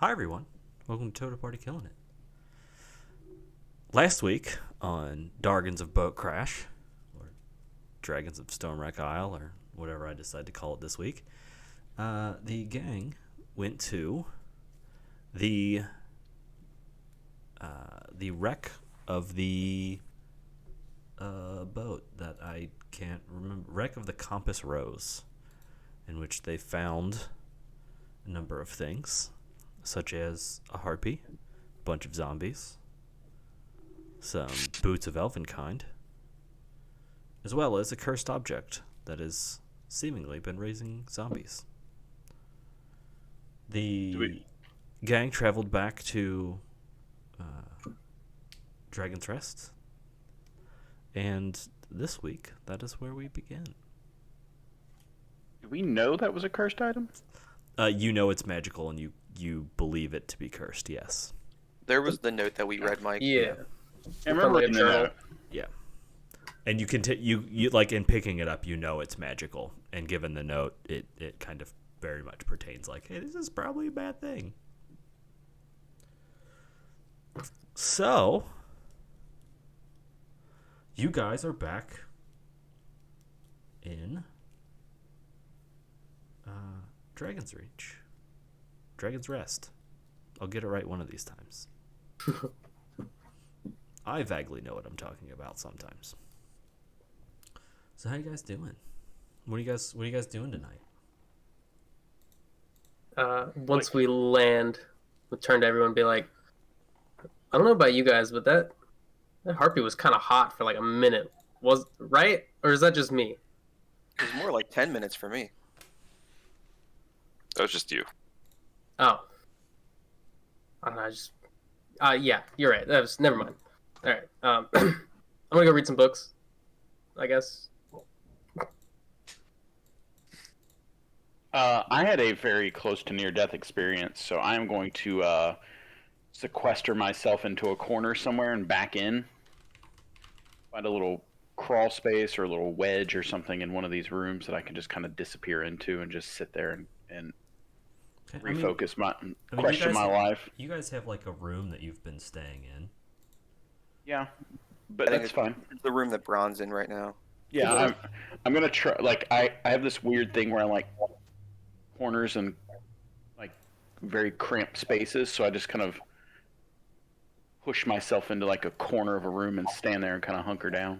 Hi everyone, welcome to Total Party Killing It. Last week on Dargons of Boatcrash, or Dragons of Stormwreck Isle, or whatever I decide to call it this week, the gang went to the wreck of the boat that I can't remember, wreck of the Compass Rose, in which they found a number of things, such as a harpy, a bunch of zombies, some boots of elven kind, as well as a cursed object that has seemingly been raising zombies. The gang traveled back to Dragon's Rest, and this week, that is where we begin. Do we know that was a cursed item? You know it's magical, and you believe it to be cursed, yes. There was the note that we read, Mike. Yeah. I remember reading the note. Yeah. And you can you like in picking it up, you know it's magical, and given the note, it kind of very much pertains like, hey, this is probably a bad thing. So, you guys are back in Dragon's Reach. Dragon's Rest. I'll get it right one of these times. I vaguely know what I'm talking about sometimes. So how you guys doing? What are you guys doing tonight? Once we land, we'll turn to everyone and be like, I don't know about you guys, but that harpy was kind of hot for like a minute. Was right? Or is that just me? It was more like 10 minutes for me. That was just you. Oh. I don't know, yeah, you're right. That was never mind. All right. I'm gonna go read some books, I guess. I had a very close to near-death experience, so I am going to sequester myself into a corner somewhere and back in. Find a little crawl space or a little wedge or something in one of these rooms that I can just kind of disappear into and just sit there and refocus question my life. You guys have like a room that you've been staying in. Yeah, but that's fine. It's the room that Bron's in right now. Yeah, I'm gonna try. Like I have this weird thing where I like corners and like very cramped spaces, so I just kind of push myself into like a corner of a room and stand there and kind of hunker down.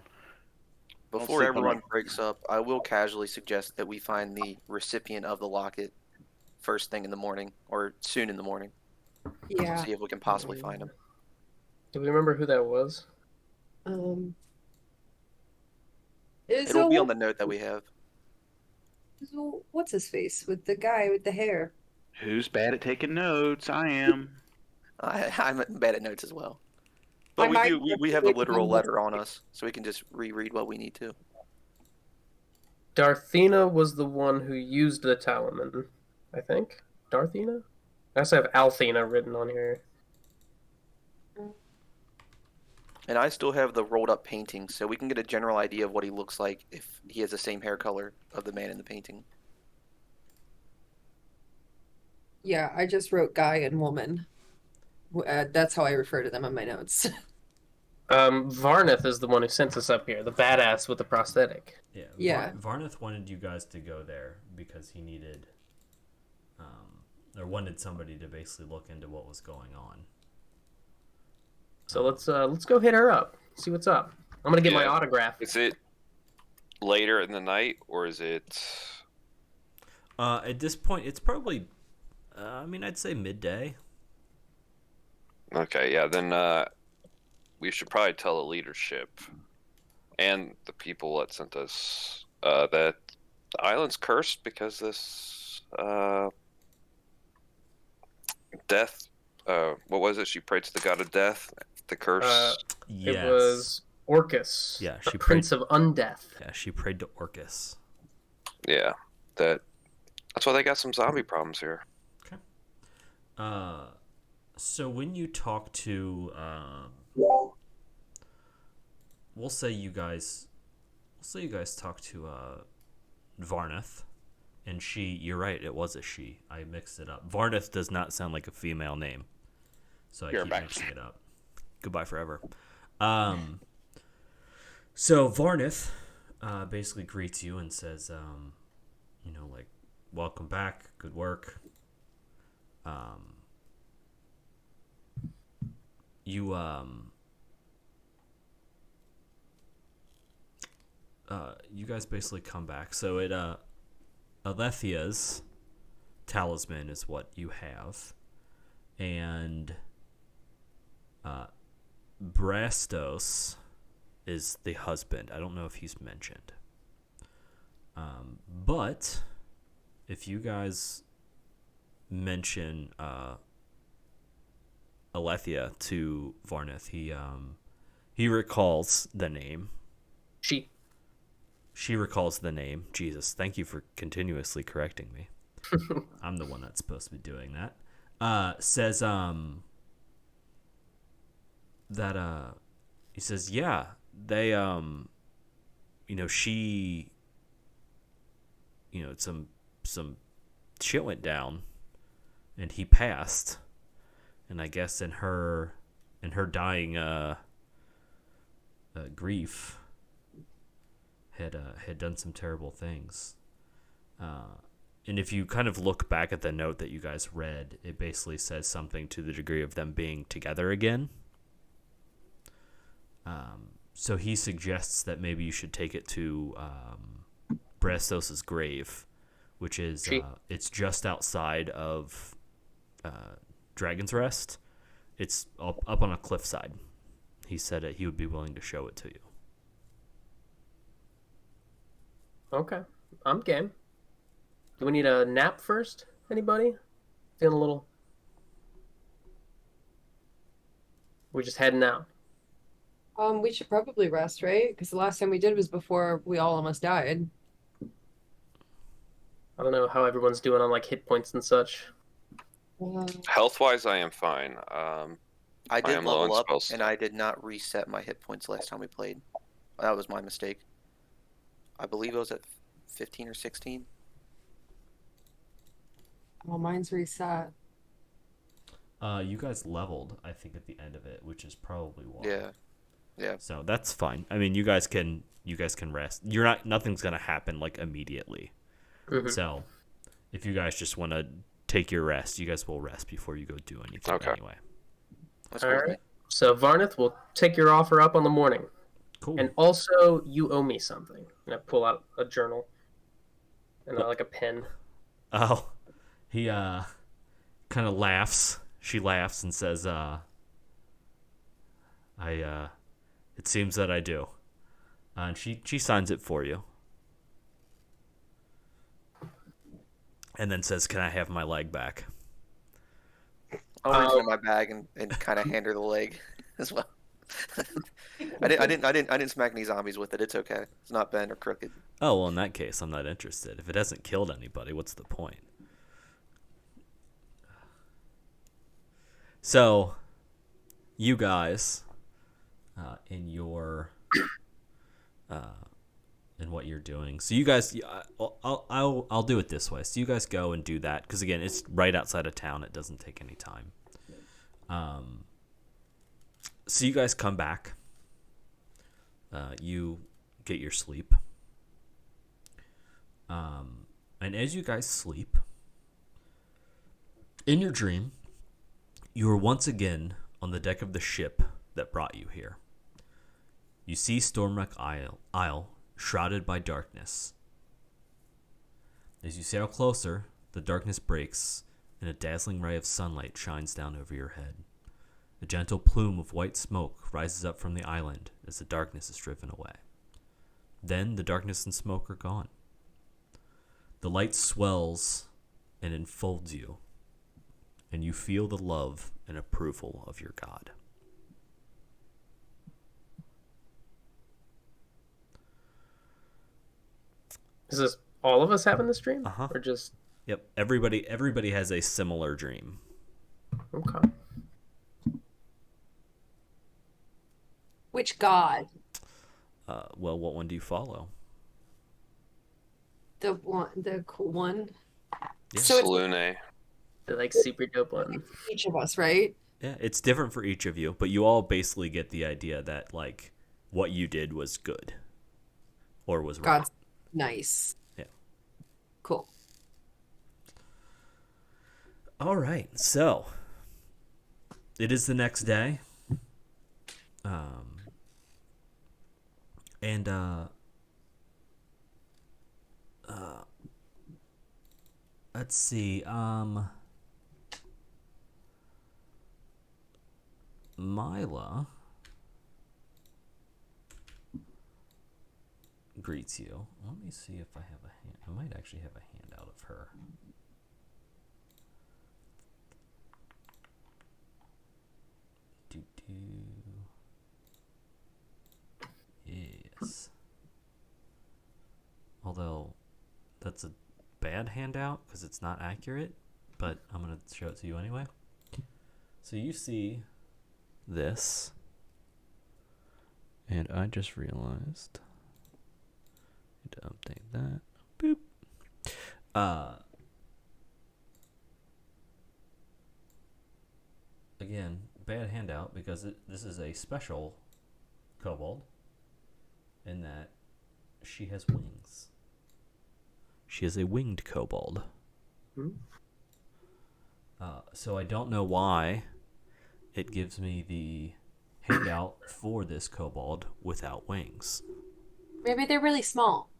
Before everyone breaks up, I will casually suggest that we find the recipient of the locket first thing in the morning, or soon in the morning. Yeah. See if we can possibly find him. Do we remember who that was? It'll be on the note that we have. What's his face with the guy with the hair? Who's bad at taking notes? I am. I'm bad at notes as well. But we have the literal letter on us, so we can just reread what we need to. Darthina was the one who used the talisman, I think. Darthina? I also have Althena written on here. And I still have the rolled up painting, so we can get a general idea of what he looks like if he has the same hair color of the man in the painting. Yeah, I just wrote guy and woman. That's how I refer to them in my notes. Varneth is the one who sent us up here, the badass with the prosthetic. Yeah. Varneth wanted you guys to go there because he needed, or wanted somebody to basically look into what was going on. So let's go hit her up. See what's up. I'm gonna get my autograph. Is it later in the night or is it? At this point, it's probably, I'd say midday. Okay, yeah. Then we should probably tell the leadership and the people that sent us that the island's cursed because this death. What was it? She prayed to the god of death. The curse. Yes. It was Orcus. Yeah, the Prince of Undeath. Yeah, she prayed to Orcus. Yeah, that's why they got some zombie problems here. Okay. So when you talk to, we'll say you guys talk to Varneth, And you're right, it was a she. I mixed it up. Varnith does not sound like a female name. So I You're keep back. mixing it up. Goodbye forever. So Varnith basically greets you and says, like, welcome back, good work. You guys basically come back. So Alethia's talisman is what you have, and Brastos is the husband. I don't know if he's mentioned, but if you guys mention Alethea to Varnith, he recalls the name. She recalls the name. Jesus, thank you for continuously correcting me. I'm the one that's supposed to be doing that. Says that he says, yeah, they she some shit went down and he passed, and I guess in her dying grief had done some terrible things. And if you kind of look back at the note that you guys read, it basically says something to the degree of them being together again. So he suggests that maybe you should take it to Brastos' grave, which is it's just outside of Dragon's Rest. It's up on a cliffside. He said that he would be willing to show it to you. Okay, I'm game. Do we need a nap first? Anybody? Feeling a little... We're just heading out. We should probably rest, right? Because the last time we did was before we all almost died. I don't know how everyone's doing on like hit points and such. Health-wise, I am fine. I did am low level on up, spells. and I did not reset my hit points last time we played. That was my mistake. I believe I was at 15 or 16. Well, mine's reset. You guys leveled, I think, at the end of it, which is probably why. Yeah. So that's fine. I mean, you guys can rest. Nothing's gonna happen like immediately. Mm-hmm. So if you guys just want to take your rest, you guys will rest before you go do anything anyway. That's All cool. right. So Varnith will take your offer up on the morning. Cool. And also, you owe me something. And I pull out a journal and like a pen. Oh, he kind of laughs. She laughs and says, it seems that I do. And she signs it for you. And then says, can I have my leg back? I'll reach into my bag and kind of hand her the leg as well. I didn't smack any zombies with it. It's okay. It's not bent or crooked. Oh, well, in that case, I'm not interested. If it hasn't killed anybody, what's the point? So, you guys, in your, in what you're doing. So you guys, I'll do it this way. So you guys go and do that because again, it's right outside of town. It doesn't take any time. So you guys come back. You get your sleep. And as you guys sleep, in your dream, you are once again on the deck of the ship that brought you here. You see Stormwreck Isle shrouded by darkness. As you sail closer, the darkness breaks and a dazzling ray of sunlight shines down over your head. A gentle plume of white smoke rises up from the island as the darkness is driven away. Then the darkness and smoke are gone. The light swells and enfolds you, and you feel the love and approval of your god. Is this all of us having this dream? Uh-huh. Or just... Yep, everybody has a similar dream. Okay. Which god? Well, what one do you follow? The cool one. Yeah. So it's Salune. The like super dope one. each of us, right? Yeah, it's different for each of you, but you all basically get the idea that like what you did was good or was right. God's nice. Yeah. Cool. All right, so it is the next day, and let's see, Mila greets you. Let me see if I have a hand. I might actually have a handout of her. Yes. Although that's a bad handout because it's not accurate, but I'm going to show it to you anyway. So you see this, and I just realized I need to update that. Boop. Again, bad handout because this is a special kobold in that she has wings. She is a winged kobold. Hmm. So I don't know why it gives me the handout for this kobold without wings. Maybe they're really small.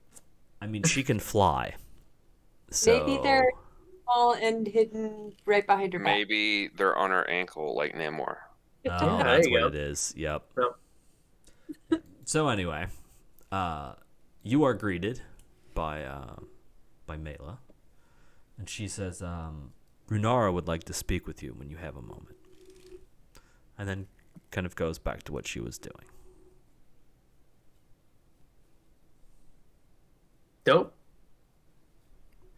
I mean, she can fly. So Maybe they're small and hidden right behind her back. Maybe they're on her ankle like Namor. Oh, Yeah, that's there you what go. it is. Yep. Yep. So anyway, you are greeted by Mela, and she says, Runara would like to speak with you when you have a moment. And then kind of goes back to what she was doing. Dope.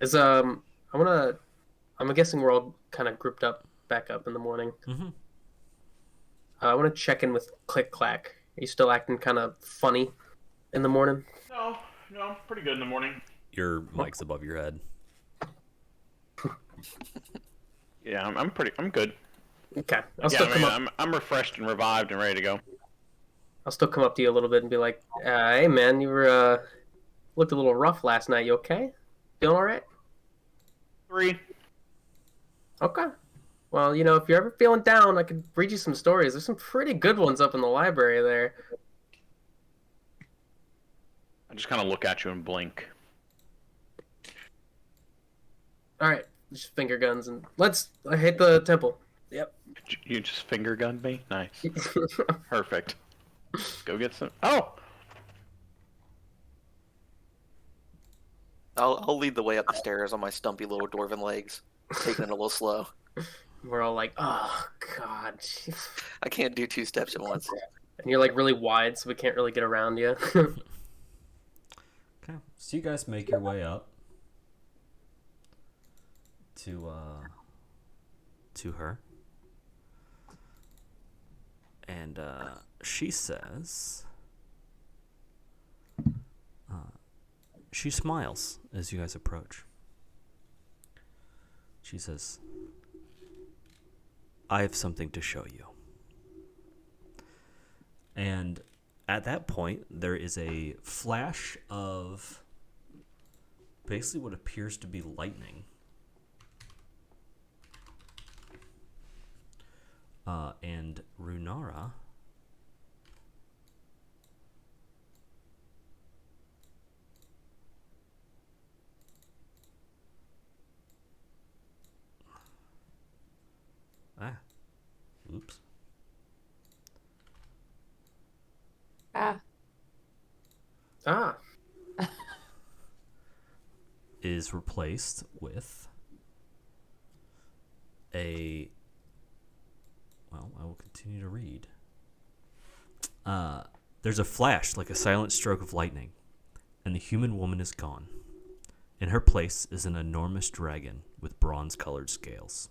Is I'm guessing we're all kind of grouped up back up in the morning. Mm-hmm. I want to check in with Click Clack. Are you still acting kind of funny in the morning? No, I'm pretty good in the morning. Your mic's above your head. Yeah, I'm good. Okay. I'll Yeah, still I come mean, up. I'm refreshed and revived and ready to go. I'll still come up to you a little bit and be like, "Hey, man, you were looked a little rough last night. You okay? Feeling all right?" 3. Okay. Well, if you're ever feeling down, I could read you some stories. There's some pretty good ones up in the library there. I just kind of look at you and blink. All right, just finger guns and I hit the temple. Yep. You just finger gunned me? Nice. Perfect. Go get some. Oh! I'll lead the way up the stairs on my stumpy little dwarven legs, taking it a little slow. We're all like, "Oh God," I can't do 2 steps at once. and you're like really wide, so we can't really get around you. Okay. So you guys make your way up to her. And she says she smiles as you guys approach. She says, I have something to show you. And at that point, there is a flash of basically what appears to be lightning. And Runara oops. Is replaced with a... Well, I will continue to read. There's a flash like a silent stroke of lightning, and the human woman is gone. In her place is an enormous dragon with bronze-colored scales.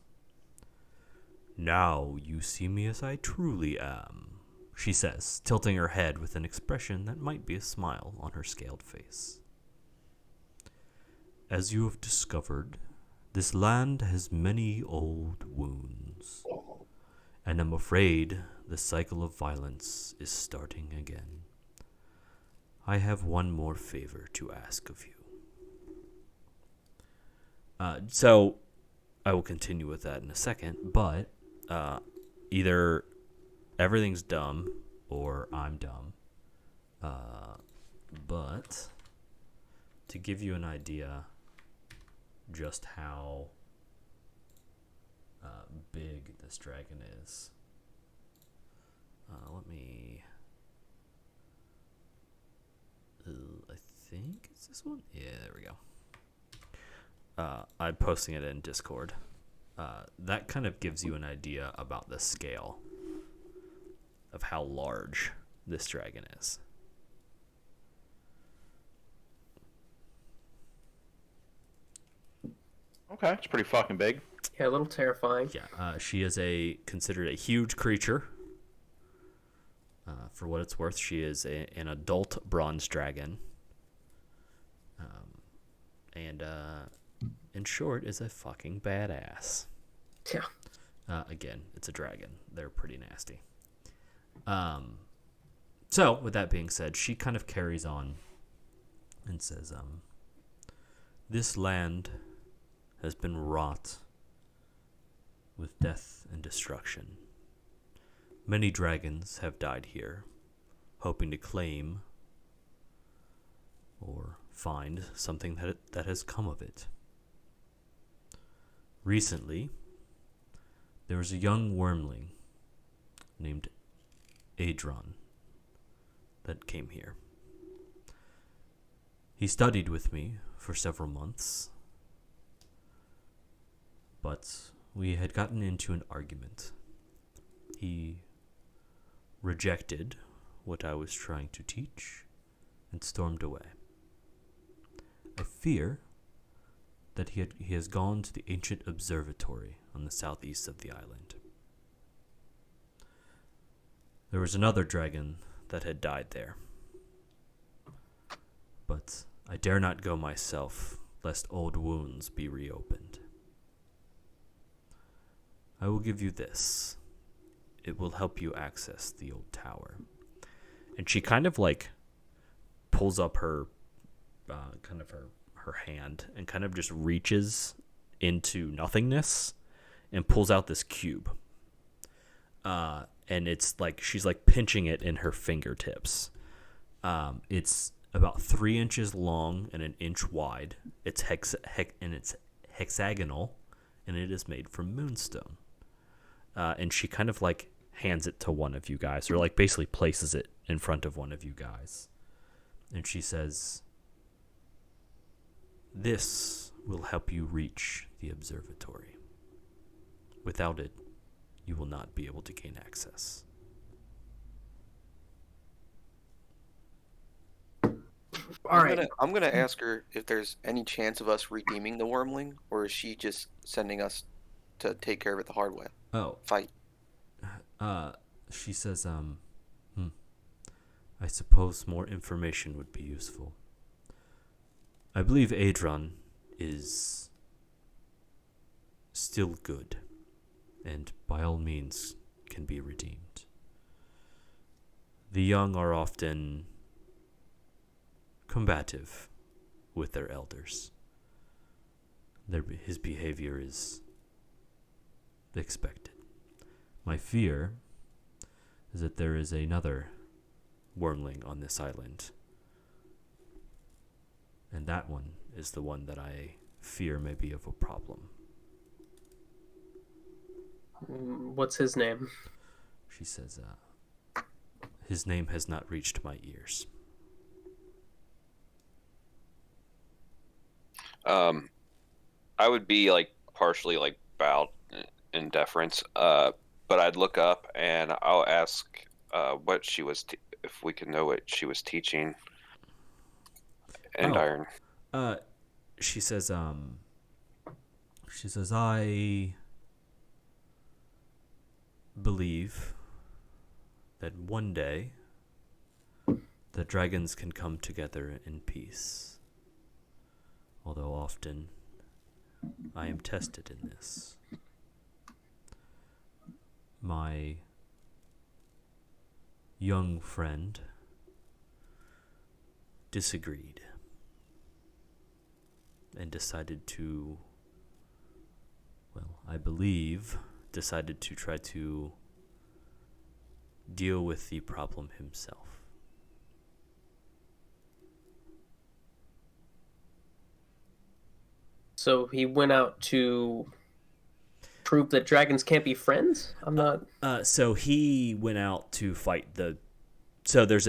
Now you see me as I truly am, she says, tilting her head with an expression that might be a smile on her scaled face. As you have discovered, this land has many old wounds, and I'm afraid the cycle of violence is starting again. I have one more favor to ask of you. So, I will continue with that in a second, but either everything's dumb or I'm dumb. But to give you an idea just how big this dragon is, let me... I think it's this one? Yeah, there we go. I'm posting it in Discord. That kind of gives you an idea about the scale of how large this dragon is. Okay, it's pretty fucking big. Yeah, a little terrifying. Yeah, she is considered a huge creature. For what it's worth, she is an adult bronze dragon. And in short, is a fucking badass. Yeah. Again, it's a dragon. They're pretty nasty. So, with that being said, she kind of carries on and says, this land has been wrought with death and destruction. Many dragons have died here, hoping to claim or find something that has come of it. Recently, there was a young wormling named Adron that came here. He studied with me for several months, but we had gotten into an argument. He rejected what I was trying to teach and stormed away. I fear that he has gone to the ancient observatory on the southeast of the island. There was another dragon that had died there, but I dare not go myself, lest old wounds be reopened. I will give you this. It will help you access the old tower. And she kind of like pulls up her her hand and kind of just reaches into nothingness and pulls out this cube. And it's like she's like pinching it in her fingertips. It's about 3 inches long and 1 inch wide. It's it's hexagonal, and it is made from moonstone. And she kind of like hands it to one of you guys, or like basically places it in front of one of you guys. And she says, "This will help you reach the observatory. Without it, you will not be able to gain access." All right. I'm gonna ask her if there's any chance of us redeeming the wormling, or is she just sending us to take care of it the hard way? Oh, Fight. she says, I suppose more information would be useful. I believe Adron is still good, and by all means can be redeemed. The young are often combative with their elders. His behavior is expected. My fear is that there is another wormling on this island, and that one is the one that I fear may be of a problem. What's his name? She says, his name has not reached my ears. I would be like partially like bowed in deference, but I'd look up and I'll ask what she was, if we can know what she was teaching. And Iron. She says, I believe that one day the dragons can come together in peace. although often I am tested in this. My young friend disagreed and decided to, well, I believe, decided to try to deal with the problem himself. So he went out to prove that dragons can't be friends? I'm not. So he went out to fight the. So there's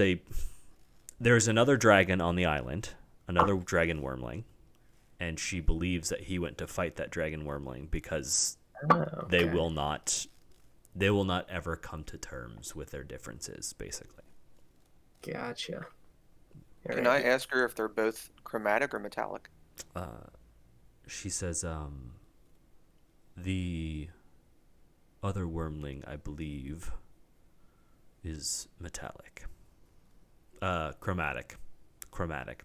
another dragon on the island, another dragon wormling, and she believes that he went to fight that dragon wormling because Okay. they will not ever come to terms with their differences, basically. Gotcha. Can I ask her if they're both chromatic or metallic? She says, the other wormling, I believe, is metallic. Chromatic. Chromatic.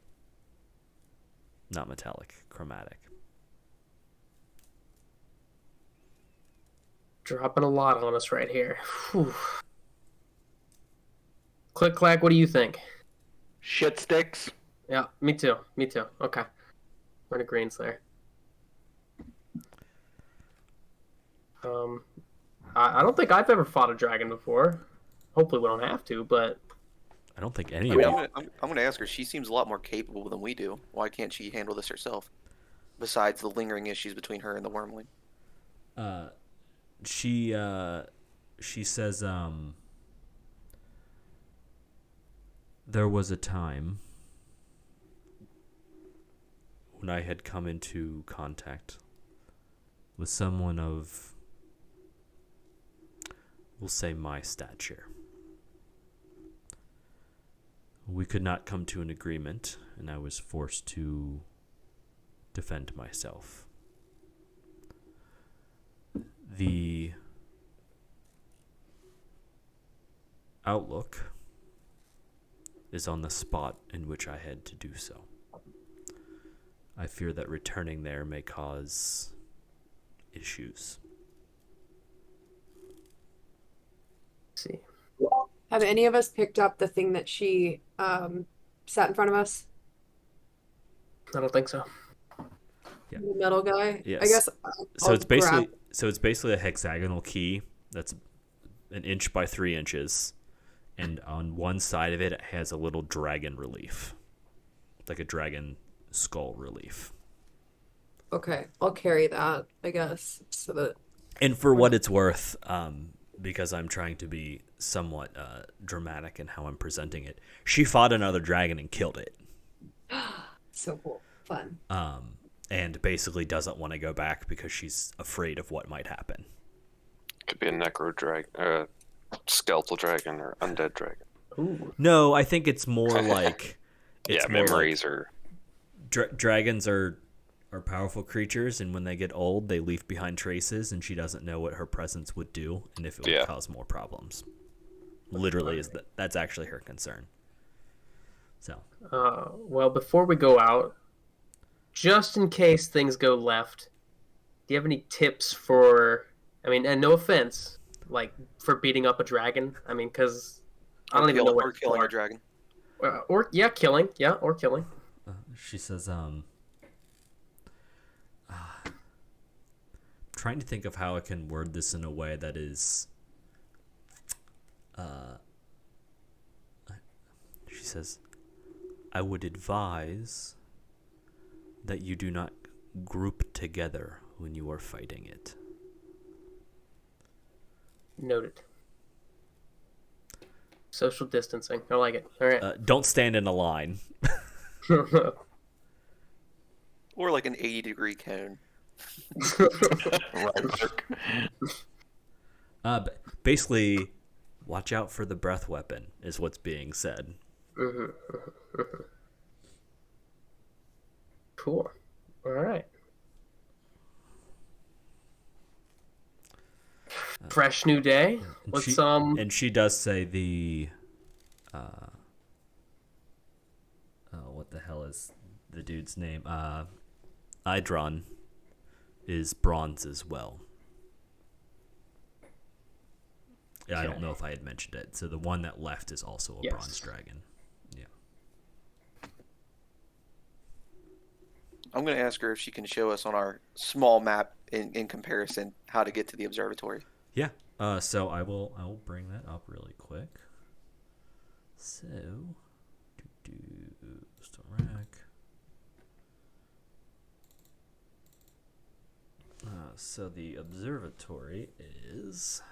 Not metallic, chromatic. Dropping a lot on us right here. Whew. Click clack, what do you think? Shit sticks. Yeah, me too. Me too. Okay. We're in agreement there. I don't think I've ever fought a dragon before. Hopefully we don't have to, but I don't think any I of mean, you. I'm gonna ask her. She seems a lot more capable than we do. Why can't she handle this herself? Besides the lingering issues between her and the wormling. She says, there was a time when I had come into contact with someone of, we'll say, my stature. We could not come to an agreement, and I was forced to defend myself. The outlook is on the spot in which I had to do so. I fear that returning there may cause issues. let's see. Have any of us picked up the thing that she sat in front of us? I don't think so. Yeah. The metal guy? Yes. I guess So I'll it's basically grab- a hexagonal key that's an inch by 3 inches, and on one side of it has a little dragon relief, like a dragon skull relief. Okay, I'll carry that, I guess, so that And for what it's worth, because I'm trying to be somewhat dramatic in how I'm presenting it, she fought another dragon and killed it, so cool, fun. and basically doesn't want to go back because she's afraid of what might happen. Could be a necro dragon, skeletal dragon, or undead dragon. Ooh. No, I think it's more like Yeah, more memories like or dragons are powerful creatures, and when they get old, they leave behind traces, and she doesn't know what her presence would do and if it would cause more problems. Literally, that's actually her concern. So, Well, before we go out, just in case things go left, do you have any tips for? I mean, and no offense, like for beating up a dragon. I mean, because I don't even know what Or killing a dragon. Or killing. Yeah, or killing. she says, trying to think of how I can word this in a way that is, she says, I would advise that you do not group together when you are fighting it. Noted. Social distancing. I like it. All right. Don't stand in a line. Or like an 80-degree cone. Basically, watch out for the breath weapon is what's being said. Cool. All right. Fresh new day. Let's and she does say the what the hell is the dude's name? Idron is bronze as well. I don't know if I had mentioned it. So the one that left is also a bronze dragon. Yeah. I'm going to ask her if she can show us on our small map in comparison how to get to the observatory. Yeah. So I will bring that up really quick. So, rack. So the observatory is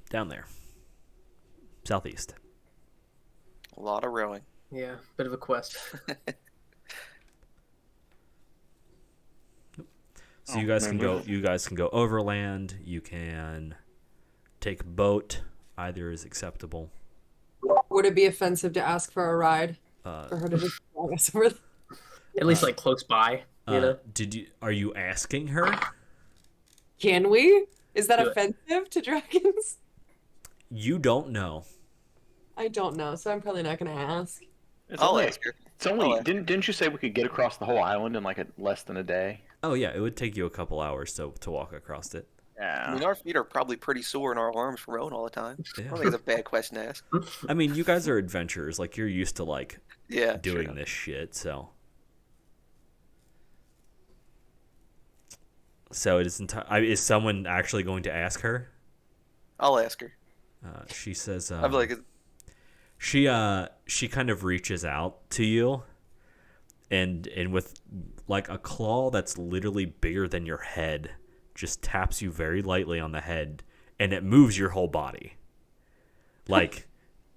down there, southeast. A lot of rowing. Yeah, bit of a quest. So you guys can go. You guys can go overland. You can take a boat. Either is acceptable. Would it be offensive to ask for a ride for her to just drag us over? At least like close by, you know. Are you asking her? Can we? Is that Do it. offensive to dragons? You don't know. I don't know, so I'm probably not going to ask. I'll ask her. It's only didn't you say we could get across the whole island in like less than a day? Oh yeah, it would take you a couple hours to walk across it. Yeah. I mean, our feet are probably pretty sore in our arms from rowing all the time. I Yeah. don't think it's a bad question to ask. I mean, you guys are adventurers. Like you're used to like Yeah, doing true. this shit. So it is. Is someone actually going to ask her? I'll ask her. She says. I'm like, She kind of reaches out to you, and with like a claw that's literally bigger than your head, just taps you very lightly on the head, and it moves your whole body. Like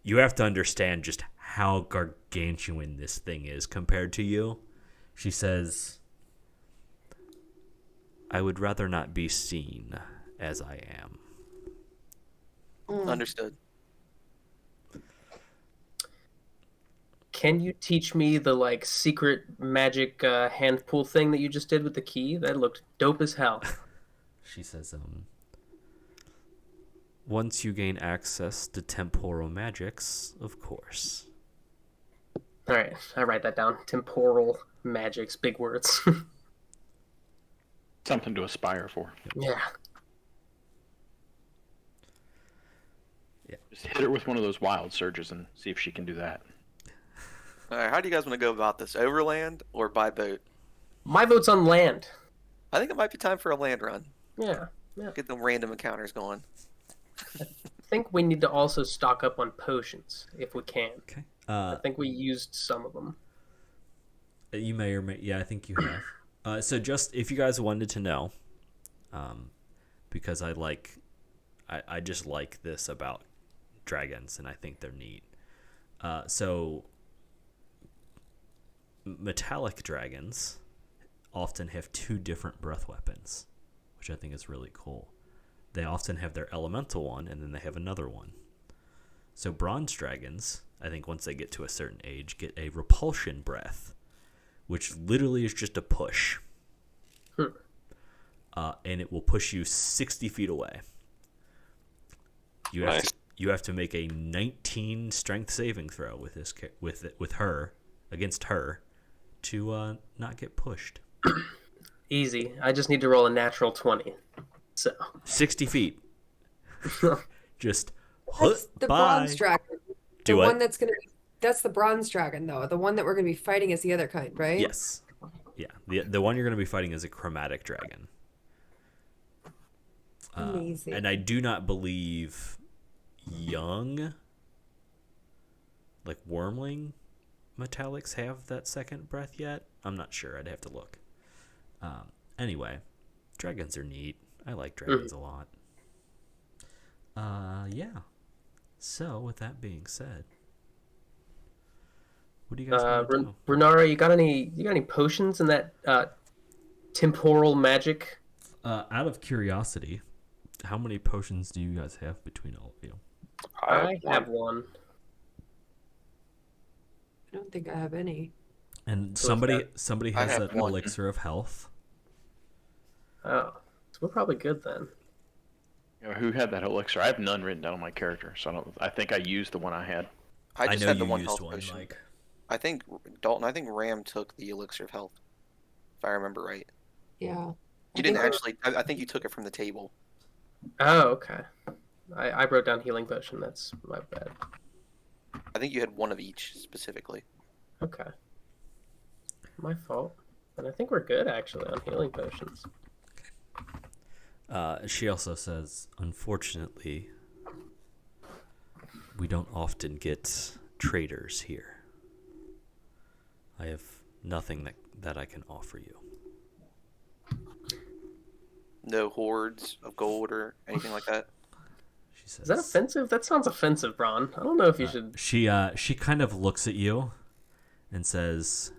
you have to understand just how gargantuan this thing is compared to you. She says, "I would rather not be seen as I am." understood. Can you teach me the like secret magic hand pull thing that you just did with the key? That looked dope as hell. She says, once you gain access to temporal magics, of course. All right, I write that down. Temporal magics, big words. Something to aspire for. Yeah. Just hit her with one of those wild surges and see if she can do that. All right, how do you guys want to go about this? Overland or by boat? My vote's on land. I think it might be time for a land run. Yeah. Get them random encounters going. I think we need to also stock up on potions if we can. Okay. I think we used some of them. You may or may, yeah, I think you have. So just if you guys wanted to know, because I just like this about dragons, and I think they're neat. So metallic dragons often have two different breath weapons, which I think is really cool. They often have their elemental one, and then they have another one. So bronze dragons, I think once they get to a certain age, get a repulsion breath, which literally is just a push. And it will push you 60 feet away. You have to make a 19 strength saving throw with her against her to not get pushed. Easy. I just need to roll a natural 20. So 60 feet. Just That's the bronze dragon. Do the what? one that's gonna be, that's the bronze dragon though. The one that we're gonna be fighting is the other kind, right? Yes. Yeah. The one you're going to be fighting is a chromatic dragon. Amazing. And I do not believe young, like wormling metallics have that second breath yet. I'm not sure. I'd have to look. Anyway, dragons are neat. I like dragons a lot. Yeah. So, with that being said, what do you guys want to do? Renara, you got any potions in that temporal magic? Out of curiosity, how many potions do you guys have between all of you? I have one. I don't think I have any. And So somebody has have an one. elixir of health. Oh, so we're probably good then. You know, who had that elixir? I have none written down on my character, so I think I used the one I had. I just know had the you one used health one, potion. Mike. I think Dalton. I think Ram took the elixir of health, if I remember right. Yeah. You didn't actually. I think you took it from the table. Oh, okay. I wrote down healing potion. That's my bad. I think you had one of each specifically. Okay. My fault. And I think we're good actually on healing potions. She also says, unfortunately, we don't often get traders here. I have nothing that I can offer you. No hordes of gold or anything like that. She says, Is that offensive? That sounds offensive, Bron. I don't know if you should. She kind of looks at you and says,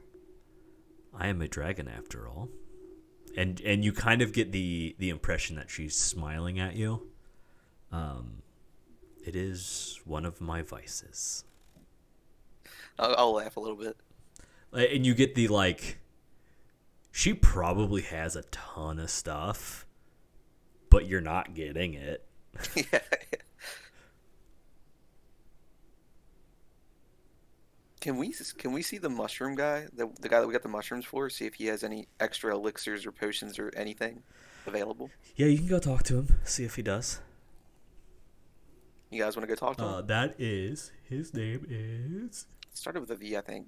I am a dragon after all. And you kind of get the impression that she's smiling at you. It is one of my vices. I'll laugh a little bit. And you get the, like, she probably has a ton of stuff, but you're not getting it. Yeah. Can we see the mushroom guy, the guy that we got the mushrooms for? See if he has any extra elixirs or potions or anything available. Yeah, you can go talk to him, see if he does. You guys want to go talk to him? His name is... It started with a V, I think.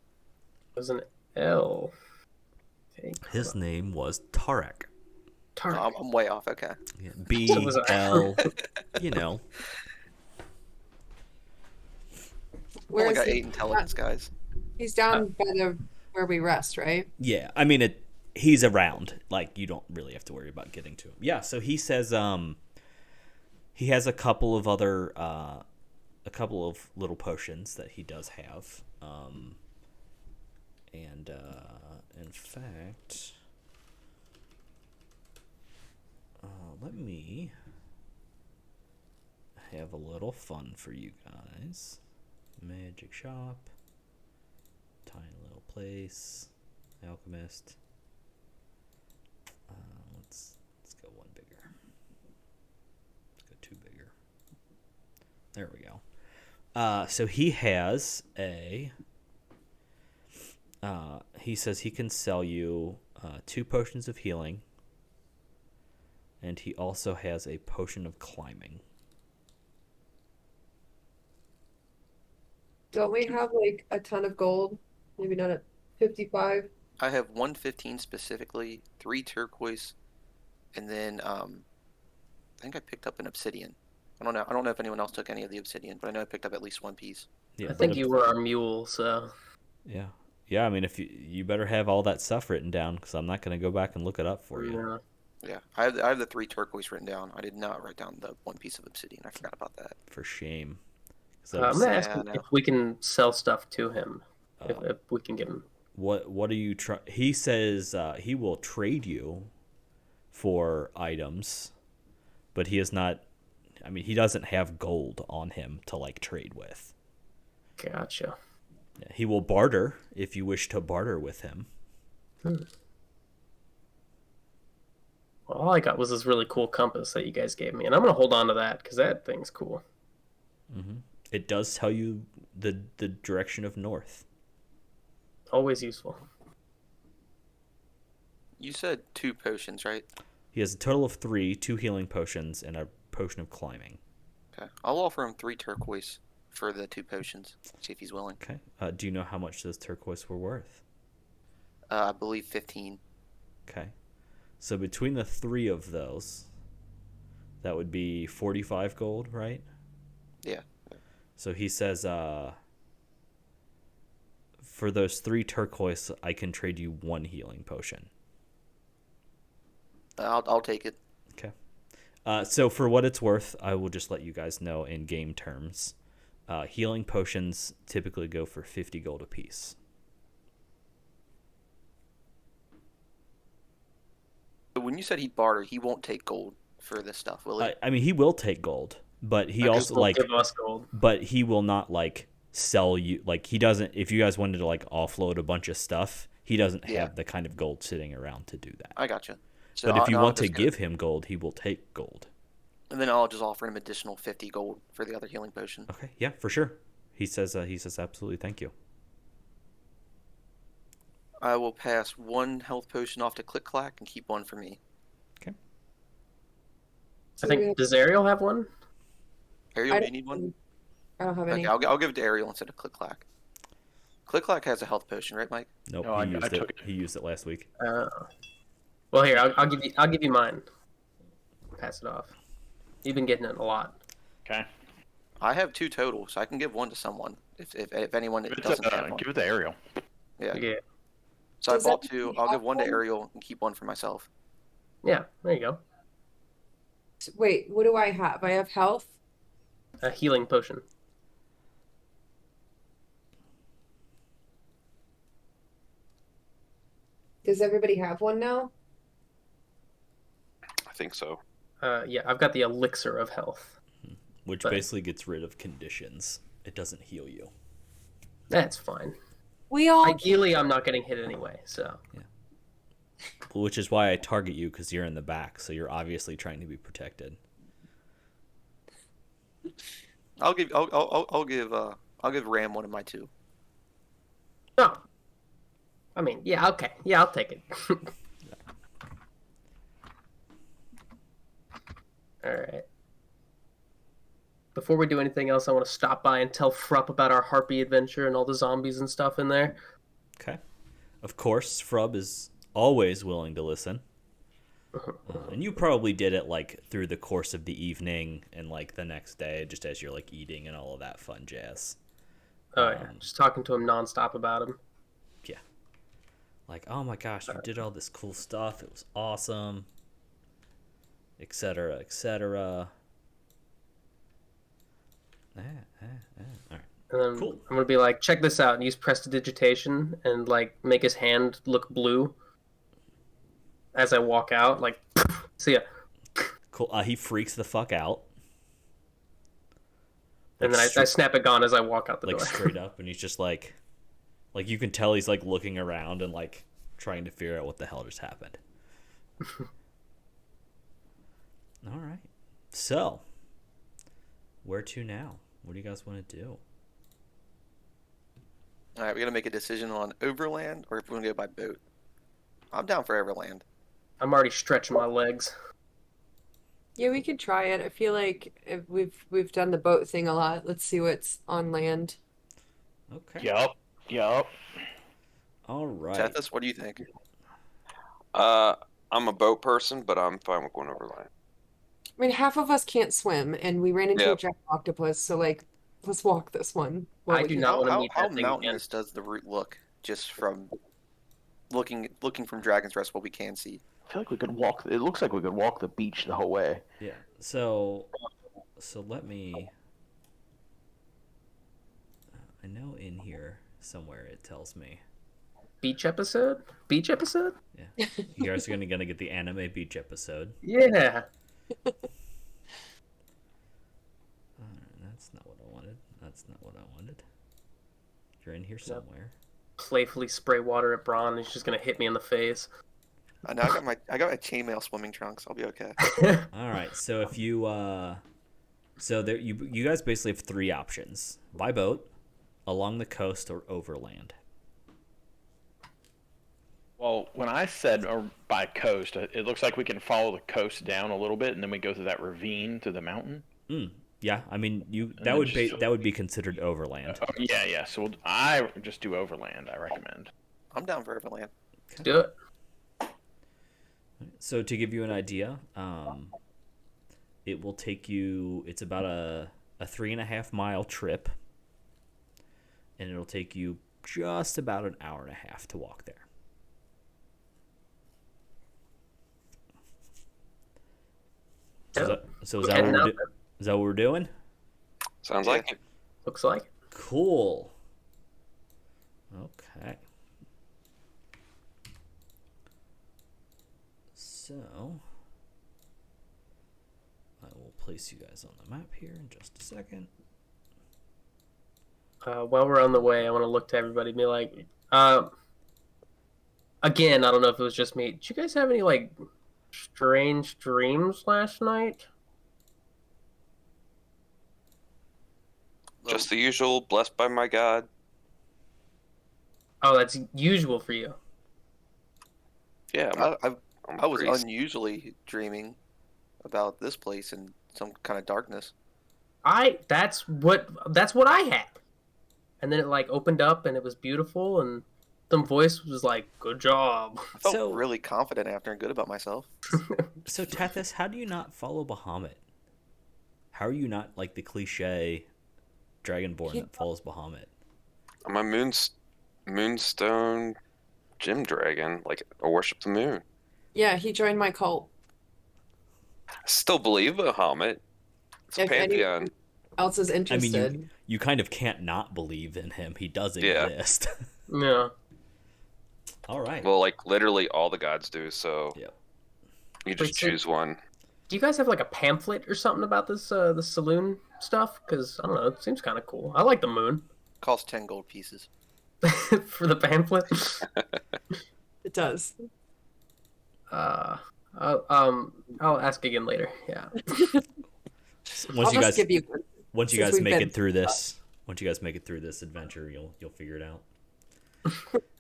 It was an L. Okay, His name was Tarek. Oh, I'm way off. Okay. Yeah, B-L, you know. We only Where is got he? 8 intelligence, guys. He's down by the where we rest, right? Yeah, I mean, he's around. Like, you don't really have to worry about getting to him. Yeah, so he says he has a couple of other, a couple of little potions that he does have. And in fact, let me have a little fun for you guys. Magic shop, tiny little place, alchemist. Let's go one bigger. Let's go two bigger. There we go. So he has a. He says he can sell you 2 potions of healing, and he also has a potion of climbing. Don't we have like a ton of gold? Maybe not at 55. I have 115 specifically, 3 turquoise, and then I think I picked up an obsidian. I don't know if anyone else took any of the obsidian, but I know I picked up at least 1 piece. Yeah, I think you were our mule, so. Yeah. I mean, if you better have all that stuff written down, because I'm not going to go back and look it up for you. Yeah, I have the 3 turquoise written down. I did not write down the 1 piece of obsidian. I forgot about that. For shame. I'm gonna ask him no. if we can sell stuff to him. If we can get him. What are you try? He says he will trade you for items, but he is not. I mean, he doesn't have gold on him to like trade with. Gotcha. Yeah, he will barter if you wish to barter with him. Well, all I got was this really cool compass that you guys gave me, and I'm gonna hold on to that because that thing's cool. Mm-hmm. It does tell you the direction of north. Always useful. You said 2 potions, right? He has a total of 3, 2 healing potions, and a potion of climbing. Okay. I'll offer him 3 turquoise for the 2 potions. See if he's willing. Okay. Do you know how much those turquoise were worth? I believe 15. Okay. So between the 3 of those, that would be 45 gold, right? Yeah. So he says, for those 3 turquoise, I can trade you 1 healing potion. I'll take it. Okay. So for what it's worth, I will just let you guys know in game terms. Healing potions typically go for 50 gold apiece. When you said he'd barter, he won't take gold for this stuff, will he? I mean, he will take gold, but he Okay, also Will like, give us gold. but he will not like sell you. Like he doesn't. If you guys wanted to like offload a bunch of stuff, he doesn't Yeah. have the kind of gold sitting around to do that. I gotcha. So But if you I'll want to just give him gold, he will take gold. and then I'll just offer him additional 50 gold for the other healing potion. Okay, yeah, for sure. He says absolutely thank you. I will pass 1 health potion off to Click Clack and keep 1 for me. So I think, does Ariel have one? Ariel, do you need one? I don't have any. Okay, I'll give it to Ariel instead of Click Clack. Click Clack has a health potion, right, Mike? Nope, No, I he used took it. He used it last week. Well, here, I'll give you mine. Pass it off. You've been getting it a lot. Okay. I have 2 total, so I can give 1 to someone if anyone Give it doesn't to, have one. give it to Ariel. Yeah. Yeah. So I Does bought that 2. mean I'll give 1 to one? Ariel and keep 1 for myself. Yeah, there you go. Wait, what do I have? I have health. A healing potion. Does everybody have one now? I think so. Yeah, I've got the elixir of health. Which But- basically gets rid of conditions. It doesn't heal you. That's fine. We all Ideally, I'm not getting hit anyway, so. Which is why I target you, because you're in the back, so you're obviously trying to be protected. I'll give Ram 1 of my 2. No. I mean, yeah, okay. Yeah, I'll take it. Alright. Before we do anything else, I want to stop by and tell Frupp about our harpy adventure and all the zombies and stuff in there. Okay. Of course, Frub is always willing to listen. And you probably did it like through the course of the evening and like the next day, just as you're like eating and all of that fun jazz. Oh, yeah. Just talking to him nonstop about him. Yeah. Like, oh my gosh, you did all this cool stuff. It was awesome. Etc. Etc. All right. And then Cool. I'm going to be like, check this out, and use prestidigitation and like make his hand look blue as I walk out. Like, see ya. Cool. He freaks the fuck out. And then I snap it gone as I walk out the Like door. straight up, and he's just like you can tell he's like looking around and like trying to figure out what the hell just happened. All right. So, where to now? What do you guys want to do? All right, we gotta make a decision on overland or if we want to go by boat. I'm down for overland. I'm already stretching my legs. Yeah, we could try it. I feel like if we've done the boat thing a lot. Let's see what's on land. Okay. Yup. All right. Tethys, what do you think? I'm a boat person, but I'm fine with going overland. I mean, half of us can't swim, and we ran into a Yep. giant octopus. So like, let's walk this one. while I we do can. not want to How, meet how that thing again. mountainous does the route look just from looking from Dragon's Rest what we can see? I feel like we could walk. It looks like we could walk the beach the whole way. Yeah. So let me. I know in here somewhere it tells me. Beach episode? Beach episode? Yeah. You guys are gonna get the anime beach episode. Yeah. That's not what I wanted. That's not what I wanted. You're in here somewhere. Playfully spray water at Braun, and he's just gonna hit me in the face. I know I got my chainmail swimming trunks. I'll be okay. All right. So if you so there you guys basically have 3 options: by boat, along the coast, or overland. Well, when I said by coast, it looks like we can follow the coast down a little bit, and then we go through that ravine to the mountain. Yeah, I mean that then would be just- that would be considered overland. Yeah. So I just do overland. I recommend. I'm down for overland. Let's do it. So to give you an idea, it will take you. It's about a 3.5 mile trip, and it'll take you just about an hour and a half to walk there. So is that what we're is that what we're doing? Sounds Yeah. like it. Looks like. Cool. Okay. So I will place you guys on the map here in just a second. While we're on the way, I want to look to everybody and be like, again, I don't know if it was just me. Did you guys have any, like, strange dreams last night? Just the usual, blessed by my God. Oh, that's usual for you. Yeah, I'm I was pretty- unusually dreaming about this place in some kind of darkness. That's what I had. And then it like opened up and it was beautiful and some voice was like, "Good job." I felt So- really confident after and good about myself. So Tethys, how do you not follow Bahamut? How are you not like the cliche dragonborn He- that follows Bahamut? I'm a moonstone gym dragon. Like, I worship the moon. Yeah, he joined my cult. I still believe Bahamut. It's a If anyone pantheon. else is I mean, interested, you kind of can't not believe in him. He does Yeah. exist. Yeah. All right. Well, like literally all the gods do. So Yep. you just Wait, so- choose one. Do you guys have like a pamphlet or something about this the saloon stuff? Because I don't know, it seems kind of cool. I like the moon Cost 10 gold pieces. for the pamphlet. it does. I'll ask again later. Yeah. Once I'll you just guys give you one. once you since guys we've make been it through this, once you guys make it through this adventure, you'll figure it out.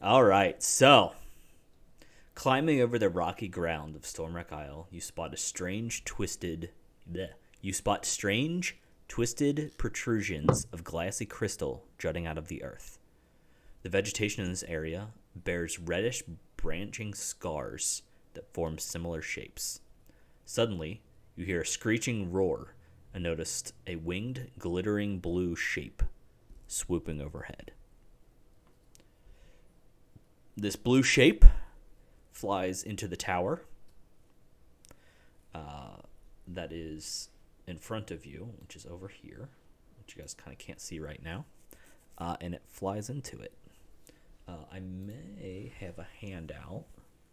All right. So, climbing over the rocky ground of Stormwreck Isle, you spot strange, twisted protrusions of glassy crystal jutting out of the earth. The vegetation in this area bears reddish, branching scars that form similar shapes. Suddenly, you hear a screeching roar and noticed a winged, glittering blue shape swooping overhead. This blue shape flies into the tower that is in front of you, which is over here, which you guys kind of can't see right now, and it flies into it. I may have a handout.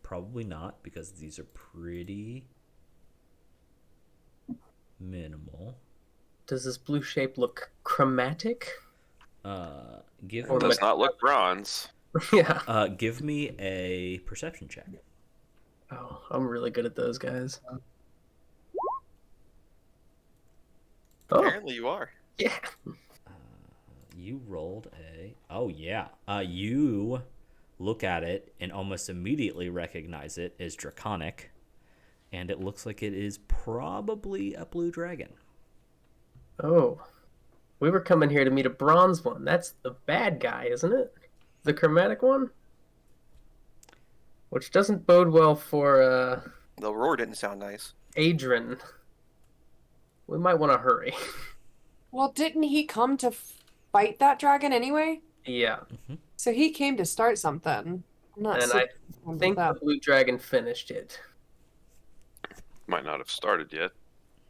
Probably not, because these are pretty minimal. Does this blue shape look chromatic? Give Or It me, does not look bronze. Yeah. give me a perception check. Oh, I'm really good at those guys. Oh, Apparently you are. yeah. You rolled a. Oh yeah. You look at it and almost immediately recognize it as draconic, and it looks like it is probably a blue dragon. Oh. We were coming here to meet a bronze one. That's the bad guy, isn't it? The chromatic one? Which doesn't bode well for The roar didn't sound nice. Adrian. We might want to hurry. Well, didn't he come to fight that dragon anyway? Yeah. So he came to start something. I'm not And super I concerned think with the that. blue dragon finished it. Might not have started yet.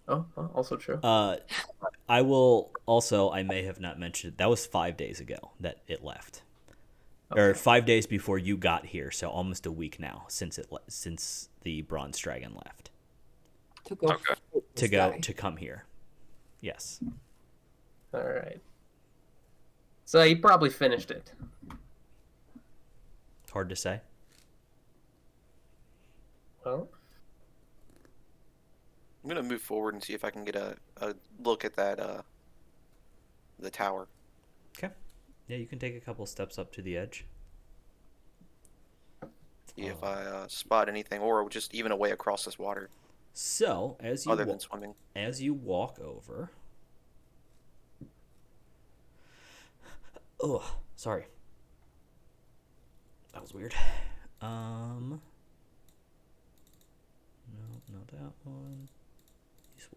Oh, well, also true. I will also. I may have not mentioned that was 5 days ago that it left, or Okay. 5 days before you got here. So almost a week now since since the bronze dragon left To go Okay. fight this guy. to come here. Yes. All right. So he probably finished it. It's hard to say. Well, I'm gonna move forward and see if I can get a look at that the tower. Okay. Yeah, you can take a couple steps up to the edge. See if I spot anything, or just even a way across this water So as you other than swimming. as you walk over. Oh, sorry. That was weird. No, not that one. This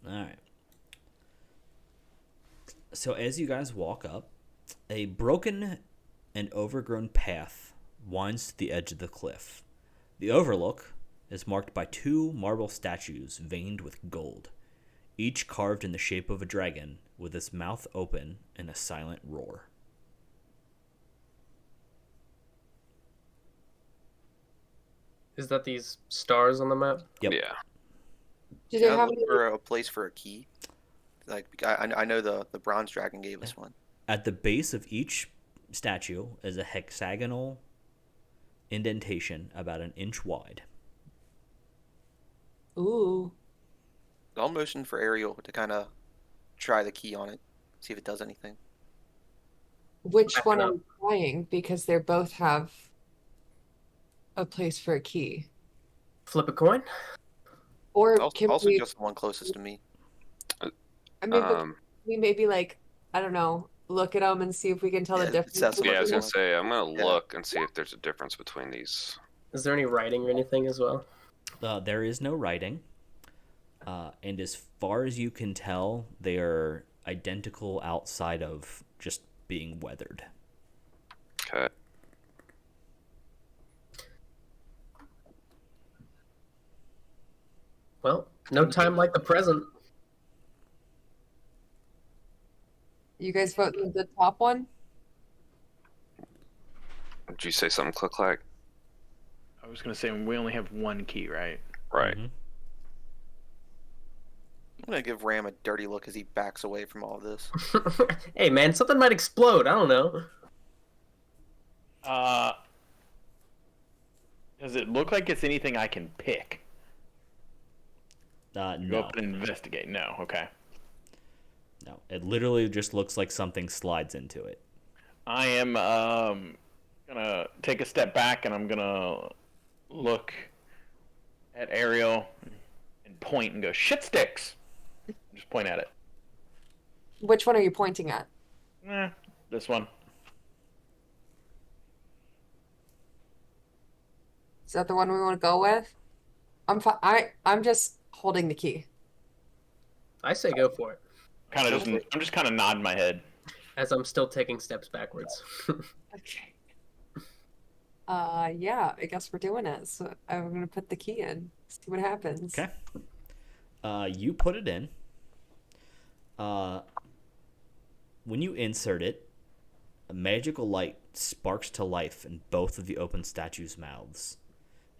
one. All right. So as you guys walk up, a broken and overgrown path winds to the edge of the cliff. The overlook is marked by 2 marble statues veined with gold, each carved in the shape of a dragon with its mouth open in a silent roar. is that these stars on the map? Yep. Yeah. Do Can they I have look any? for a place for a key? Like I know the bronze dragon gave us one. At the base of each statue is a hexagonal indentation about an inch wide. Ooh. I'll motion for Ariel to kind of try the key on it, see if it does anything. Which Back one it am I trying? Because they both have a place for a key? Flip a coin. Or I'll, can I'll we? suggest the one closest to me. I mean, but Um, we maybe like I don't know, look at them and see if we can tell the Yeah, difference. that's what yeah, I was Yeah. gonna say I'm gonna Yeah. look and see if there's a difference between these. Is there any writing or anything as well? There is no writing. And as far as you can tell, they are identical outside of just being weathered. Okay. Well, no time like the present. You guys vote the top one? Did you say something, click like? I was gonna say we only have one key, right? Right. Mhm. I'm gonna give Ram a dirty look as he backs away from all of this. Hey, man, something might explode. I don't know. Does it look like it's anything I can pick? Go No, up and investigate. No, okay. no. It literally just looks like something slides into it. I am gonna take a step back and I'm gonna look at Ariel and point and go, shit sticks! Just point at it. Which one are you pointing at? This one. Is that the one we want to go with? I'm just holding the key. I say go for it, I'm just kind of nodding my head. as I'm still taking steps backwards. Okay. Yeah, I guess we're doing it. So I'm gonna put the key in, see what happens. Okay. You put it in. When you insert it, a magical light sparks to life in both of the open statues' mouths,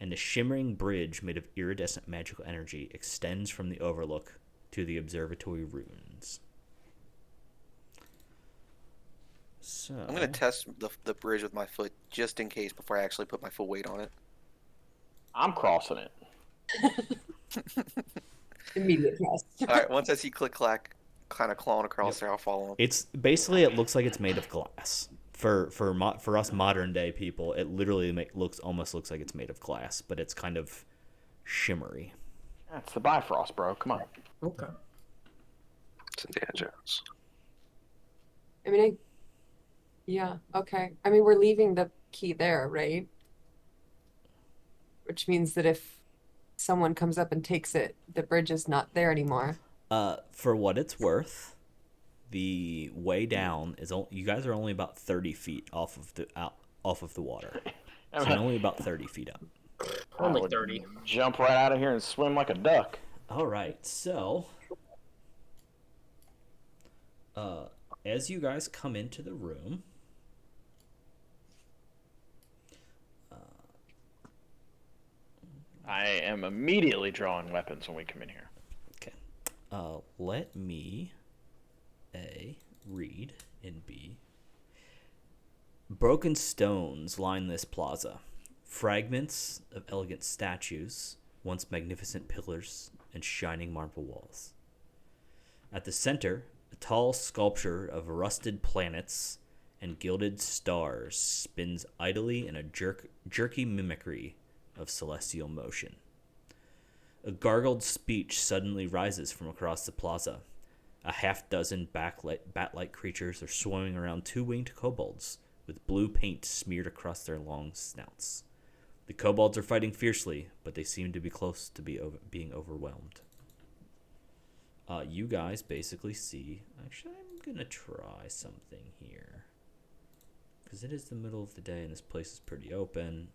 and a shimmering bridge made of iridescent magical energy extends from the overlook to the observatory ruins. So I'm gonna test the bridge with my foot just in case before I actually put my full weight on it. I'm crossing it. Immediate test. All right, once I see click clack kind of clawing across there, I'll follow him. it's basically, it looks like it's made of glass. For us modern day people, it literally almost looks like it's made of glass, but it's kind of shimmery. That's the Bifrost, bro. Come on. Okay. It's Indiana Jones. I mean, yeah, okay. I mean, we're leaving the key there, right? Which means that if someone comes up and takes it, the bridge is not there anymore. For what it's worth, the way down is you guys are only about 30 feet off of the water, so you're only about 30 feet up. I Only would 30. Jump right out of here and swim like a duck. All right, so as you guys come into the room, I am immediately drawing weapons when we come in here. okay, let me A, read, and B. Broken stones line this plaza. Fragments of elegant statues, once magnificent pillars and shining marble walls. At the center, a tall sculpture of rusted planets and gilded stars spins idly in a jerky mimicry of celestial motion. A gargled speech suddenly rises from across the plaza. A half-dozen bat-like creatures are swarming around two winged kobolds with blue paint smeared across their long snouts. The kobolds are fighting fiercely, but they seem to be close to being overwhelmed. You guys basically see... Actually, I'm going to try something here. Because it is the middle of the day and this place is pretty open.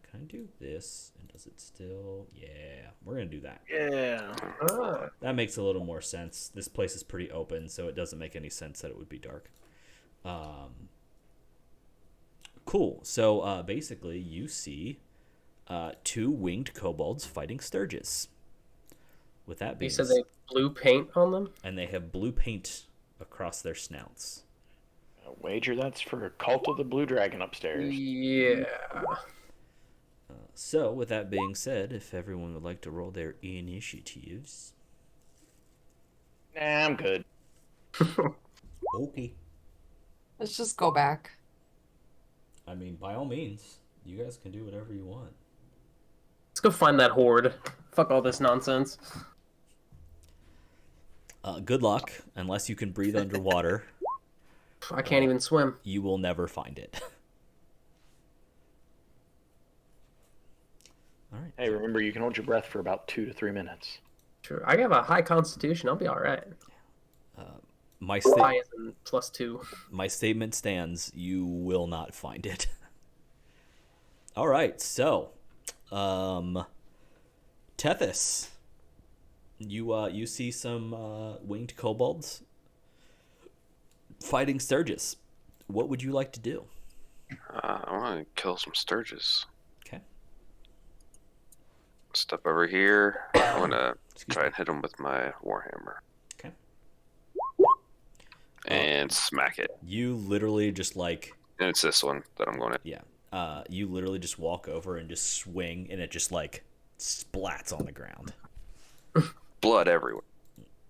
Can I do this? And does it still... Yeah, we're going to do that. Yeah. Ah, That makes a little more sense. This place is pretty open, so it doesn't make any sense that it would be dark. Cool. So basically, you see two winged kobolds fighting sturges. With that you being said they blue paint on them? and they have blue paint across their snouts. A wager that's for Cult of the Blue Dragon upstairs. Yeah. So, with that being said, if everyone would like to roll their initiatives. Nah, I'm good. Okay. Let's just go back. I mean, by all means, you guys can do whatever you want. Let's go find that horde. Fuck all this nonsense. Good luck, unless you can breathe underwater. I can't even swim. You will never find it. All right. Hey, remember you can hold your breath for about 2 to 3 minutes. True. I have a high constitution. I'll be all right. My High as in +2. my statement stands. You will not find it. All right. So, Tethys, you see some winged kobolds fighting Sturgis. What would you like to do? I want to kill some Sturgis. Okay. Step over here. I want to Excuse try me. and hit him with my Warhammer. Okay. And smack it. You literally just like, And it's this one that I'm going to. yeah. You literally just walk over and just swing, and it just like splats on the ground. Blood everywhere.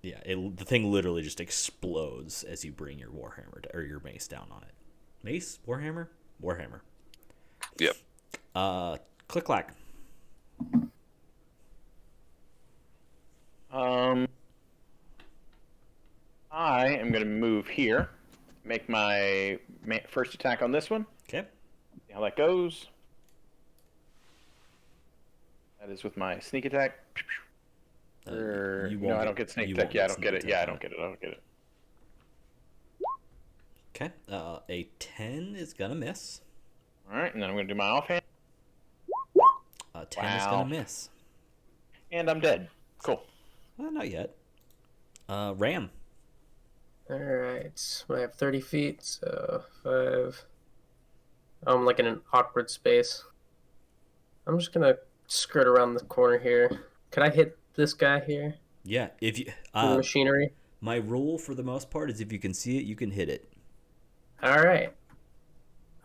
Yeah, the thing literally just explodes as you bring your warhammer or your mace down on it. Mace, warhammer, warhammer. Yep. Click clack. I am going to move here, make my first attack on this one. Okay. See how that goes. That is with my sneak attack. You No, won't I don't get sneak you attack. won't Yeah, I get don't get sneak it. Yeah, I attack don't on get it. I don't get it. Okay. A 10 is gonna miss. All right, and then I'm going to do my offhand, A 10 is Wow. gonna miss. and I'm dead. Cool. Not yet. Ram. Alright. I have 30 feet, so 5. I'm like in an awkward space. I'm just gonna skirt around the corner here. Could I hit this guy here? Yeah. If you With the machinery? my rule for the most part is if you can see it, you can hit it. Alright.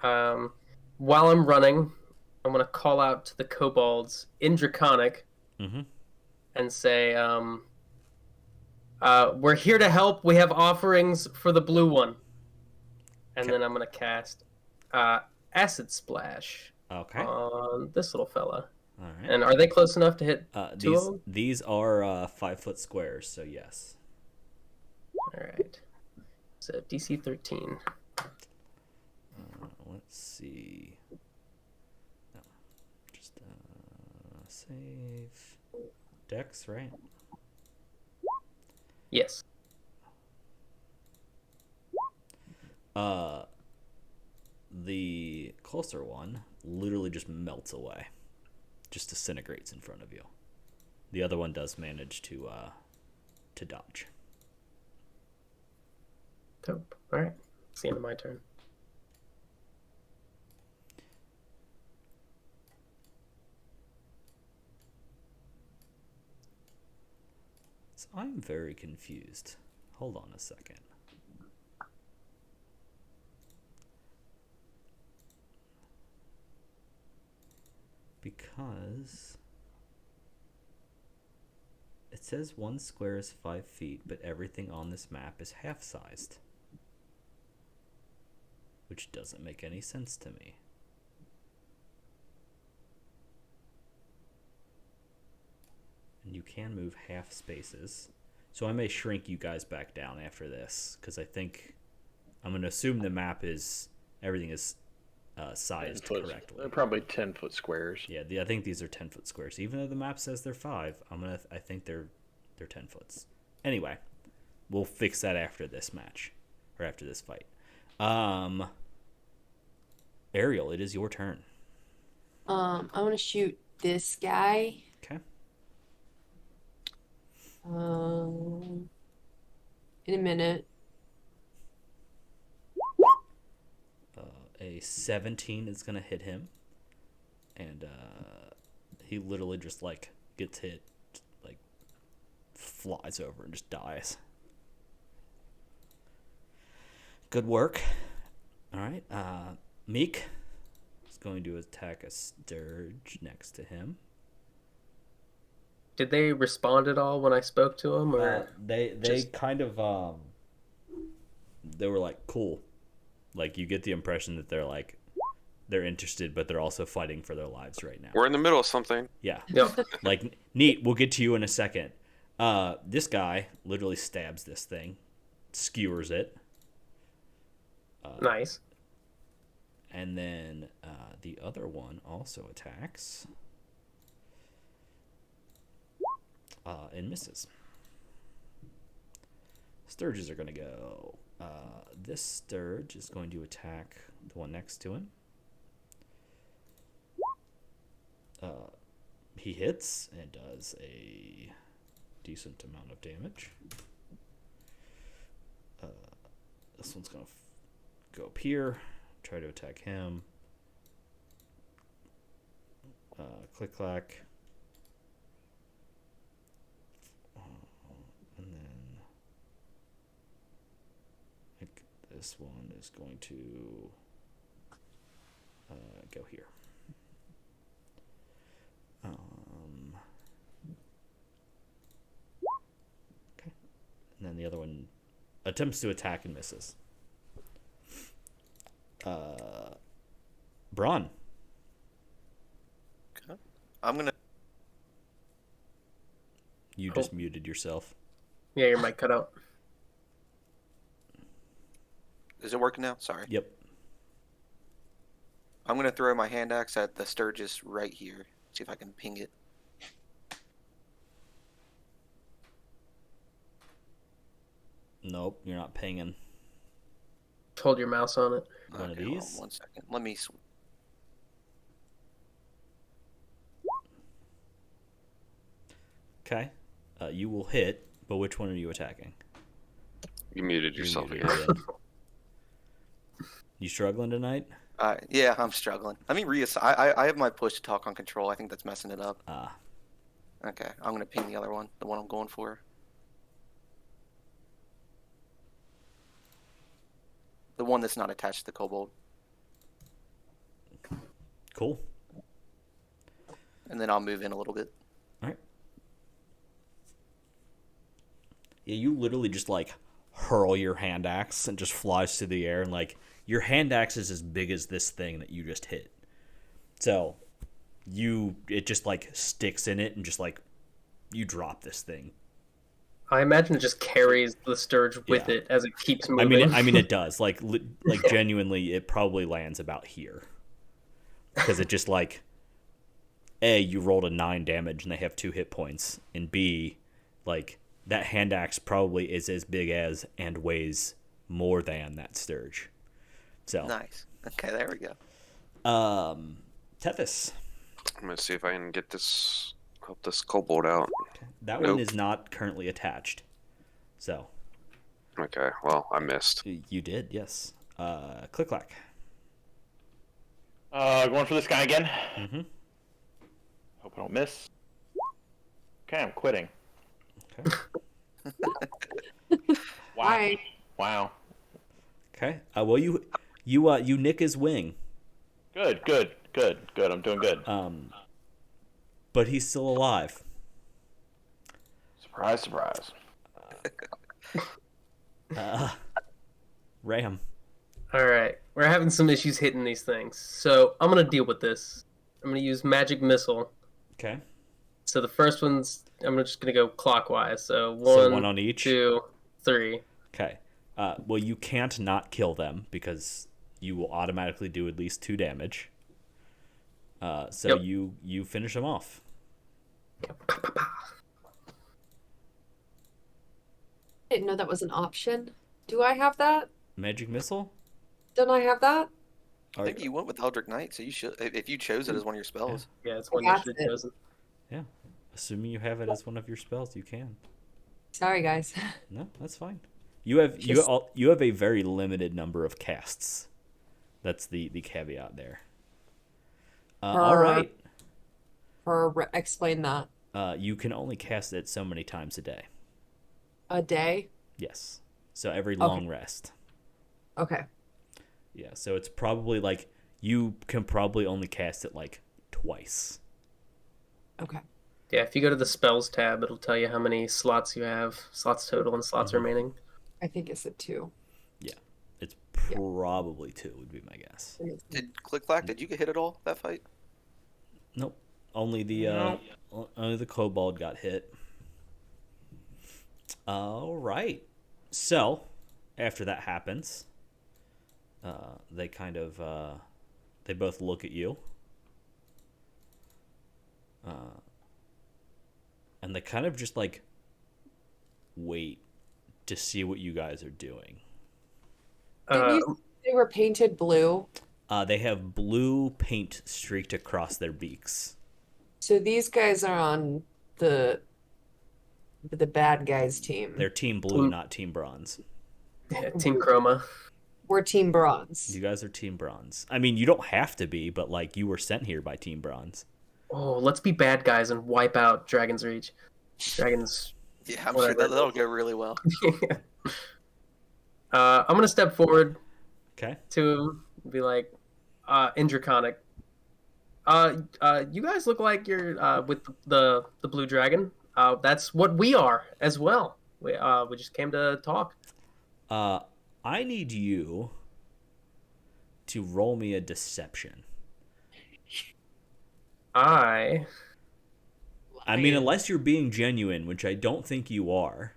While I'm running, I'm gonna call out to the kobolds in Draconic Mm-hmm. and say, we're here to help. We have offerings for the blue one. And Okay. then I'm gonna cast Acid Splash Okay. on this little fella. All right. And are they close enough to hit two of them? These are 5-foot squares, so yes. Alright. So DC 13. Let's see. No, just save. Dex, right? Yes. The closer one literally just melts away, just disintegrates in front of you. The other one does manage to dodge. Dope. Alright. It's the end of my turn. So I'm very confused. Hold on a second. Because it says 1 square is 5 feet, but everything on this map is half-sized. Which doesn't make any sense to me. And you can move half spaces. So I may shrink you guys back down after this, because I think I'm going to assume the map is, everything is sized correctly. They're probably 10-foot squares. Yeah, I think these are 10-foot squares. Even though the map says they're 5, I think they're 10 foots. Anyway, we'll fix that after this match, or after this fight. Ariel, it is your turn. I want to shoot this guy. Okay. In a minute. A 17 is gonna hit him, and he literally just like gets hit, like flies over and just dies. Good work. All right. Meek is going to attack a Sturge next to him. Did they respond at all when I spoke to them, or They just- kind of they were like cool. Like you get the impression that they're like they're interested, but they're also fighting for their lives right now. We're in the middle of something. Yeah. Yep. Like, neat, we'll get to you in a second. This guy literally stabs this thing, skewers it. Nice. And then the other one also attacks and misses. Sturges are going to go. This Sturge is going to attack the one next to him. He hits and does a decent amount of damage. This one's going to go up here, try to attack him. Click clack. And then I think this one is going to go here. Okay. And then the other one attempts to attack and misses. Braun. Okay. I'm gonna. You just muted yourself. Yeah, your mic cut out. Is it working now? Sorry. Yep. I'm gonna throw my hand axe at the Sturgis right here. See if I can ping it. Nope, you're not pinging. Hold your mouse on it. One of Okay, hold on these. 1 second. Let me. Okay. You will hit, but which one are you attacking? You muted You're yourself muted again. again. You struggling tonight? Yeah, I'm struggling. Let me I have my push to talk on control. I think that's messing it up. Ah. Okay, I'm gonna ping the other one, the one I'm going for. The one that's not attached to the kobold. Cool. And then I'll move in a little bit. Alright. Yeah, you literally just like hurl your hand axe and just flies through the air, and like your hand axe is as big as this thing that you just hit. So it just like sticks in it and just like you drop this thing. I imagine it just carries the Sturge with Yeah. it as it keeps moving. I mean it does. Like genuinely it probably lands about here. Because it just like A, you rolled a 9 damage and they have 2 hit points, and B, like that hand axe probably is as big as and weighs more than that Sturge. So Nice. Okay, there we go. Tethys. I'm gonna see if I can help this kobold out. That Nope. one is not currently attached. So Okay, well, I missed. you did, yes. Click clack. Going for this guy again. Mm-hmm. Hope I don't miss. Okay, I'm quitting. Okay. Wow. Hi. Wow. Okay. Well you nick his wing. Good. I'm doing good. But he's still alive. Surprise, surprise. Ram. All right, we're having some issues hitting these things, so I'm gonna deal with this. I'm gonna use magic missile. Okay. So the first one's I'm just gonna go clockwise. So One on each? 2, 3. Okay. Well, you can't not kill them because you will automatically do at least 2 damage. So Yep. you finish them off. I didn't know that was an option. Do I have that? Magic missile? Don't I have that? I think you went with Eldritch Knight, so you should. If you chose it as one of your spells. Yeah, it's one you That's should it. have chosen. Yeah. Assuming you have it as one of your spells, you can. Sorry, guys. No, that's fine. You have a very limited number of casts. That's the caveat there. All right. Explain that. You can only cast it so many times a day. A day? Yes. So every long rest. Okay. Yeah, so it's probably like you can probably only cast it like twice. Okay. Yeah, if you go to the spells tab, it'll tell you how many slots you have, slots total, and slots remaining. I think it's a 2. Yeah, it's Probably 2 would be my guess. Did Click Clack? Did you get hit at all that fight? Nope. Only the only the kobold got hit. All right. So, after that happens, they kind of they both look at you. And they kind of just like wait to see what you guys are doing. Didn't you say they were painted blue? They have blue paint streaked across their beaks. So these guys are on the bad guys team. They're Team Blue, not Team Bronze. Team Chroma. We're Team Bronze. You guys are Team Bronze. I mean, you don't have to be, but like you were sent here by Team Bronze. Oh, let's be bad guys and wipe out Dragon's Reach. Dragons. Yeah, I'm Whatever. sure that'll go really well. I'm gonna step forward Okay. to be like, in Draconic. You guys look like you're with the blue dragon. That's what we are as well. We just came to talk. I need you to roll me a deception. I mean, unless you're being genuine, which I don't think you are.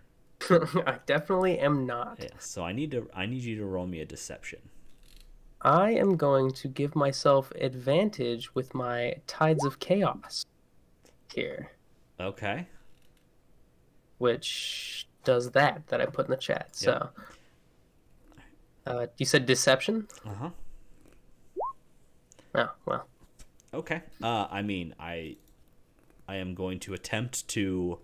I definitely am not. Yeah, so I need you to roll me a deception. I am going to give myself advantage with my Tides of Chaos here, Okay. which does that I put in the chat. So, you said deception? Uh-huh. Oh, well. Okay. I mean, I am going to attempt to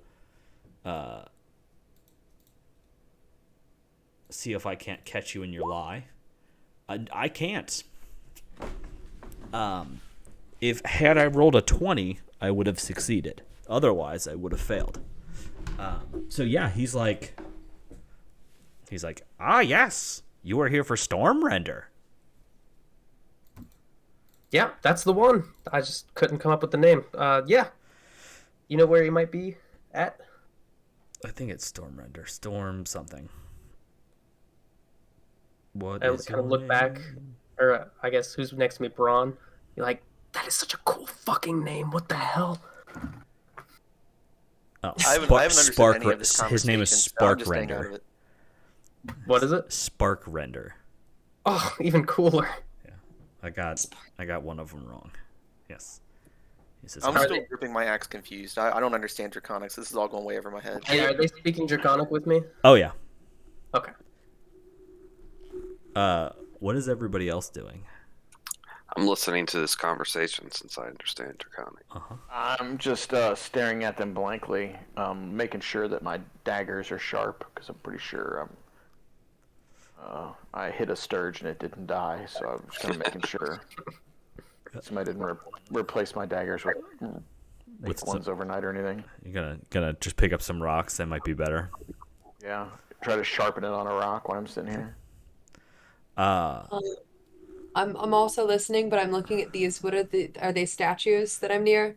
see if I can't catch you in your lie. I can't. If had I rolled a 20, I would have succeeded. Otherwise, I would have failed. So yeah, he's like, ah, yes, you are here for Stormrender. Yeah, that's the one. I just couldn't come up with the name. Yeah. You know where he might be at? I think it's Stormrender. Storm something. What I is kind of your look back, name? or I guess who's next to me, Braun. You're like, that is such a cool fucking name. What the hell? Oh, I haven't understood any of this his name is conversation, so I'm just staying out of Sparkrender. it. What is it? Sparkrender. Oh, even cooler. I got one of them wrong. Yes. He says, I'm Are still they- gripping my axe confused. I don't understand Draconics. This is all going way over my head. Hey, are they speaking Draconic with me? oh yeah. Okay. What is everybody else doing? I'm listening to this conversation since I understand Draconic. I'm just staring at them blankly, making sure that my daggers are sharp, because I'm pretty sure I hit a sturge and it didn't die, so I'm just kind of making sure somebody didn't replace my daggers with With fake ones overnight or anything. You're gonna just pick up some rocks. That might be better. Yeah, try to sharpen it on a rock while I'm sitting here. I'm also listening, but I'm looking at these. Are they statues that I'm near?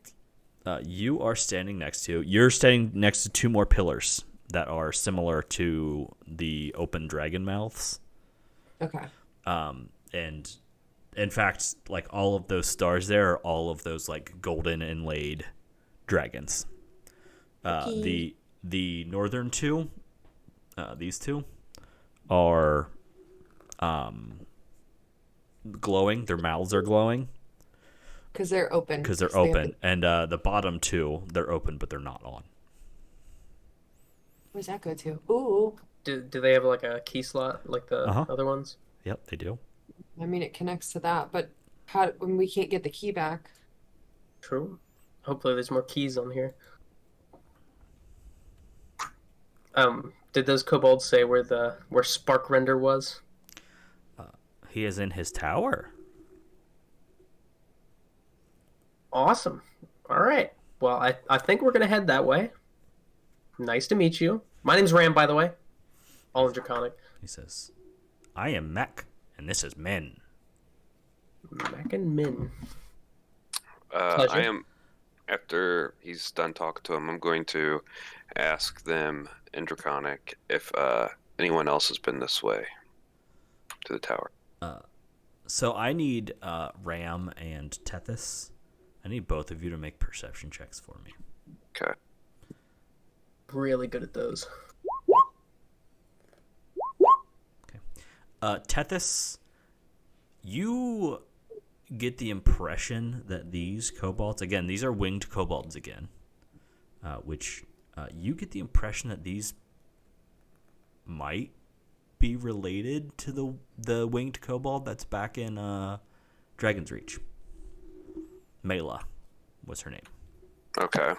You're standing next to 2 more pillars that are similar to the open dragon mouths. Okay. And in fact, like all of those stars there are all of those like golden inlaid dragons. The northern 2, these 2 are glowing. Their mouths are glowing Because they're open. because they're open, and the bottom 2 they're open but they're not on. Where's that go to? Ooh. Do they have like a key slot like the other ones? Yep, they do. I mean, it connects to that, but when we can't get the key back? True. Hopefully there's more keys on here. Did those kobolds say where Sparkrender was? He is in his tower. Awesome. All right. Well, I think we're going to head that way. Nice to meet you. My name's Ram, by the way. All in Draconic. He says, I am Mech, and this is Min. Mac and Min. I am, after he's done talking to him, I'm going to ask them in Draconic if anyone else has been this way to the tower. So I need Ram and Tethys. I need both of you to make perception checks for me. Okay. Really good at those. Tethys, you get the impression that these kobolds, again, these are winged kobolds again, which you get the impression that these might be related to the winged kobold that's back in Dragon's Reach. Mela was her name. Okay.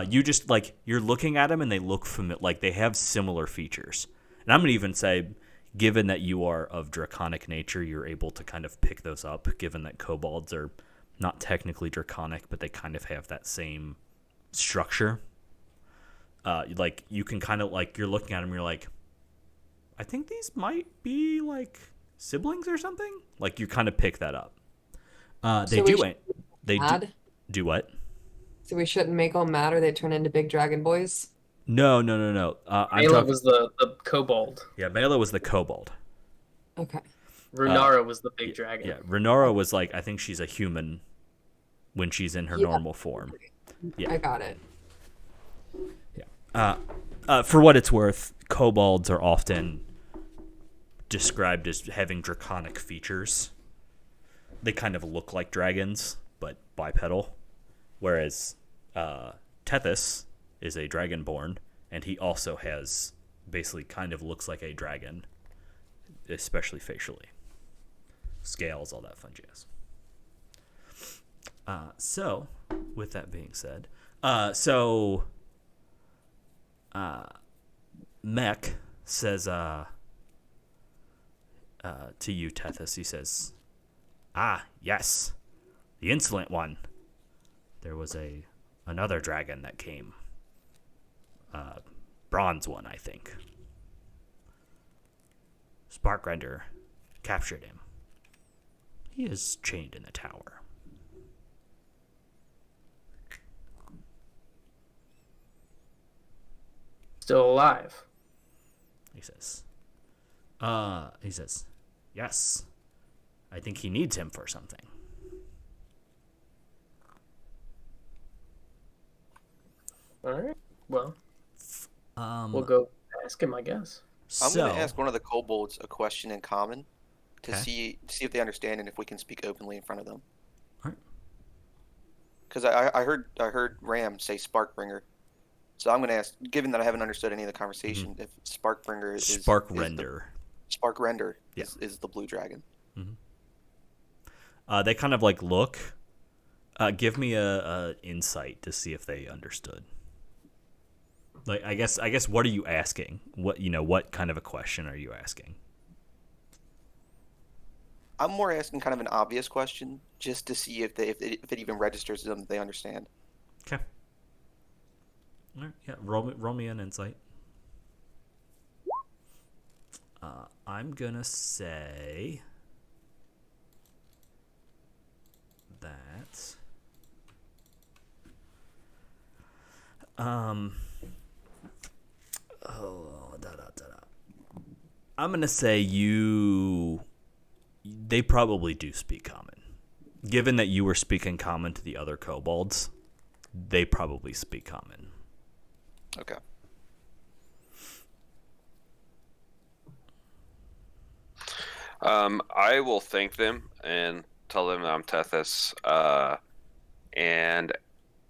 You just, like, you're looking at them and they look familiar, like they have similar features. And I'm going to even say, given that you are of draconic nature, you're able to kind of pick those up, given that kobolds are not technically draconic, but they kind of have that same structure. Like, you can kind of, like, you're looking at them, you're like, I think these might be, like, siblings or something? Like, you kind of pick that up. They So we do should it. They Mad? do what? So we shouldn't make them mad or they turn into big dragon boys? No. I'm Ayla talking. was the kobold. Yeah, Mela was the kobold. Okay. Runara was the big dragon. Yeah, Renora was like, I think she's a human when she's in her Yeah. normal form. Yeah. I got it. For what it's worth, kobolds are often described as having draconic features. They kind of look like dragons, but bipedal. Whereas Tethys is a dragonborn, and he also has basically kind of looks like a dragon, especially facially. Scales, all that fun jazz. So, with that being said, Mech says to you, Tethys, he says, "Ah, yes, the insolent one. There was another dragon that came. Bronze one, I think. Sparkrender captured him. He is chained in the tower." Still alive. He says, yes, I think he needs him for something. All right. Well, Um, we'll go ask him, I guess. I'm so, going to ask one of the kobolds a question in common to Okay. see if they understand and if we can speak openly in front of them. Alright. Because I heard Ram say Sparkbringer, so I'm going to ask, given that I haven't understood any of the conversation, if Sparkbringer is Spark is Render. Sparkrender Yeah. is the blue dragon. They kind of like look. Give me a insight to see if they understood. Like, I guess what are you asking? What kind of a question are you asking? I'm more asking kind of an obvious question, just to see if it even registers to them that they understand. Okay. All right. Yeah. Roll me an insight. I'm gonna say that. I'm gonna say they probably do speak common. Given that you were speaking common to the other kobolds, they probably speak common. Okay. I will thank them and tell them that I'm Tethys, and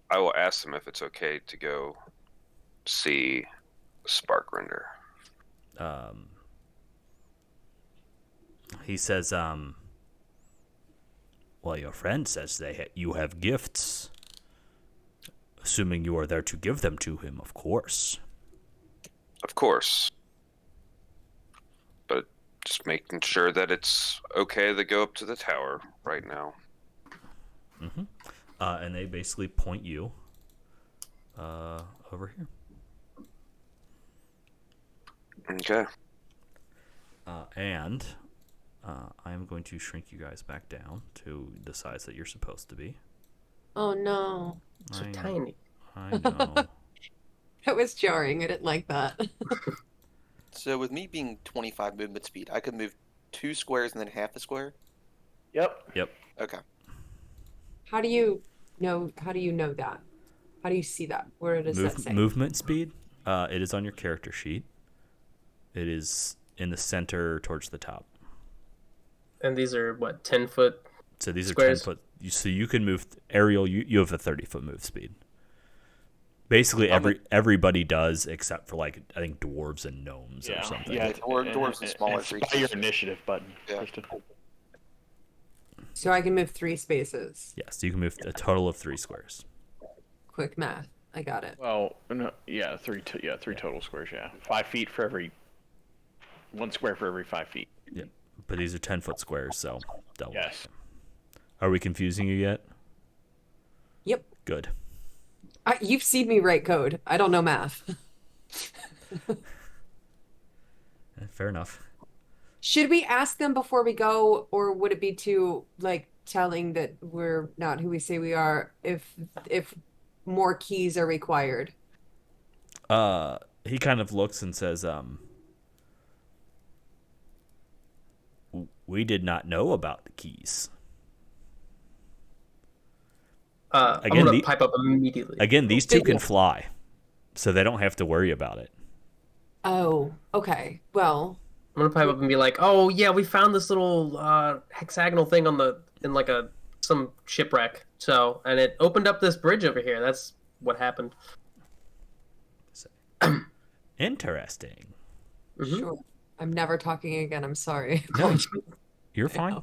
I will ask them if it's okay to go see Sparkrender. He says, well, your friend says you have gifts. Assuming you are there to give them to him, of course. Of course. But just making sure that it's okay to go up to the tower right now. And they basically point you over here. Okay. And I'm going to shrink you guys back down to the size that you're supposed to be. Oh no. So I know. tiny. I know. That was jarring. I didn't like that. So with me being 25 movement speed, I could move 2 squares and then half a square? Yep. Okay. How do you know? How do you know that? How do you see that? Where does that say? Movement speed. It is on your character sheet. It is in the center towards the top. And these are what, 10-foot? So these Squares. are 10 foot. So you can move Ariel. You have a 30-foot move speed. Basically, everybody does except for like I think dwarves and gnomes or something. Yeah, Dwarves and smaller it's by creatures. your initiative button, Yeah. Kristen. So I can move 3 spaces. Yes, you can move a total of 3 squares. Quick math. I got it. Well, no, yeah, three total squares. Yeah, 5 feet for every 1 square for every 5 feet. Yeah, but these are 10-foot squares, so double. Yes. Are we confusing you yet? Yep. Good. You've seen me write code. I don't know math. Fair enough. Should we ask them before we go, or would it be too like telling that we're not who we say we are if more keys are required? He kind of looks and says, we did not know about the keys. I'm Again, gonna pipe up immediately. Again, these two can fly, so they don't have to worry about it. Oh, okay. Well, I'm gonna pipe up and be like, "Oh yeah, we found this little hexagonal thing in like some shipwreck. So, and it opened up this bridge over here. That's what happened." Interesting. Mhm. sure. I'm never talking again. I'm sorry. No, you're fine.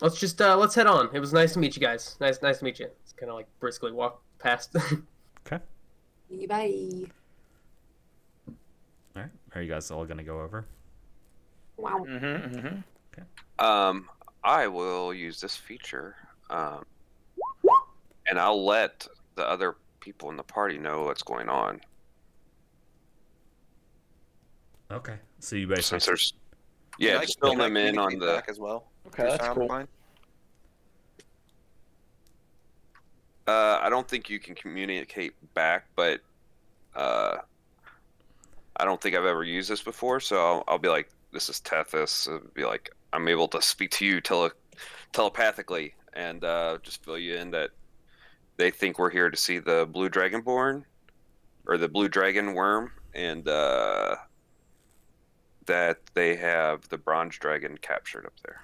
Let's just let's head on. It was nice to meet you guys. Nice to meet you. It's kind of like briskly walk past. Okay. Bye. All right. Are you guys all gonna go over? Wow. I will use this feature, and I'll let the other people in the party know what's going on. Okay. So you basically Since there's, Can I- just fill can I them in on communicate the. back as well. Okay, Through that's sound cool. line? I don't think you can communicate back, but I don't think I've ever used this before. So I'll be like, "This is Tethys." It'll be like, "I'm able to speak to you telepathically," and just fill you in that they think we're here to see the blue dragonborn, or the blue dragon worm, and that they have the bronze dragon captured up there.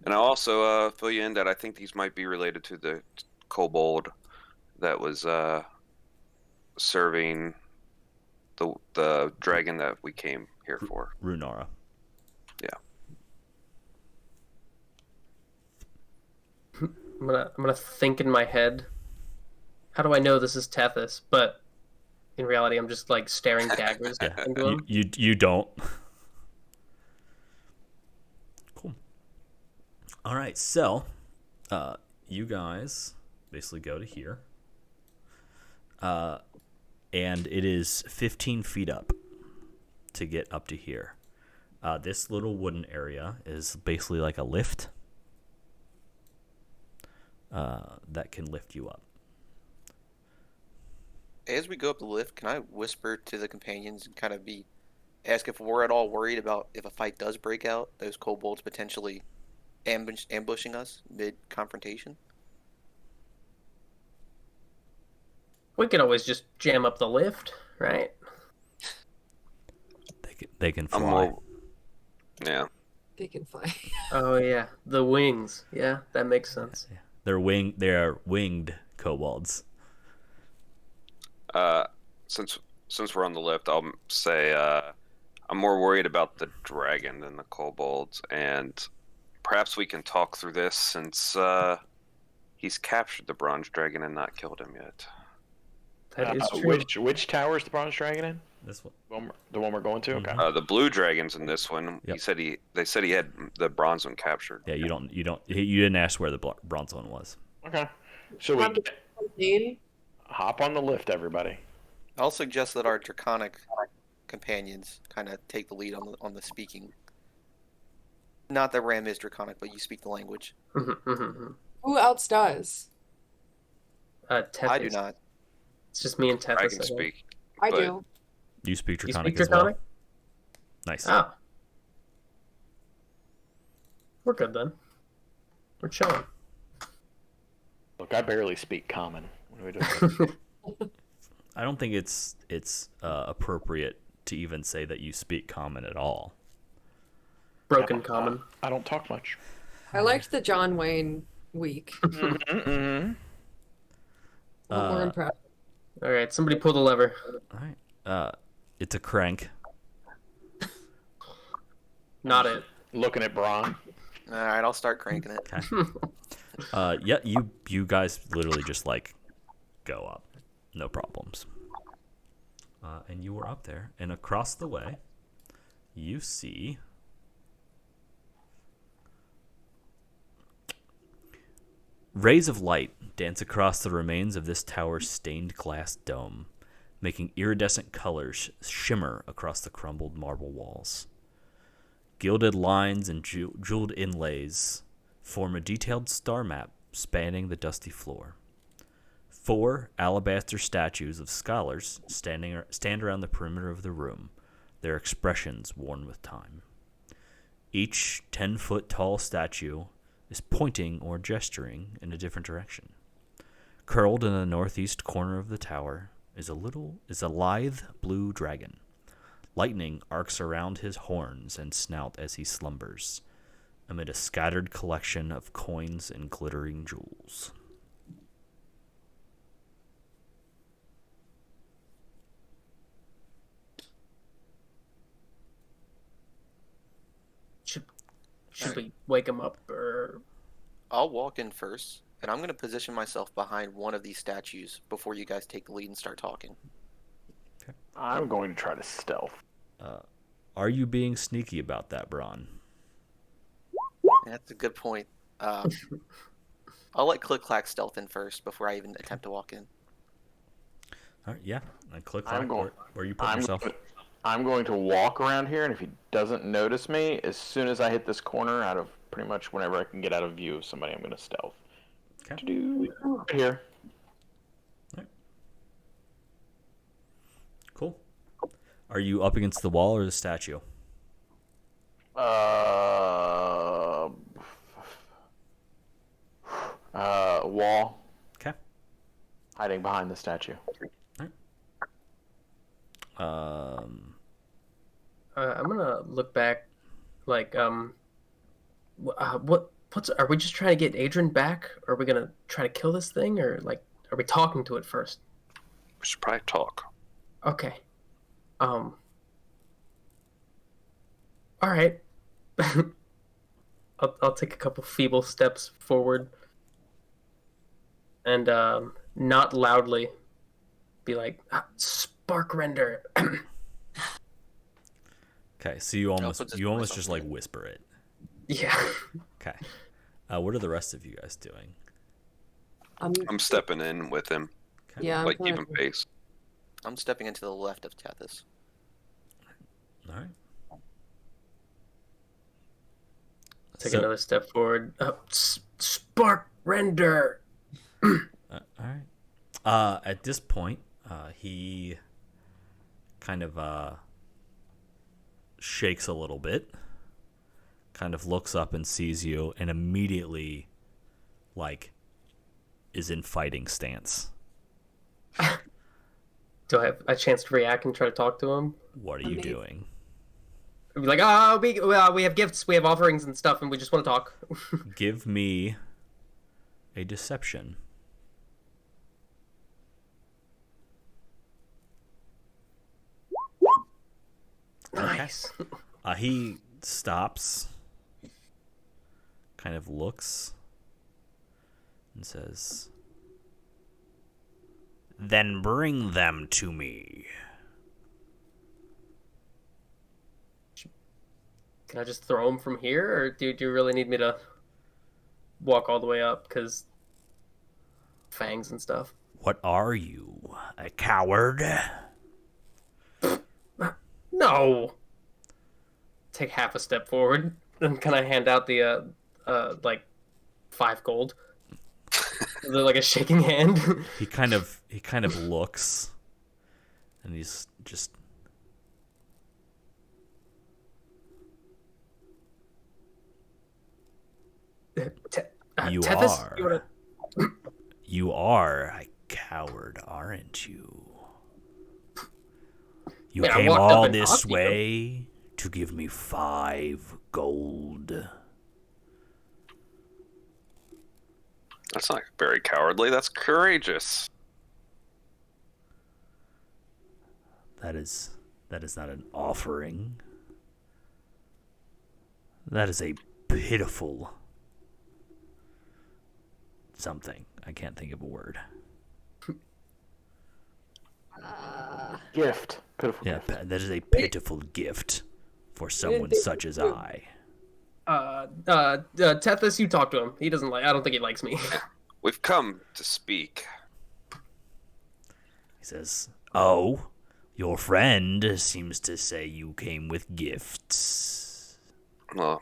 And I'll also fill you in that I think these might be related to the kobold that was serving the dragon that we came here for. Runara. I'm gonna think in my head. How do I know this is Tethys? But in reality, I'm just like staring daggers into him. You don't. Cool. All right. So, you guys basically go to here. And it is 15 feet up to get up to here. This little wooden area is basically like a lift that can lift you up. As we go up the lift, can I whisper to the companions and kind of ask if we're at all worried about if a fight does break out, those kobolds potentially ambushing us mid-confrontation? We could always just jam up the lift, right? They can I'm fly. more, yeah. They can fly. Oh yeah, the wings. Yeah, that makes sense. They're winged kobolds. Since we're on the lift, I'll say I'm more worried about the dragon than the kobolds, and perhaps we can talk through this since he's captured the bronze dragon and not killed him yet. That is true. Which tower is the bronze dragon in? This one. The one we're going to. Okay. The blue dragon's in this one. Yep. They said he had the bronze one captured. Yeah, you didn't ask where the bronze one was. Okay. So we Dean? hop on the lift, everybody. I'll suggest that our draconic companions kind of take the lead on the speaking. Not that Ram is draconic, but you speak the language. Who else does? Tethys. I do not. It's just me and Tethys. I can think. speak. I But- do. You speak You Draconic speak as well. Draconic? Nice. Ah. We're good then. We're chilling. Look, I barely speak common. What are we doing? I don't think it's appropriate to even say that you speak common at all. Broken common. I don't talk much. I liked the John Wayne week. Mm-hmm. A little more impressed. All right, somebody pull the lever. All right. It's a crank. Not it. Looking at Braun. All right, I'll start cranking it. Okay. Yeah, you guys literally just like go up, no problems. And you were up there, and across the way, you see rays of light dance across the remains of this tower's stained glass dome, making iridescent colors shimmer across the crumbled marble walls. Gilded lines and jeweled inlays form a detailed star map spanning the dusty floor. 4 alabaster statues of scholars stand around the perimeter of the room, their expressions worn with time. Each 10-foot-tall statue is pointing or gesturing in a different direction. Curled in the northeast corner of the tower is a lithe blue dragon. Lightning arcs around his horns and snout as he slumbers, amid a scattered collection of coins and glittering jewels. Should we wake him up or? I'll walk in first, and I'm going to position myself behind one of these statues before you guys take the lead and start talking. I'm going to try to stealth. Are you being sneaky about that, Braun? That's a good point. I'll let Click Clack stealth in first before I even attempt to walk in. All right, yeah. And click I'm going- where you put yourself. I'm going to walk around here, and if he doesn't notice me, as soon as I hit this corner, out of pretty much whenever I can get out of view of somebody, I'm going to stealth. Okay. Right here. Cool. Are you up against the wall or the statue? Wall. Okay. Hiding behind the statue. Um, I'm gonna look back, like what's are we just trying to get Adrian back? Or are we gonna try to kill this thing, or like are we talking to it first? We should probably talk. Okay. All right. I'll take a couple feeble steps forward, and not loudly be like, spark render. okay, so you almost myself just like whisper it. Yeah. Okay. What are the rest of you guys doing? I'm stepping in with him, Yeah, I'm like gonna- keeping pace. I'm stepping into the left of Tethys. All right. Take So- another step forward. Spark render. all right. At this point, he kind of shakes a little bit, kind of looks up and sees you, and immediately, like, is in fighting stance. Do I have a chance to react and try to talk to him? What are you Amazing. doing? I'd be like, we have gifts, we have offerings and stuff, and we just want to talk. Give me a deception. Nice. He stops, kind of looks, and says, "Then bring them to me." Can I just throw him from here, or do you really need me to walk all the way up? Because fangs and stuff. What are you, a coward? No. Take half a step forward. Then can I hand out the like 5 gold? Is it like a shaking hand? He kind of looks, and he's just You Tethys, are. you wanna... You are a coward, aren't you? You Yeah, I came walked up all and this talked to you. way to give me 5 gold. That's not very cowardly. That's courageous. That is not an offering. That is a pitiful something. I can't think of a word. Gift. Pitiful Yeah, gift. that is a pitiful gift for someone such as I. Tethys, you talk to him. He doesn't like. I don't think he likes me. We've come to speak. He says, "Oh, your friend seems to say you came with gifts." Well,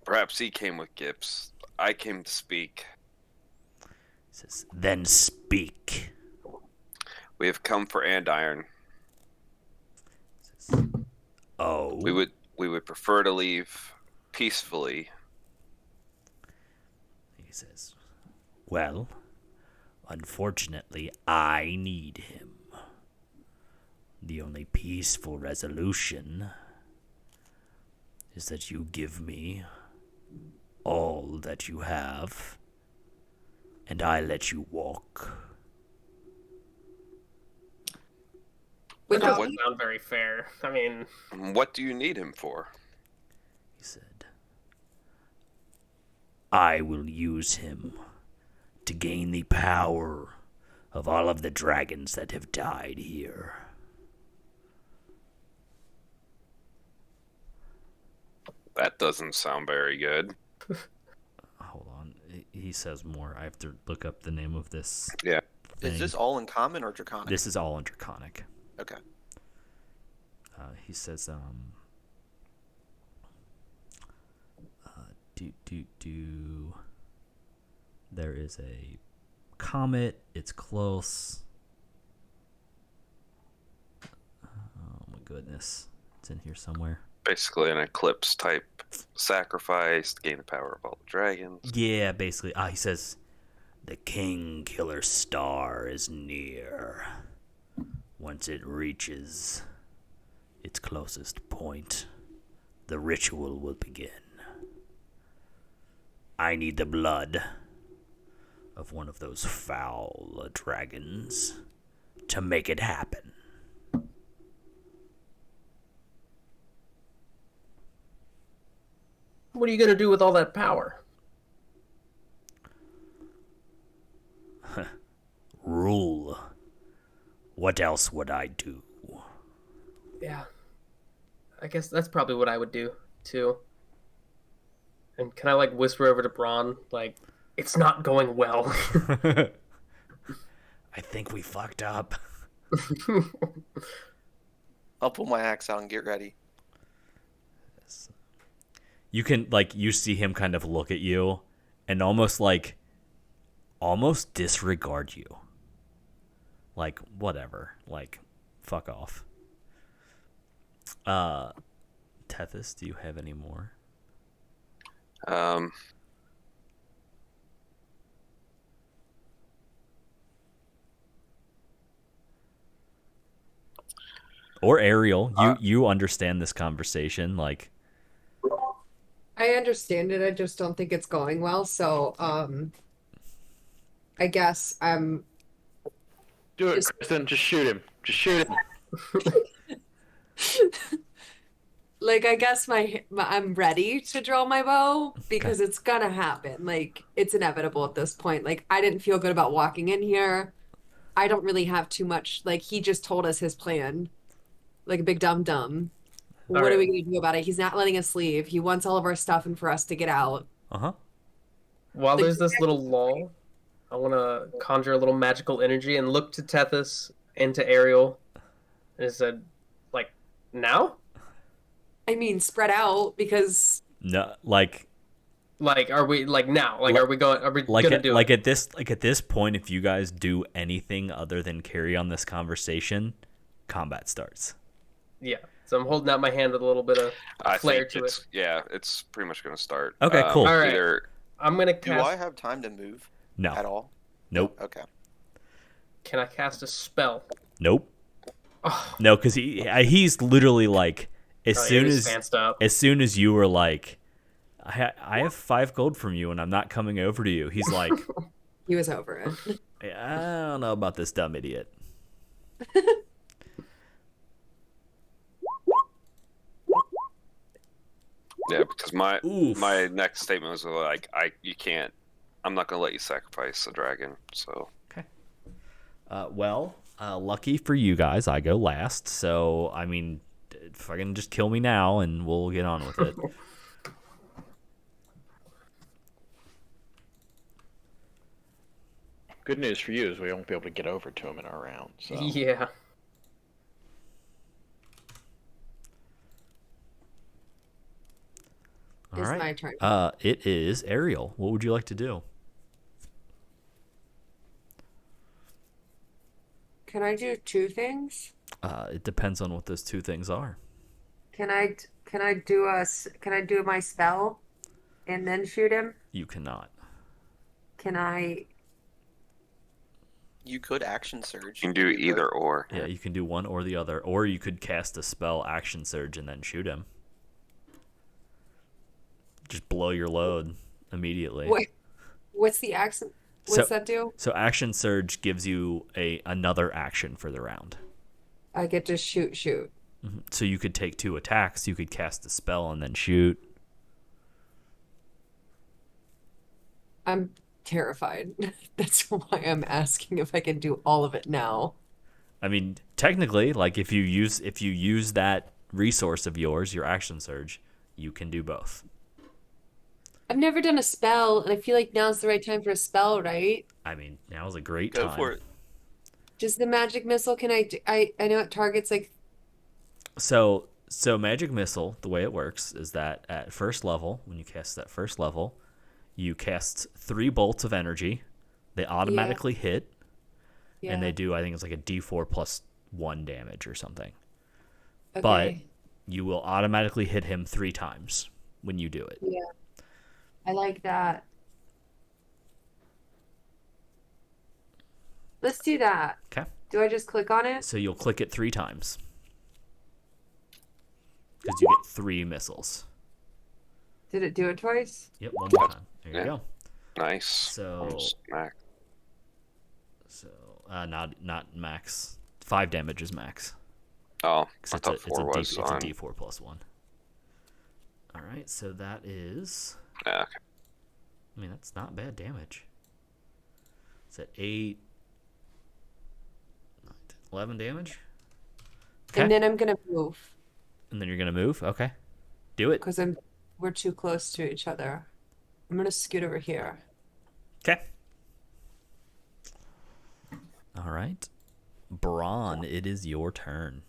perhaps he came with gifts. I came to speak. He says, "Then speak." We have come for Andiron. He says, "Oh." We would prefer to leave peacefully. He says, "Well, unfortunately, I need him. The only peaceful resolution is that you give me all that you have, and I let you walk." That Without doesn't sound very fair. I mean, What do you need him for? He said, "I will use him to gain the power of all of the dragons that have died here." That doesn't sound very good. Hold on. He says more. I have to look up the name of this Yeah. thing. Is this all in common or draconic? This is all in Draconic. Okay. He says, there is a comet. It's close. Oh my goodness. It's in here somewhere. Basically an eclipse type sacrifice to gain the power of all the dragons. Yeah, basically. He says, "The King Killer Star is near. Once it reaches its closest point, the ritual will begin. I need the blood of one of those foul dragons to make it happen." what are you gonna do with all that power? Rule. What else would I do? Yeah. I guess that's probably what I would do too. And can I like whisper over to Braun, like, it's not going well. I think we fucked up. I'll pull my axe out and get ready. You can, like, you see him kind of look at you and almost disregard you. Like, whatever. Like, fuck off. Tethys, do you have any more? Or Ariel, you understand this conversation, like. I understand it. I just don't think it's going well. So, I guess I'm Do it, Just- Kristen. Just shoot him. Just shoot him. like, I guess I'm ready to draw my bow because it's gonna happen. Like, it's inevitable at this point. Like, I didn't feel good about walking in here. I don't really have too much. Like, he just told us his plan, like a big dumb dumb. What are we gonna do about it? He's not letting us leave. He wants all of our stuff and for us to get out. Uh-huh. While Like- there's this little lull, I want to conjure a little magical energy and look to Tethys and to Ariel, and it said, like, now? I mean, spread out because No, like Like, are we like now? Like, are we gonna do it? at this point, if you guys do anything other than carry on this conversation, combat starts. Yeah. So I'm holding out my hand with a little bit of I flair think to it. it's pretty much going to start. Okay, cool. All right. Either I'm gonna Do I cast. have time to move No. at all? Nope. Okay. Can I cast a spell? Nope. Oh, No, because he's literally like, as yeah, soon he's as fenced up. you were like, I have 5 gold from you and I'm not coming over to you. He's like, He was over it. I don't know about this dumb idiot. Yeah, because my Oof. my next statement was like, you can't. I'm not gonna let you sacrifice the dragon. So Okay. Lucky for you guys, I go last. So, I mean, fucking just kill me now and we'll get on with it. Good news for you is we won't be able to get over to him in our round. So. Yeah. All It's right. my turn. It is Ariel. What would you like to do? Can I do 2 things? It depends on what those 2 things are. Can I do my spell and then shoot him? You cannot. Can I? You could action surge. you can do both. either or. Yeah, you can do one or the other, or you could cast a spell, action surge, and then shoot him. Just blow your load immediately. What's the accent? What's that do? So action surge gives you another action for the round. I get to shoot. So you could take 2 attacks. You could cast a spell and then shoot. I'm terrified. That's why I'm asking if I can do all of it now. I mean, technically, like if you use that resource of yours, your action surge, you can do both. I've never done a spell, and I feel like now's the right time for a spell, right? I mean, now's a great Go time. for it. Does the magic missile? Can I know it targets like. So magic missile, the way it works is that at first level, when you cast that first level, you cast 3 bolts of energy. They automatically hit, Yeah. and they do, I think it's like a D4 plus 1 damage or something. Okay. But you will automatically hit him 3 times when you do it. Yeah. I like that. Let's do that. Okay. Do I just click on it? So you'll click it 3 times. Because you get 3 missiles. Did it do it twice? Yep, one more time. There you Yeah. go. Nice. So, Smack. not max. 5 damage is max. Oh, 'Cause I thought 4 was it's a on. D4 plus 1. All right, so that is. Yeah, okay. I mean, that's not bad damage. It's at 8, 9, 10, 11 damage. Okay. And then I'm gonna move And then you're gonna move. Okay, do it. because we're too close to each other. I'm gonna scoot over here. Okay. All right, Braun, it is your turn.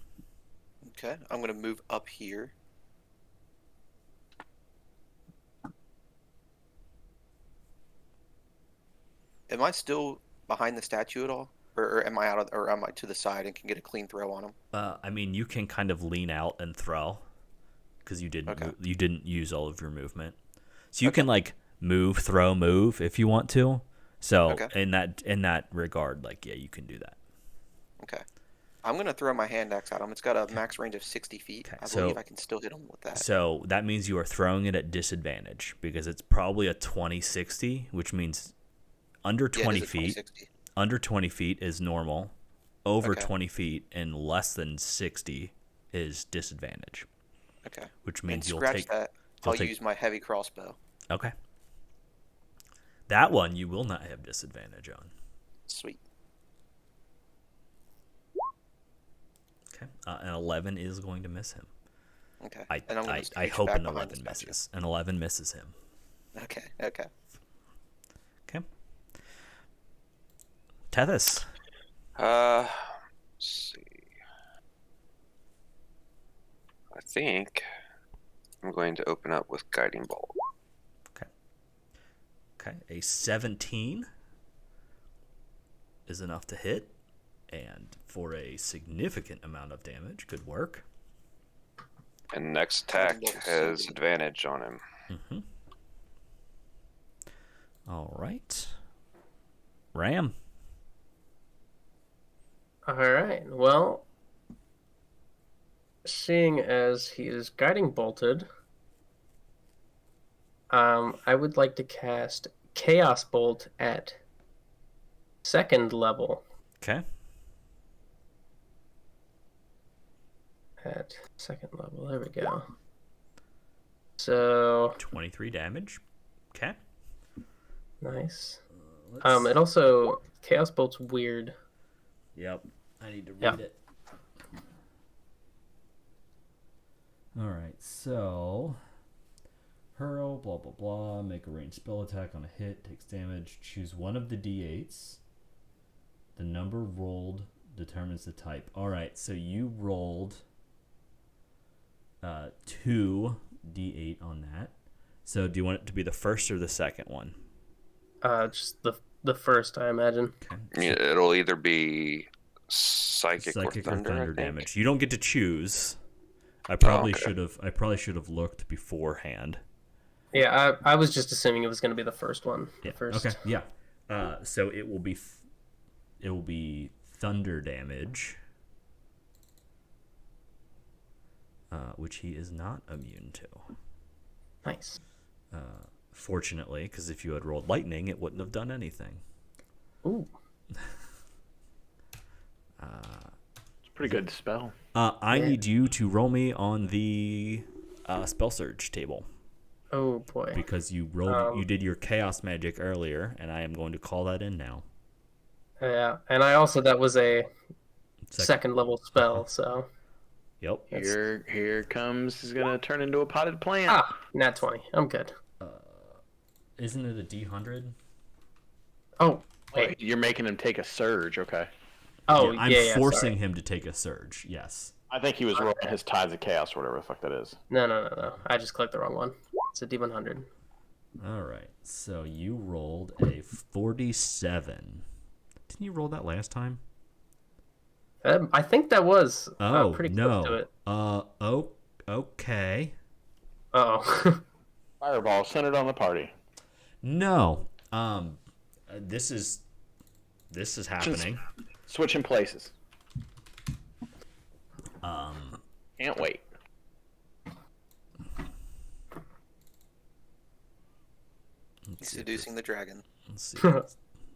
Okay, I'm gonna move up here. Am I still behind the statue at all, or am I or am I to the side and can get a clean throw on him? I mean, you can kind of lean out and throw because you didn't Okay. you didn't use all of your movement, so you can like move, throw, move if you want to. So Okay. in that regard, like yeah, you can do that. Okay. I'm gonna throw my hand axe at him. It's got a max range of 60 feet. Okay, I so- believe I can still hit him with that. So that means you are throwing it at disadvantage because it's probably a 20-60, which means under Yeah, it 20 is a feet. 2060. Under 20 feet is normal. Over Okay. 20 feet and less than 60 is disadvantage, Okay. which And means you'll scratch take. that. you'll I'll take- use my heavy crossbow. Okay. That one you will not have disadvantage on. Sweet. Okay. An 11 is going to miss him. Okay. I And I'm gonna I scooch hope back an behind the 11 statue. misses. An 11 misses him. Okay. Okay. Okay. Tethys. Let's see. I think I'm going to open up with Guiding Bolt. Okay. A 17 is enough to hit, and for a significant amount of damage. Good work. And next attack Guiding Bolt has 70. advantage on him. Mm-hmm. All right. Ram. All right. Well, seeing as he is guiding bolted, I would like to cast Chaos Bolt at 2nd level. Okay. At 2nd level. There we go. So 23 damage. Okay. nice. Let's... It also Chaos Bolt's weird. Yep. I need to read Yep. it. All right. So, hurl, blah blah blah. Make a ranged spell attack on a hit. Takes damage. Choose one of the d8s. The number rolled determines the type. All right. So you rolled 2 d8 on that. So do you want it to be the first or the second one? Just the first, I imagine. Okay. Yeah, it'll either be psychic or Psychic thunder, I think. damage. You don't get to choose. I probably okay. should have looked beforehand. Yeah, I was just assuming it was going to be the first one. Yeah. First. Okay. Yeah. So it will be thunder damage, which he is not immune to. Nice. Fortunately, because if you had rolled lightning, it wouldn't have done anything. Ooh. It's a pretty good spell. I need you to roll me on the spell surge table. Oh boy. Because you rolled, you did your chaos magic earlier, and I am going to call that in now. Yeah, and I also that was a second level spell, so. Yep. Here comes. He's gonna turn into a potted plant. Nat 20. I'm good. Isn't it a D100? Oh, wait. You're making him take a surge. Okay. Oh, I'm yeah, forcing sorry. him to take a surge. Yes. I think he was rolling his Tides of Chaos or whatever the fuck that is. No. I just clicked the wrong one. It's a D100. All right. So you rolled a 47. Didn't you roll that last time? I think that was pretty no. close to it. Okay. Oh. Fireball centered on the party. No. This is happening. Switching places. Can't wait. He's seducing the dragon. Let's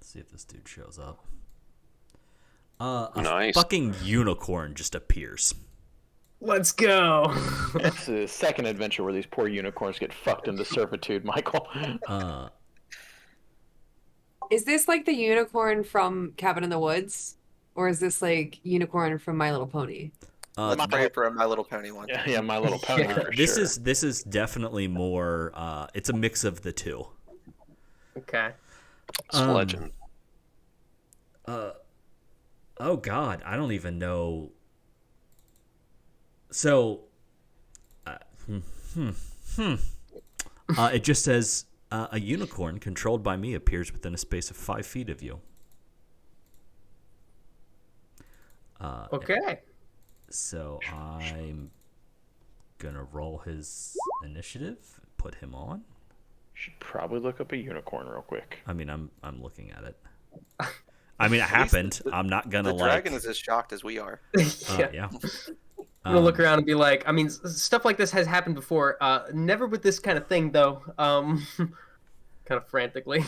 see if this dude shows up. A Nice. fucking unicorn just appears. Let's go. It's the second adventure where these poor unicorns get fucked into servitude, Michael. Is this like the unicorn from Cabin in the Woods? Or is this like unicorn from My Little Pony? Let's pray for a My Little Pony one. Yeah, My Little Pony. Yeah. For this sure. is definitely more. It's a mix of the two. Okay. It's legend. Oh God, I don't even know. So, it just says a unicorn controlled by me appears within a space of 5 feet of you. Okay. So I'm gonna roll his initiative, put him on. Should probably look up a unicorn real quick. I mean, I'm looking at it. I mean, it happened. I'm not gonna The dragon is as shocked as we are. yeah. I'm gonna look around and be like, I mean, stuff like this has happened before. Never with this kind of thing, though. Kind of frantically.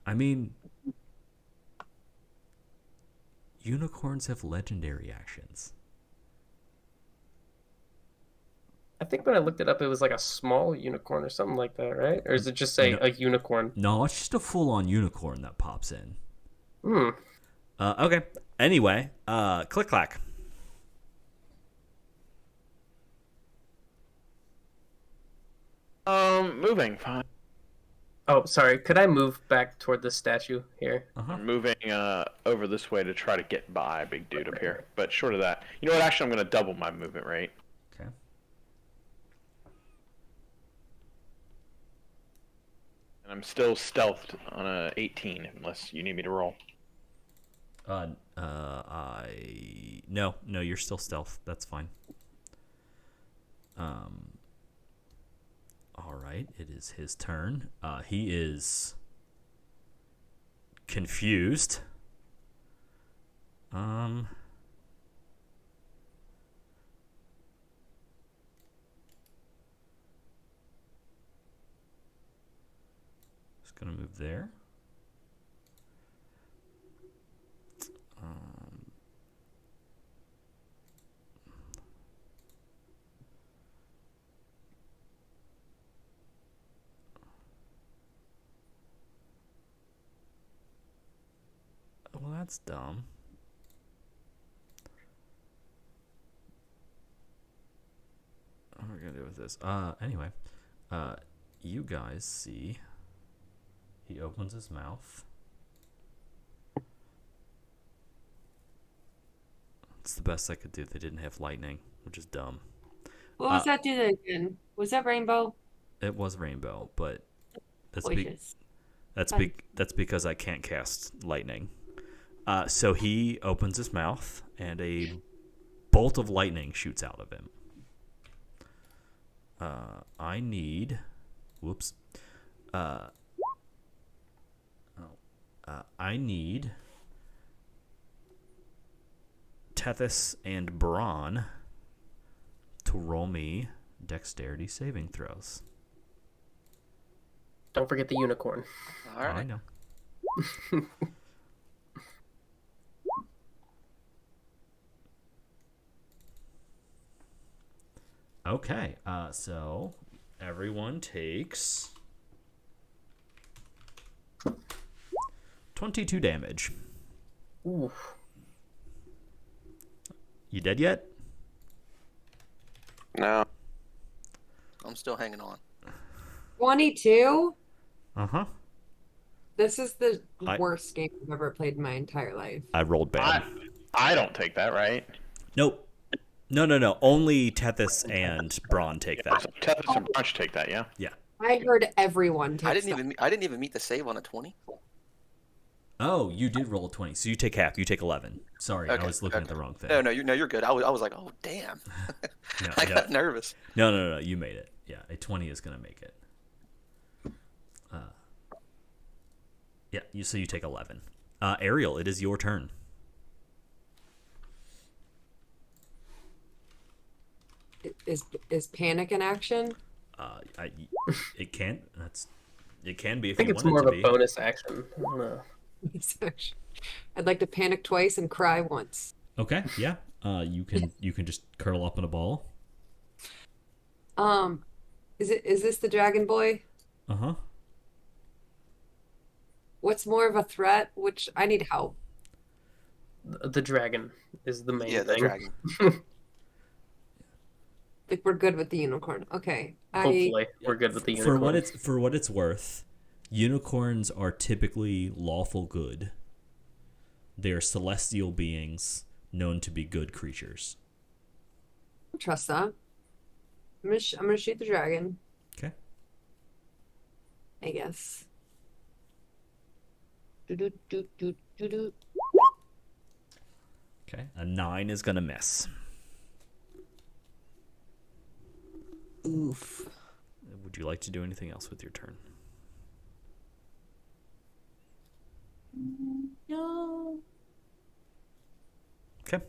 I mean, unicorns have legendary actions. I think when I looked it up, it was like a small unicorn or something like that, right? Or is it just say a unicorn? No, it's just a full-on unicorn that pops in. Hmm. Okay. Anyway, click clack. Moving. Fine. Oh, sorry. Could I move back toward the statue here? I'm moving over this way to try to get by big dude up here. But short of that, you know what? Actually, I'm going to double my movement rate. Okay. And I'm still stealthed on a 18, unless you need me to roll. No, you're still stealth. That's fine. All right, it is his turn. He is confused. Just gonna move there. Well, that's dumb. What are we gonna do with this? Anyway, you guys see he opens his mouth. It's the best I could do. They didn't have lightning, which is dumb. What was that dude again? Was that Rainbow? It was rainbow, but that's Gorgeous. that's because I can't cast lightning. So he opens his mouth, and a bolt of lightning shoots out of him. I need. Whoops. I need Tethys and Braun to roll me dexterity saving throws. Don't forget the unicorn. All right. I know. Okay, so everyone takes 22 damage. Ooh. You dead yet? No. I'm still hanging on. 22? Uh-huh. This is the I- worst game I've ever played in my entire life. I rolled bad. I don't take that, right? Nope. No. Only Tethys and Braun take that. So Tethys and Brunch take that, yeah? Yeah. I heard everyone take I didn't even meet the save on a 20. Oh, you did roll a 20, so you take half. You take 11. Sorry, I Okay, was looking at okay. the wrong thing. No, you're good. I was like, oh damn. No, I got nervous. No. You made it. Yeah, a 20 is going to make it. Yeah, so you take 11. Ariel, it is your turn. Is panic in action? It can. It can be if I think you it's want more it of to a be. bonus action. I don't know. I'd like to panic twice and cry once. Okay, yeah. You can just curl up in a ball. Is this the Dragon Boy? Uh-huh. What's more of a threat? Which I need help. The dragon is the main Yeah, the thing. dragon. Like we're good with the unicorn. Okay. Hopefully, we're good with the unicorn. For what it's worth, unicorns are typically lawful good. They are celestial beings known to be good creatures. I trust that. I'm gonna shoot the dragon, Okay. I guess. Do-do-do-do-do-do. Okay. A 9 is gonna miss. Oof. Would you like to do anything else with your turn? No. Okay.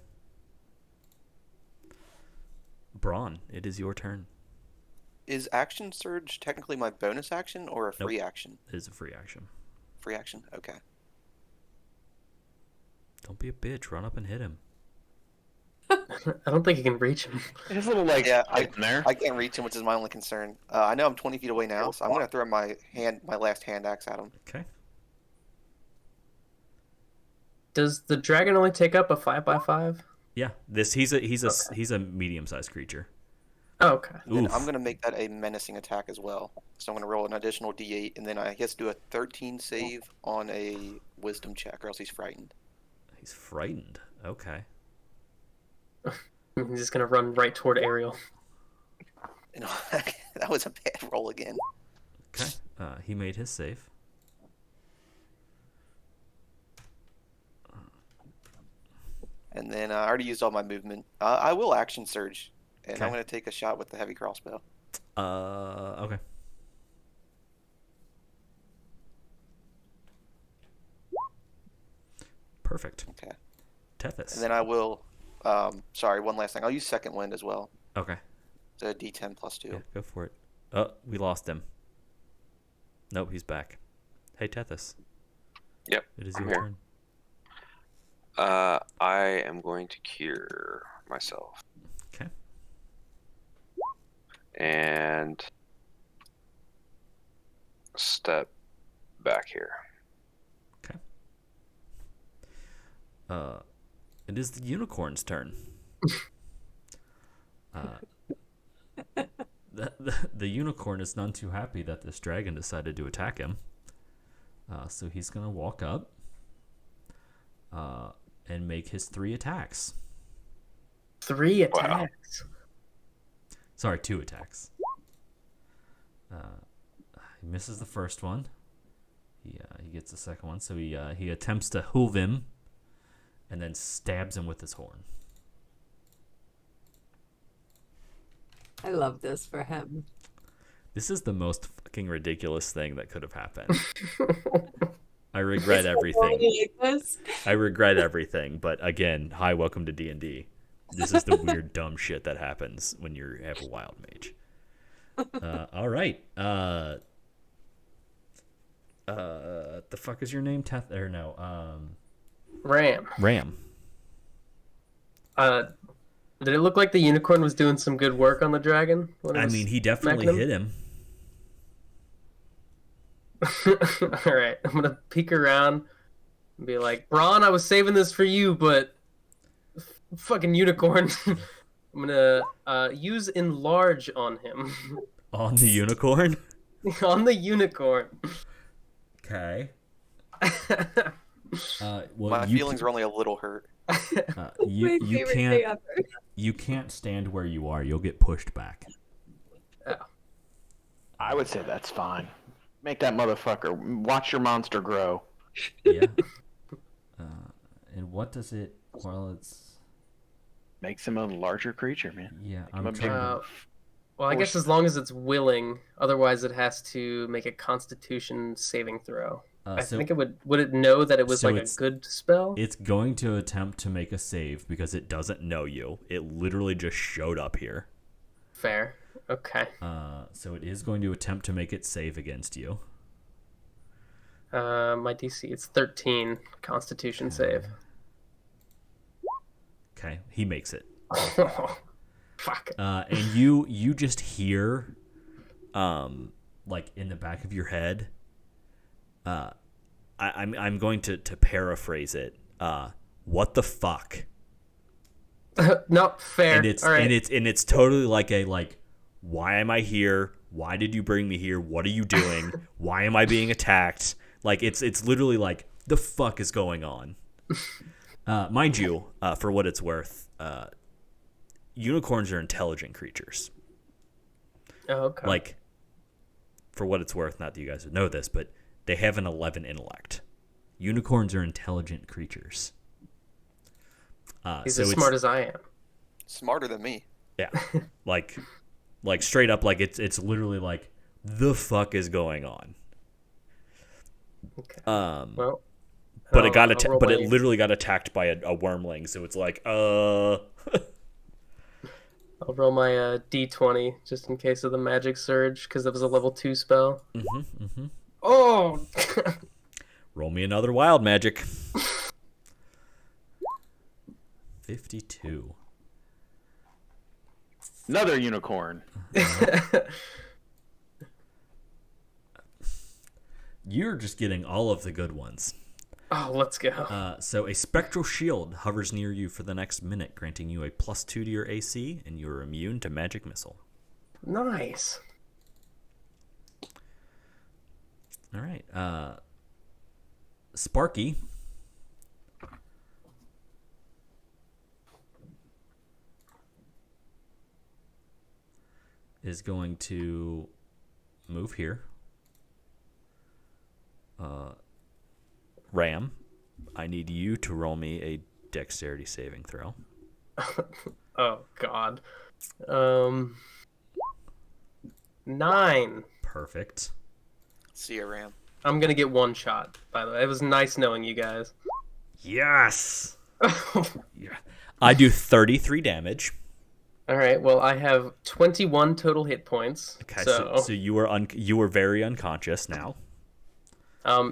Braun, it is your turn. Is action surge technically my bonus action or a free action? It is a free action. Free action. Okay. Don't be a bitch. Run up and hit him. I don't think you can reach him. His little like Yeah, pipe in there. I can't reach him, which is my only concern. I know I'm 20 feet away now, so I'm gonna throw my last hand axe at him. Okay. Does the dragon only take up a 5x5? Yeah. He's a medium-sized creature. Oh, okay. And Oof. I'm gonna make that a menacing attack as well. So I'm gonna roll an additional D8, and then he has to do a 13 save on a Wisdom check, or else he's frightened. He's frightened. Okay. He's just gonna run right toward Ariel. You know, that was a bad roll again. Okay. He made his save. And then I already used all my movement. I will action surge, and Okay. I'm gonna take a shot with the heavy crossbow. Okay. Perfect. Okay. Tethys. And then I will. Sorry, one last thing. I'll use second wind as well. Okay. So D10 plus 2. Yeah, go for it. Oh, we lost him. Nope, he's back. Hey, Tethys. Yep, It is I'm your here. turn. I am going to cure myself. Okay. And step back here. Okay. It is the unicorn's turn. The unicorn is none too happy that this dragon decided to attack him. So he's going to walk up and make his 3 attacks. 3 attacks. Sorry, 2 attacks. He misses the first one. He gets the second one. So he attempts to hoof him and then stabs him with his horn. I love this for him. This is the most fucking ridiculous thing that could have happened. I regret everything. Like this? I regret everything, but again, hi, welcome to D&D. This is the weird, dumb shit that happens when you have a wild mage. All right. The fuck is your name? Teth or no? Ram. Ram. Did it look like the unicorn was doing some good work on the dragon? I mean, he definitely hit him. All right, I'm gonna peek around and be like, Braun, I was saving this for you, but fucking unicorn. I'm gonna use enlarge on him. On the unicorn? On the unicorn. Okay. Well, My feelings are only a little hurt. You favorite day ever. you can't stand where you are. You'll get pushed back. I would say that's fine. Make that motherfucker. Watch your monster grow. Yeah. And what does it? Well, it's Makes him a larger creature, man. yeah. I'm a I'm big- trying. Well, I guess as long as it's willing. Otherwise, it has to make a Constitution saving throw. I So think it would. Would it know that it was so like a it's- good spell? it's going to attempt to make a save because it doesn't know you. It literally just showed up here. Fair. Okay. So it is going to attempt to make it save against you. My DC it's 13 Constitution save. Okay, he makes it. Fuck. And you just hear, like in the back of your head. I'm going to paraphrase it. What the fuck? No, fair. And it's All right. and it's totally like why am I here? Why did you bring me here? What are you doing? Why am I being attacked? Like it's literally like the fuck is going on? Mind you, for what it's worth, unicorns are intelligent creatures. Oh, okay. Like, for what it's worth, not that you guys would know this, but they have an 11 intellect. Unicorns are intelligent creatures. He's so as smart as I am. Smarter than me. yeah, like straight up, like it's literally like the fuck is going on. Okay. But Well, it got I'll roll but my- it literally got attacked by a wormling, so it's like I'll roll my D20 just in case of the magic surge because that was a level 2 spell. Oh. roll me another wild magic. 52. Another unicorn. You're just getting all of the good ones. Oh, let's go. So a spectral shield hovers near you for the next minute, granting you a +2 to your AC, and you are immune to magic missile. Nice. All right. Sparky. Is going to move here. Ram, I need you to roll me a dexterity saving throw. Oh God. 9. Perfect. See ya, Ram. I'm gonna get one shot. By the way, it was nice knowing you guys. Yes. Yeah. I do 33 damage. All right. Well, I have 21 total hit points. Okay, So, so you were very unconscious now.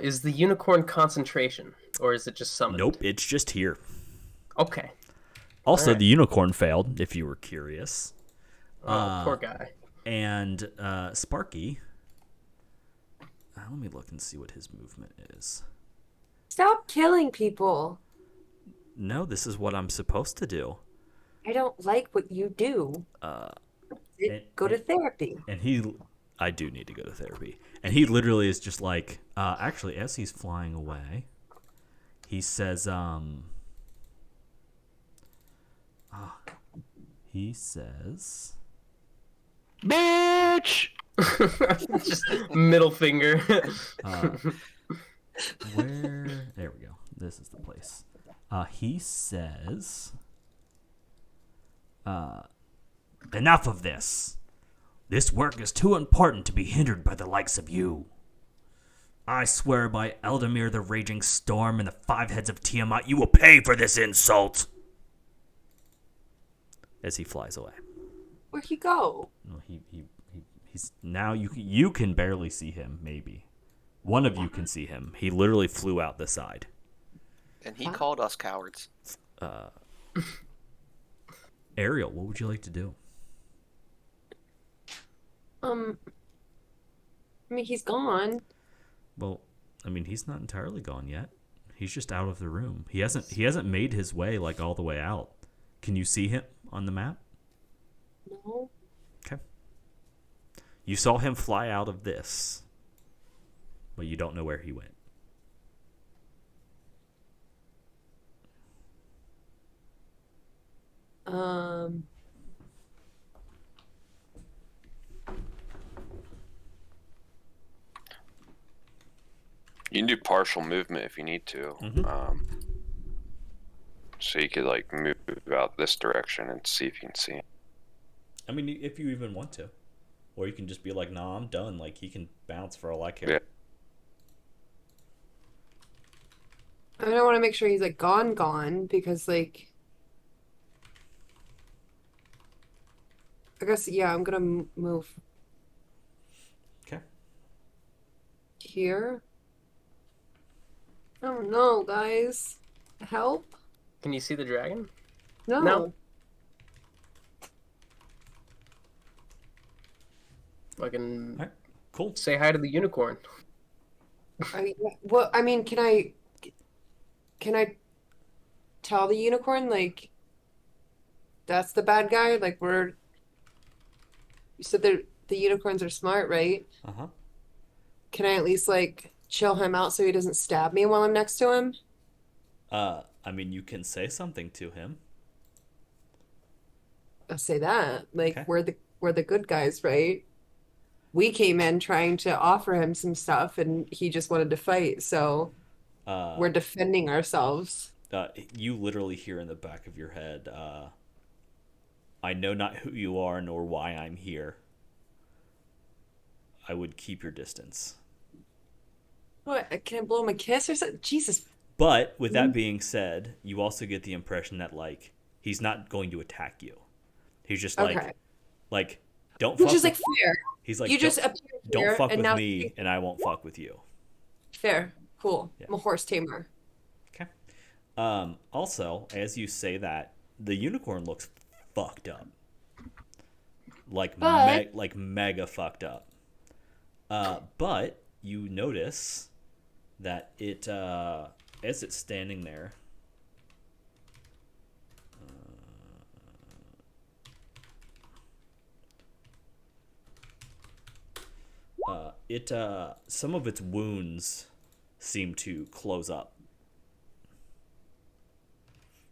Is the unicorn concentration, or is it just summoned? Nope, it's just here. Okay. Also, Alright. the unicorn failed, if you were curious. Oh, poor guy. And Sparky. Let me look and see what his movement is. Stop killing people. No, this is what I'm supposed to do. I don't like what you do. Go to therapy. And I do need to go to therapy. And he literally is just like, actually, as he's flying away, he says, Bitch! Just middle finger. there we go. This is the place. He says, enough of this. This work is too important to be hindered by the likes of you. I swear by Eldamir the Raging Storm and the five heads of Tiamat, you will pay for this insult. As he flies away. Where'd he go? No, he's now you can barely see him. Maybe one of you can see him. He literally flew out the side. And he called us cowards. Ariel, what would you like to do? I mean, he's gone. Well, I mean, he's not entirely gone yet. He's just out of the room. He hasn't made his way like all the way out. Can you see him on the map? No. Okay. You saw him fly out of this, but you don't know where he went. You can do partial movement if you need to. Mhm. So you could like move out this direction and see if you can see him. I mean, if you even want to. Or you can just be like, nah, I'm done. Like, he can bounce for all I care. Yeah. I don't want to make sure he's like gone because like I guess yeah, I'm gonna move Okay. here. Oh no, guys, help! Can you see the dragon? No. No. I can All right. Cool. say hi to the unicorn. Well, I mean, can I tell the unicorn like that's the bad guy? Like you said the unicorns are smart, right? Uh-huh. Can I at least like chill him out so he doesn't stab me while I'm next to him? I mean, you can say something to him. I'll say that. Like Okay. we're the good guys, right? We came in trying to offer him some stuff and he just wanted to fight, so we're defending ourselves. You literally hear in the back of your head, I know not who you are nor why I'm here. I would keep your distance. What? Can I blow him a kiss or something? Jesus. But with that being said, you also get the impression that like he's not going to attack you. He's just Okay. like don't Which fuck is like with, fair. he's like You just don't, appear don't here fuck and with now me and I won't fuck with you. fair. Cool. Yeah. I'm a horse tamer. Okay. Also, as you say that, the unicorn looks fucked up. Like But- like mega fucked up. But you notice that it as it's standing there, some of its wounds seem to close up.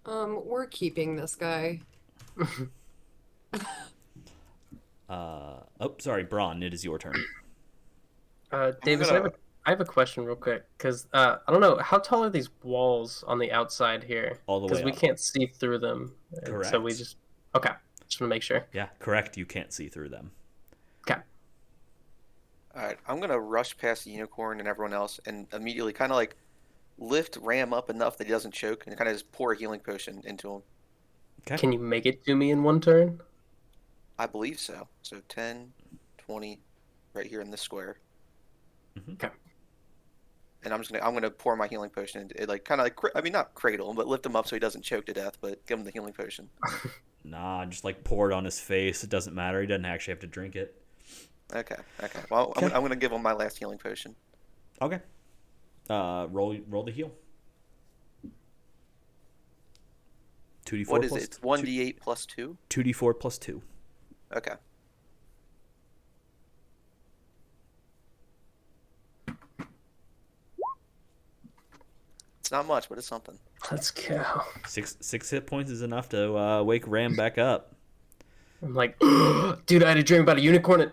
We're keeping this guy. Oh, sorry, Braun, it is your turn. Davis, I have a question real quick because I don't know how tall are these walls on the outside here? All the way Because we up. can't see through them. Correct. So we just okay. Just want to make sure. Yeah, correct. You can't see through them. Okay. All right, I'm gonna rush past the unicorn and everyone else, and immediately kind of like lift Ram up enough that he doesn't choke, and kind of just pour a healing potion into him. Okay. Can you make it to me in one turn? I believe so. So 10, 20, right here in this square. Okay. And I'm gonna pour my healing potion into it, like kind of like I mean not cradle him, but lift him up so he doesn't choke to death, but give him the healing potion. Nah, just like pour it on his face. It doesn't matter. He doesn't actually have to drink it. Okay. Well, Okay. I'm gonna give him my last healing potion. Okay. Roll the heal. 2d4 What is plus it? It's 1d8 plus 2? 2d4 plus 2. Okay. It's not much, but it's something. Let's go. Six hit points is enough to wake Ram back up. I'm like, dude, I had a dream about a unicorn.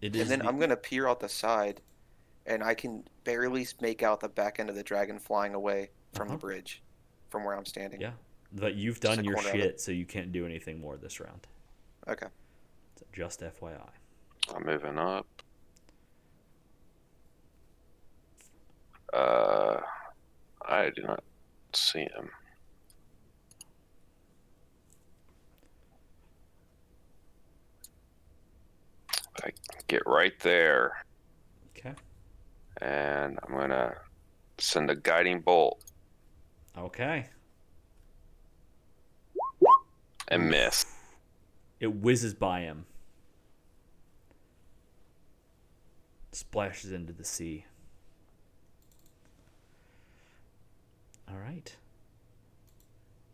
It is. And then the- I'm gonna peer out the side, and I can barely make out the back end of the dragon flying away from the bridge, from where I'm standing. Yeah, but you've Just done a your corner of shit, so you can't do anything more this round. Okay. So just FYI. I'm moving up. I do not see him. I get right there, Okay. and I'm gonna send a guiding bolt Okay. and miss. It whizzes by him. Splashes into the sea. All right.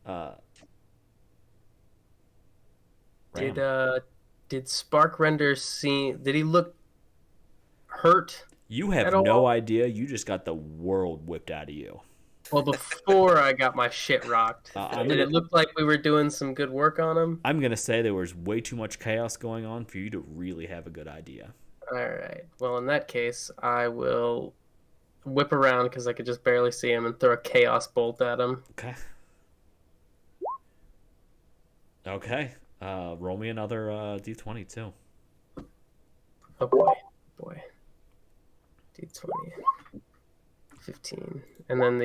Ram. Did Sparkrender see? Did he look hurt? You have at all? no idea. You just got the world whipped out of you. Well, before I got my shit rocked, I'm did gonna- it look like we were doing some good work on him? I'm gonna say there was way too much chaos going on for you to really have a good idea. All right. Well, in that case, I will whip around because I could just barely see him and throw a chaos bolt at him. Okay. Okay. Roll me another d20 too. Oh boy. D20. 15. And then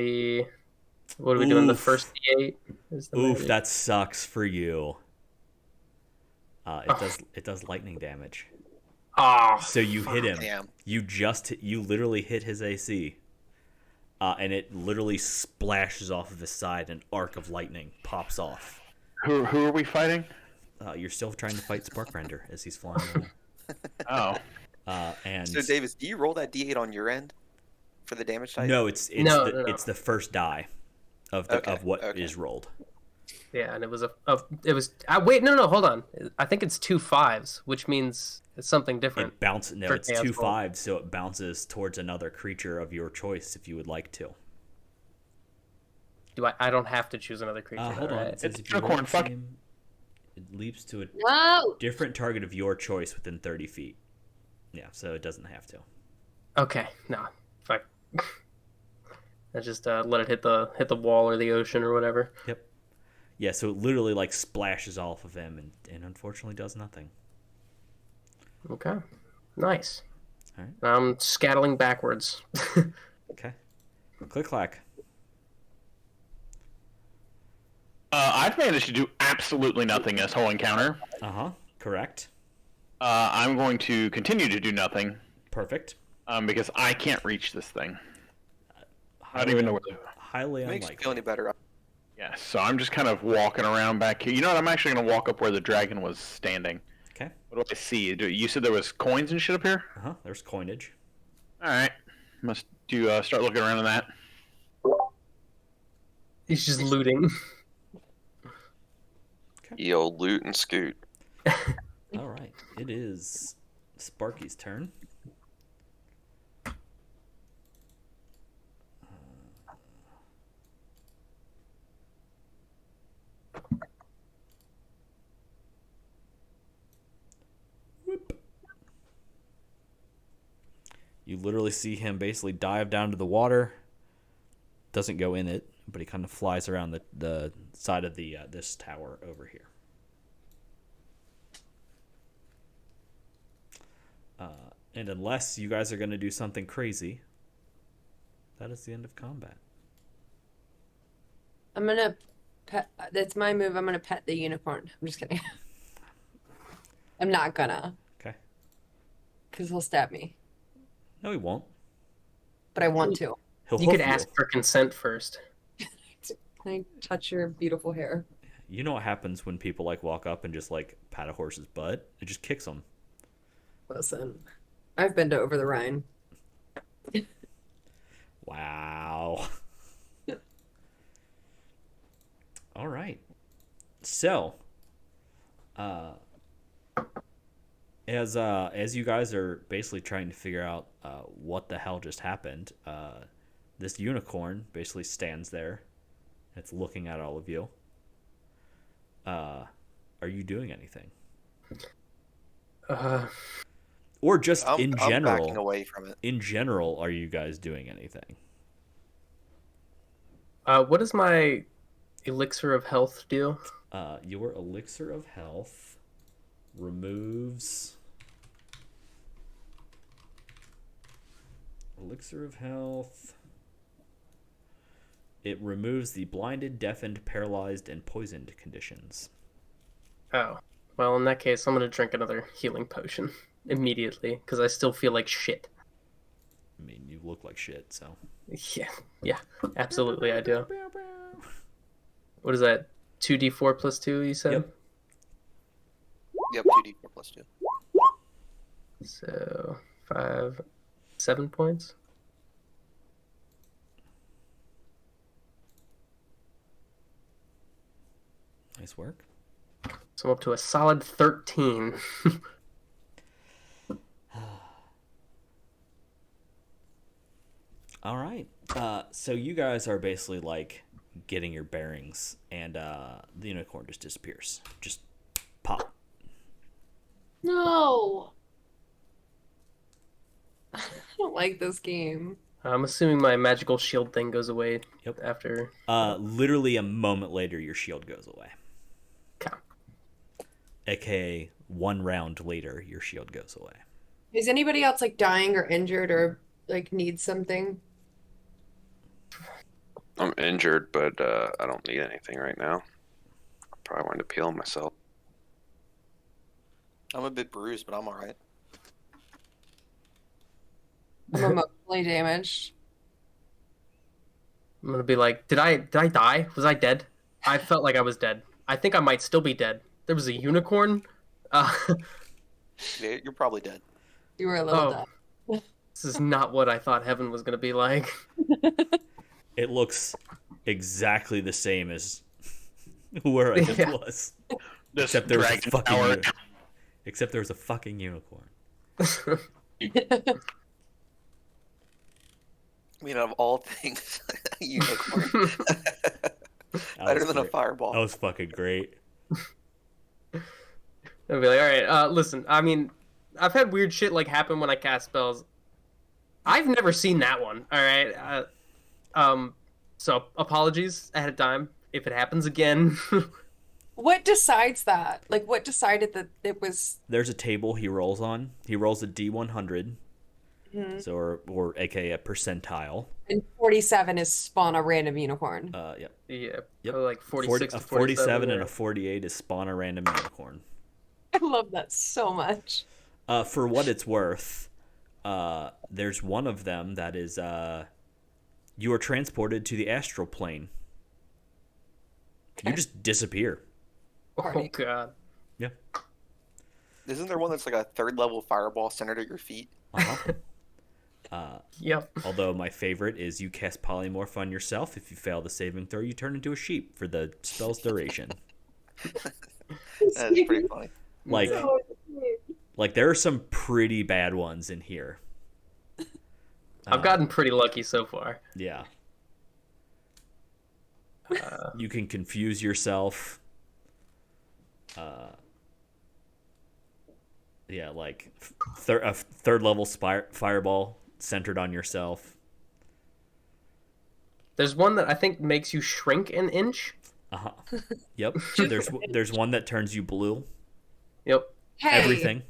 what are we doing? The Oof. first D8 is the Oof, magic. that sucks for you. It does lightning damage. Oh, So you hit him. Damn. You literally hit his AC. And it literally splashes off of his side. An arc of lightning pops off. Who are we fighting? You're still trying to fight Sparkrender as he's flying away. Oh. And So, Davis, do you roll that d8 on your end for the damage type? no, it's No. it's the first die of what is rolled. Yeah, and it was wait, no, hold on. I think it's 2 5s, which means it's something different. It bounces. No, for it's chaos 2 bolt. 5s, so it bounces towards another creature of your choice if you would like to. I don't have to choose another creature. Hold on. right? It says It's if you roll unicorn, the fuck. same, it leaps to a No. different target of your choice within 30 feet. Yeah, so it doesn't have to. Okay, no. Fuck. I just let it hit the wall or the ocean or whatever. Yep. Yeah, so it literally like splashes off of him and unfortunately does nothing. Okay. Nice. All right. I'm scattling backwards. Okay. Click clack. I've managed to do absolutely nothing this whole encounter. Correct. I'm going to continue to do nothing Perfect. because I can't reach this thing. I Highly, don't even know where. highly Makes me feel unlikely. any better. Yeah, so I'm just kind of walking around back here. You know what? I'm actually going to walk up where the dragon was standing. Okay. What do I see? You said there was coins and shit up here? There's coinage. All right. Must do start looking around in that. He's just looting. Yo, loot and scoot. All right. It is Sparky's turn. Whoop. You literally see him basically dive down to the water. Doesn't go in it, but he kind of flies around the side of the this tower over here. And unless you guys are going to do something crazy, that is the end of combat. I'm gonna pet. That's my move. I'm gonna pet the unicorn. I'm just kidding. I'm not gonna. Okay. Because he'll stab me. No, he won't. But I want to. He'll You could hoof ask for consent first. Can I touch your beautiful hair? You know what happens when people like walk up and just like pat a horse's butt? It just kicks them. Listen, I've been to Over the Rhine. Wow. All right. So, as you guys are basically trying to figure out what the hell just happened, this unicorn basically stands there. It's looking at all of you. Are you doing anything? Or just in I'm general? backing away from it. In general, are you guys doing anything? What does my elixir of health do? Your elixir of health removes... Elixir of health... It removes the blinded, deafened, paralyzed, and poisoned conditions. Oh. Well, in that case, I'm going to drink another healing potion immediately, because I still feel like shit. I mean, you look like shit, so... Yeah, absolutely I do. What is that? 2d4 plus 2, you said? Yep, 2d4 plus 2. So, 7 points? Nice work. So I'm up to a solid 13. All right. So you guys are basically like getting your bearings, and the unicorn just disappears. Just pop. No. I don't like this game. I'm assuming my magical shield thing goes away after... Literally a moment later, your shield goes away. Okay. AKA 1 round later, your shield goes away. Is anybody else like dying or injured or like needs something? I'm injured, but I don't need anything right now. I probably wanted to heal myself. I'm a bit bruised, but I'm alright. I'm emotionally damaged. I'm gonna be like, did I die? Was I dead? I felt like I was dead. I think I might still be dead. There was a unicorn. Yeah, you're probably dead. You were a little dead. This is not what I thought heaven was gonna be like. It looks exactly the same as where I just was. Except there was a fucking except there was a fucking unicorn. I mean, of all things, a unicorn. Better than a fireball. That was fucking great. I'd be like, all right, listen, I mean, I've had weird shit like happen when I cast spells. I've never seen that one, all right? So apologies ahead of time if it happens again. What decides that? Like, what decided that it was... There's a table he rolls on. He rolls a D100. So, or aka a percentile. And 47 is spawn a random unicorn. Yep. Yeah, Yep. like 46 a to 47 and a 48 is spawn a random unicorn. I love that so much. For what it's worth, there's one of them that is you are transported to the astral plane. You just disappear. Oh god. Yeah. Isn't there one that's like a 3rd level fireball centered at your feet? Uh-huh. Yep. Although my favorite is you cast polymorph on yourself. If you fail the saving throw, you turn into a sheep for the spell's duration. That's pretty funny. Like there are some pretty bad ones in here. I've gotten pretty lucky so far. Yeah. You can confuse yourself. Yeah, like a 3rd level fireball centered on yourself. There's one that I think makes you shrink an inch. Uh-huh. Yep. There's one that turns you blue. Yep. Hey, Everything.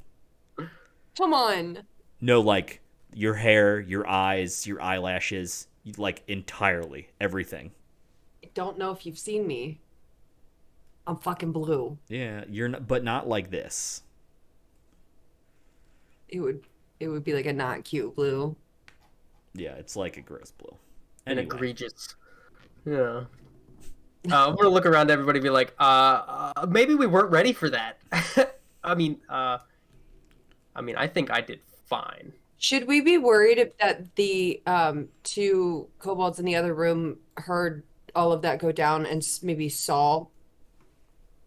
come on. No, like your hair, your eyes, your eyelashes, like entirely everything. I don't know if you've seen me. I'm fucking blue. Yeah, you're not, but not like this. It would be like a not cute blue. Yeah, it's like a gross blue. And Anyway, egregious. Yeah. I'm gonna look around everybody and be like, maybe we weren't ready for that. I mean, I think I did fine. Should we be worried that the two kobolds in the other room heard all of that go down and maybe saw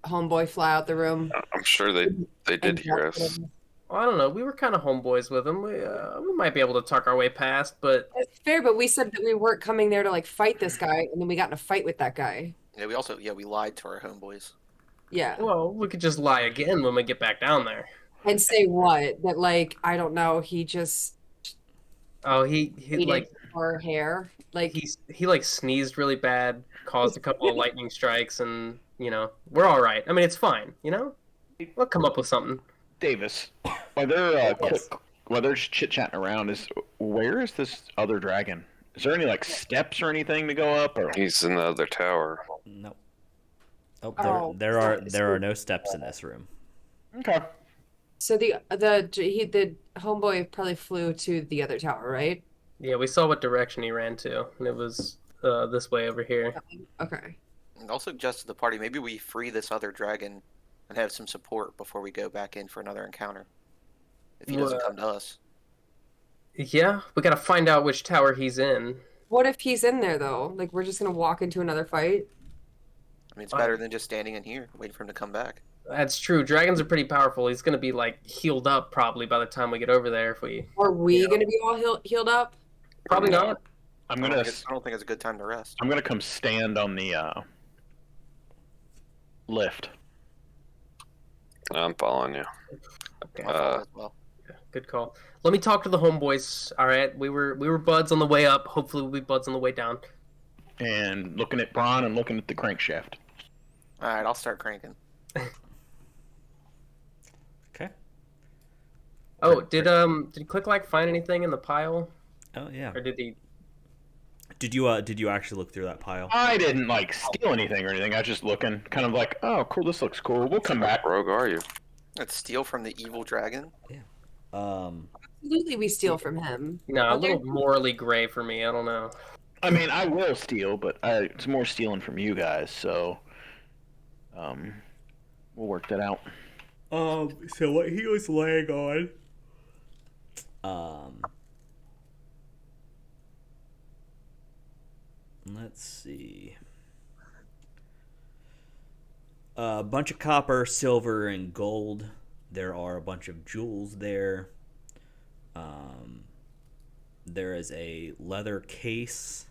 homeboy fly out the room? I'm sure they did and hear jumped us. him? Well, I don't know. We were kind of homeboys with him. We might be able to talk our way past, but That's fair, but we said that we weren't coming there to like fight this guy, and then we got in a fight with that guy. Yeah, we lied to our homeboys. Yeah. well, we could just lie again when we get back down there. And say what? That like, I don't know, he just Oh, he hated like her hair. Like he like sneezed really bad, caused a couple of lightning strikes, and we're all right. I mean, it's fine. We'll come up with something. Davis, while they're chit chatting around, where is this other dragon? Is there any like steps or anything to go up? Or He's in the other tower. no. Oh, Oh, there are no steps in this room. okay, so the homeboy probably flew to the other tower, right? Yeah, we saw what direction he ran to, and it was this way over here. Okay. And I'll suggest to the party maybe we free this other dragon and have some support before we go back in for another encounter. If he doesn't come to us. Yeah, we gotta find out which tower he's in. What if he's in there though? Like we're just gonna walk into another fight? I mean, it's better than just standing in here waiting for him to come back. That's true. Dragons are pretty powerful. He's gonna be like healed up probably by the time we get over there. If we Are we gonna be all healed up? probably not. I'm I gonna don't think it's a good time to rest. I'm gonna come stand on the lift. I'm following you. Okay, I'll follow as well. good call. Let me talk to the homeboys. All right, we were buds on the way up. Hopefully, we'll be buds on the way down. And looking at Braun and looking at the crankshaft. All right, I'll start cranking. Okay. Oh, did Click like find anything in the pile, Oh yeah. or did he? Did you actually look through that pile? I didn't like steal anything or anything. I was just looking, kind of like, oh, cool, this looks cool. We'll come back. What rogue are you? Let's steal from the evil dragon. Absolutely, we steal from him. No, a Are there- little morally gray for me. I don't know. I mean, I will steal, but it's more stealing from you guys. So, we'll work that out. So what he was laying on. Let's see. A bunch of copper, silver, and gold. There are a bunch of jewels there. There is a leather case.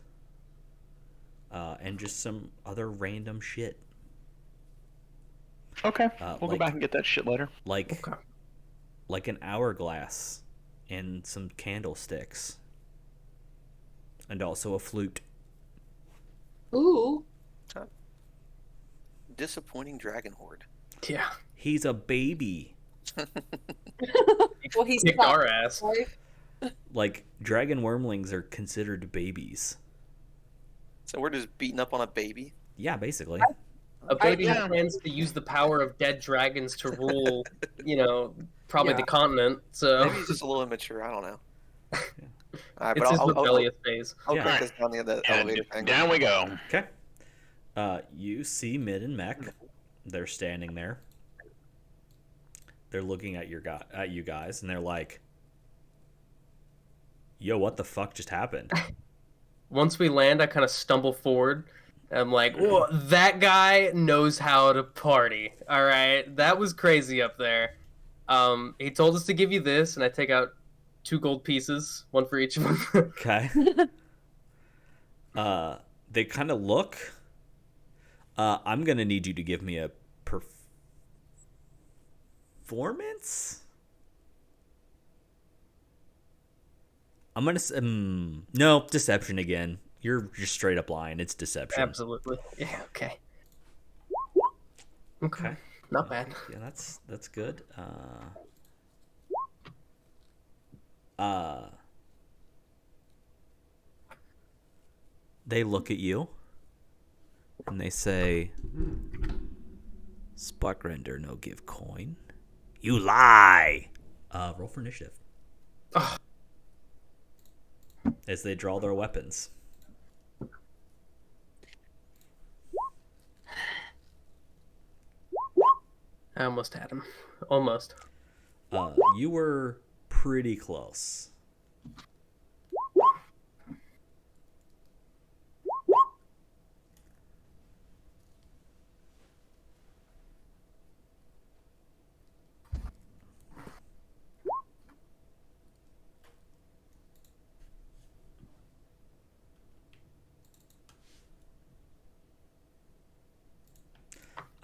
And just some other random shit. Okay, we'll like- go back and get that shit later. Like, Okay. like an hourglass and some candlesticks. And also a flute. Ooh. Disappointing dragon horde. Yeah, He's a baby. Well, he's kicked not, our ass. right? Like, dragon wormlings are considered babies. So we're just beating up on a baby. Yeah, basically. A baby yeah. plans to use the power of dead dragons to rule, probably Yeah. the continent. So Maybe he's just a little immature. I don't know. All right, it's but his I'll rebellious phase. Yeah. crank us down the elevator thing. Down we go. Okay. You see Mid and Mech. They're standing there. They're looking at at you guys, and they're like, "Yo, what the fuck just happened?" Once we land, I kind of stumble forward. I'm like, whoa, that guy knows how to party. All right, that was crazy up there. He told us to give you this, and I take out 2 gold pieces, one for each of them. Okay. They kind of look. I'm gonna need you to give me a performance. I'm gonna no deception again. You're just straight up lying. It's deception. Absolutely. Yeah. Okay. Okay. Not bad. Yeah, that's good. They look at you and they say, Sparkrender no give coin. You lie! Roll for initiative. Ugh. As they draw their weapons. I almost had him. Almost. You were pretty close.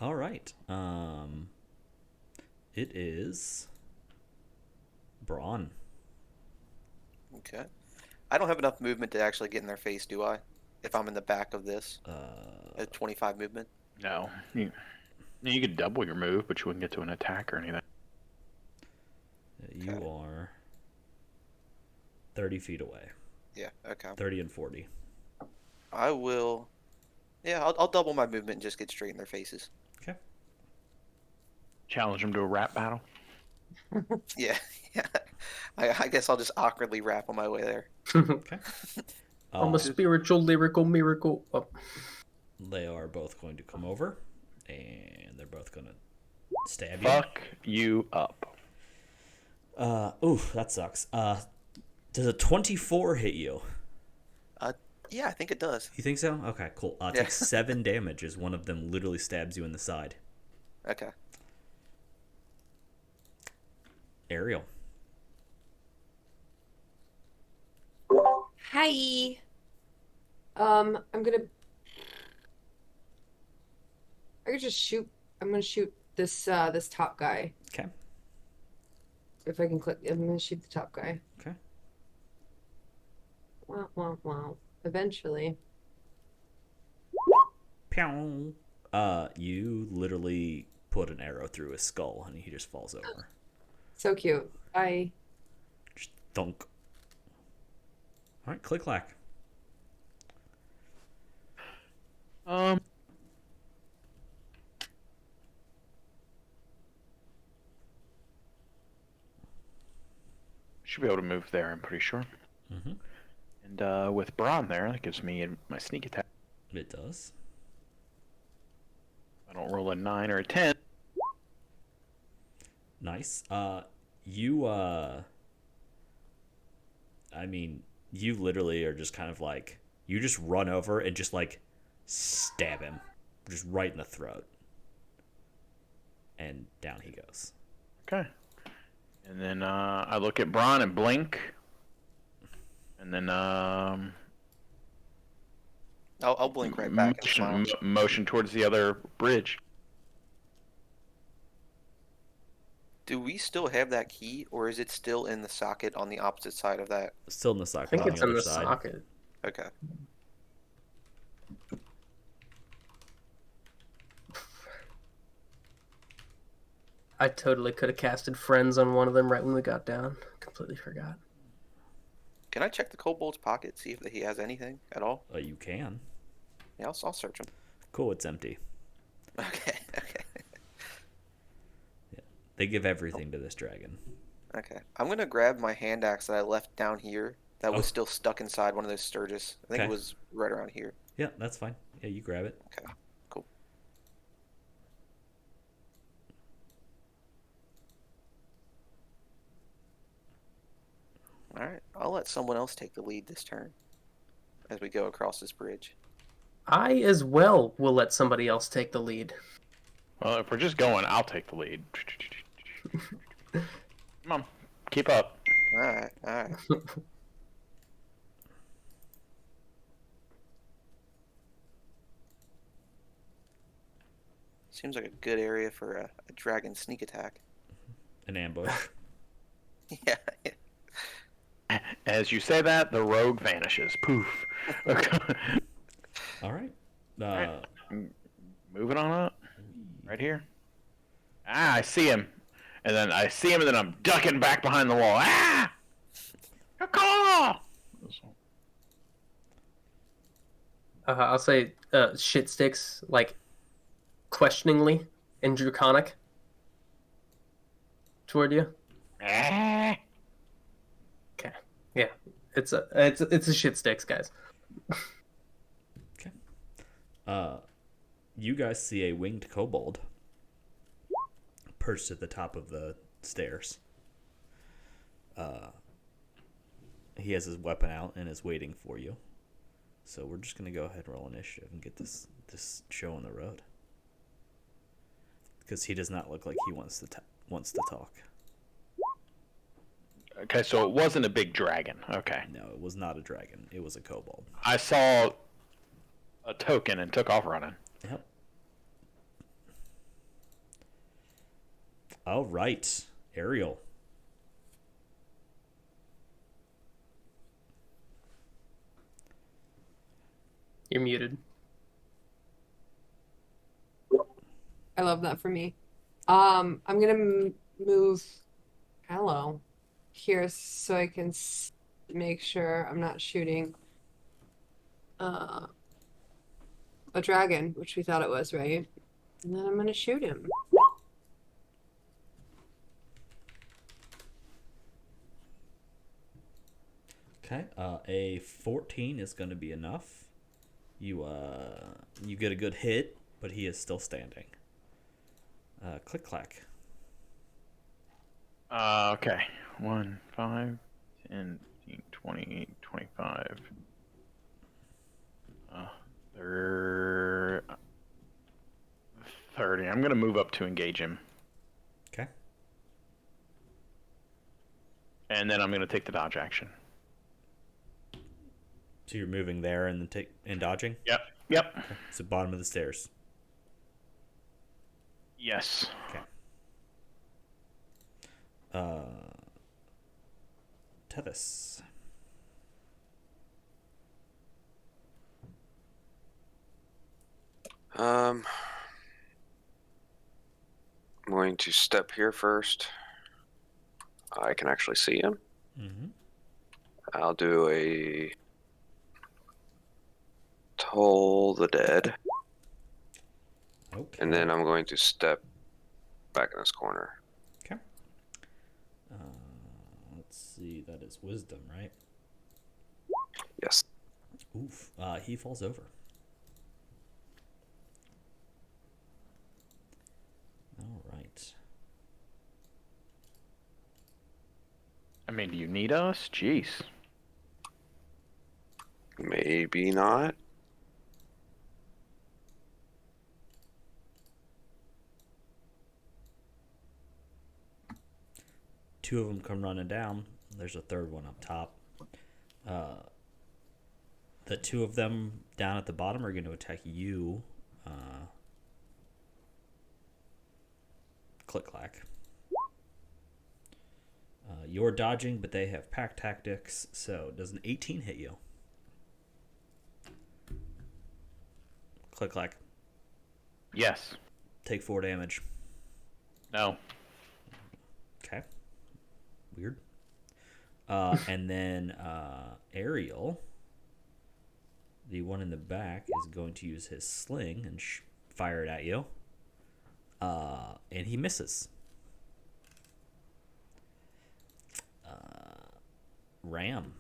All right. It is Braun. Okay. I don't have enough movement to actually get in their face, do I? If I'm in the back of this, at 25 movement. No. You could double your move, but you wouldn't get to an attack or anything. You are 30 feet away. Yeah. Okay. 30 and 40. I will. Yeah, I'll double my movement and just get straight in their faces. Okay. Challenge them to a rap battle. Yeah. Yeah. I guess I'll just awkwardly rap on my way there. Okay. I'm a spiritual, lyrical miracle. Oh. They are both going to come over, and they're both going to stab you. Fuck you up. Oof, that sucks. Does a 24 hit you? Yeah, I think it does. You think so? Okay, cool. Take 7 damage as one of them literally stabs you in the side. Okay. Ariel. Hi. I'm gonna just shoot. I'm gonna shoot this this top guy. Okay. If I can click, I'm gonna shoot the top guy. Okay. Wow, wow, wow. Eventually. Pew. You literally put an arrow through his skull, and he just falls over. So cute. Just thunk. All right, click clack. Should be able to move there, I'm pretty sure. Mm-hmm. And with Braun there, that gives me my sneak attack. It does. I don't roll a 9 or a 10. Nice. You I mean, you literally are just kind of like, you just run over and just like stab him, just right in the throat, and down he goes. Okay. And then I look at Braun and blink. And then I'll blink right back and smile. motion towards the other bridge. Do we still have that key, or is it still in the socket on the opposite side of that? Still in the I socket think on it's the in other the side. socket. Okay. I totally could have casted friends on one of them right when we got down. Completely forgot. Can I check the kobold's pocket, see if he has anything at all? You can. Yeah, I'll search him. Cool, it's empty. Okay, okay. They give everything to this dragon. Okay. I'm going to grab my hand axe that I left down here that was Oh. still stuck inside one of those sturges. I think Okay. it was right around here. Yeah, that's fine. Yeah, you grab it. Okay, cool. Alright, I'll let someone else take the lead this turn as we go across this bridge. I as well will let somebody else take the lead. Well, if we're just going, I'll take the lead. Come on, keep up. Alright, alright. Seems like a good area for a dragon sneak attack. An ambush. Yeah. As you say that, the rogue vanishes. Poof. All right. Alright. Moving on up. Right here. Ah, I see him. And then I see him, and then I'm ducking back behind the wall. Ah! Caw! I'll say shit sticks, like questioningly and draconic toward you. Ah. Okay. Yeah. It's a shit sticks, guys. Okay. You guys see a winged kobold perched at the top of the stairs. He has his weapon out and is waiting for you. So we're just gonna go ahead and roll initiative and get this show on the road. Because he does not look like he wants to talk. Okay, so it wasn't a big dragon. Okay. No, it was not a dragon. It was a kobold. I saw a token and took off running. Yep. All right, Ariel. You're muted. I love that for me. I'm gonna move. Hello, here so I can make sure I'm not shooting a dragon, which we thought it was, right? And then I'm gonna shoot him. Okay. A 14 is going to be enough. You get a good hit, but he is still standing. Click clack. Okay. 1, 5, 10, 15, 20, 25. 30. I'm going to move up to engage him. Okay. And then I'm going to take the dodge action. So you're moving there and then dodging. Yep. Okay. So bottom of the stairs. Yes. Okay. Tevis. I'm going to step here first. I can actually see him. Mm-hmm. I'll do a Toll the Dead. Okay. And then I'm going to step back in this corner. Okay. Let's see. That is wisdom, right? Yes. Oof. He falls over. All right. I mean, do you need us? Jeez. Maybe not. Two of them come running down. There's a third one up top. The two of them down at the bottom are going to attack you. Click clack. You're dodging, but they have pack tactics, so does an 18 hit you? Click clack. Yes. Take 4 damage. No. Okay. Weird. And then Ariel, the one in the back, is going to use his sling and fire it at you. And he misses. Ram.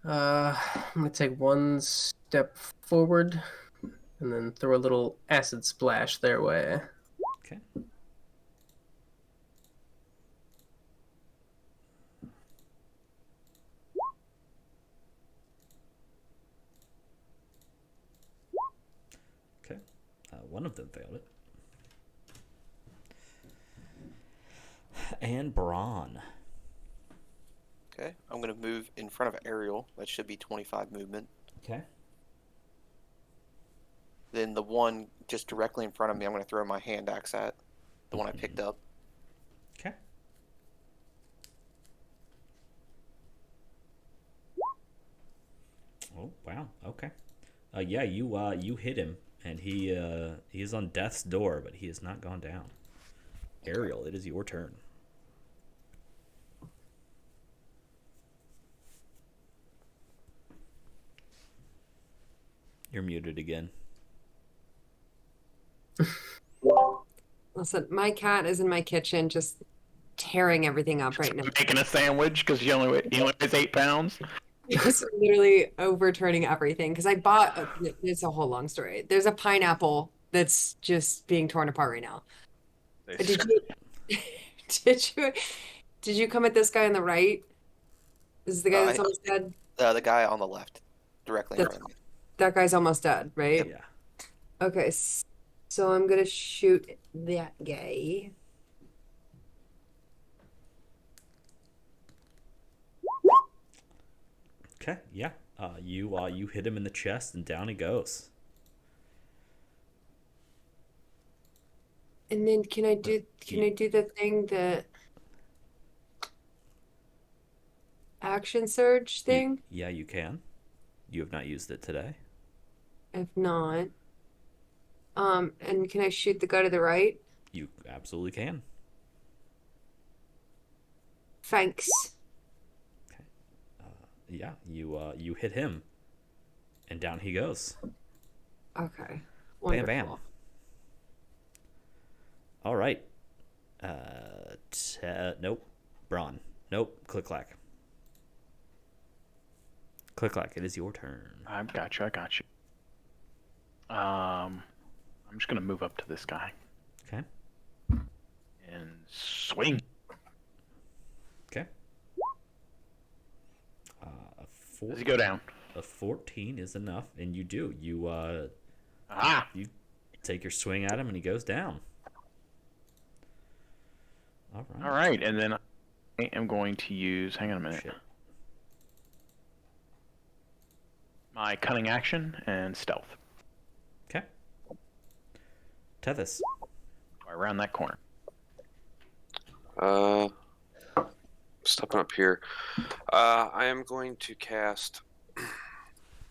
I'm gonna take one step forward and then throw a little acid splash their way. Okay. Okay. One of them failed it. And Braun. Okay, I'm gonna move in front of Ariel. That should be 25 movement. Okay. Then the one just directly in front of me, I'm gonna throw my hand axe at. The one I picked up. Okay. Oh wow. Okay. Yeah, you hit him, and he is on death's door, but he has not gone down. Ariel, it is your turn. You're muted again. Listen, my cat is in my kitchen just tearing everything up right now. Making a sandwich because he only weighs 8 pounds. Just literally overturning everything because I bought. It's a whole long story. There's a pineapple that's just being torn apart right now. Did you? Did you? Did you come at this guy on the right? This is the guy that's almost dead. The guy on the left, directly in front of me. That guy's almost dead, right? Yeah. Okay, so I'm gonna shoot that guy. Okay. Yeah. You hit him in the chest and down he goes. And then can I do the thing, the action surge thing? Yeah, you can. You have not used it today. If not, and can I shoot the guy to the right? You absolutely can. Thanks. Yeah, you hit him, and down he goes. Okay. Bam, bam. Wonderful. All right. Nope. Braun. Nope. Click clack. Click clack. It is your turn. I got you. I'm just gonna move up to this guy Okay. and swing. Okay. Does he go down? A 14 is enough, and you do. You you take your swing at him, and he goes down. All right. All right, and then I am going to use. Hang on a minute. Shit. My cunning action and stealth. Okay. Tethys. I round that corner. Stepping up here. I am going to cast.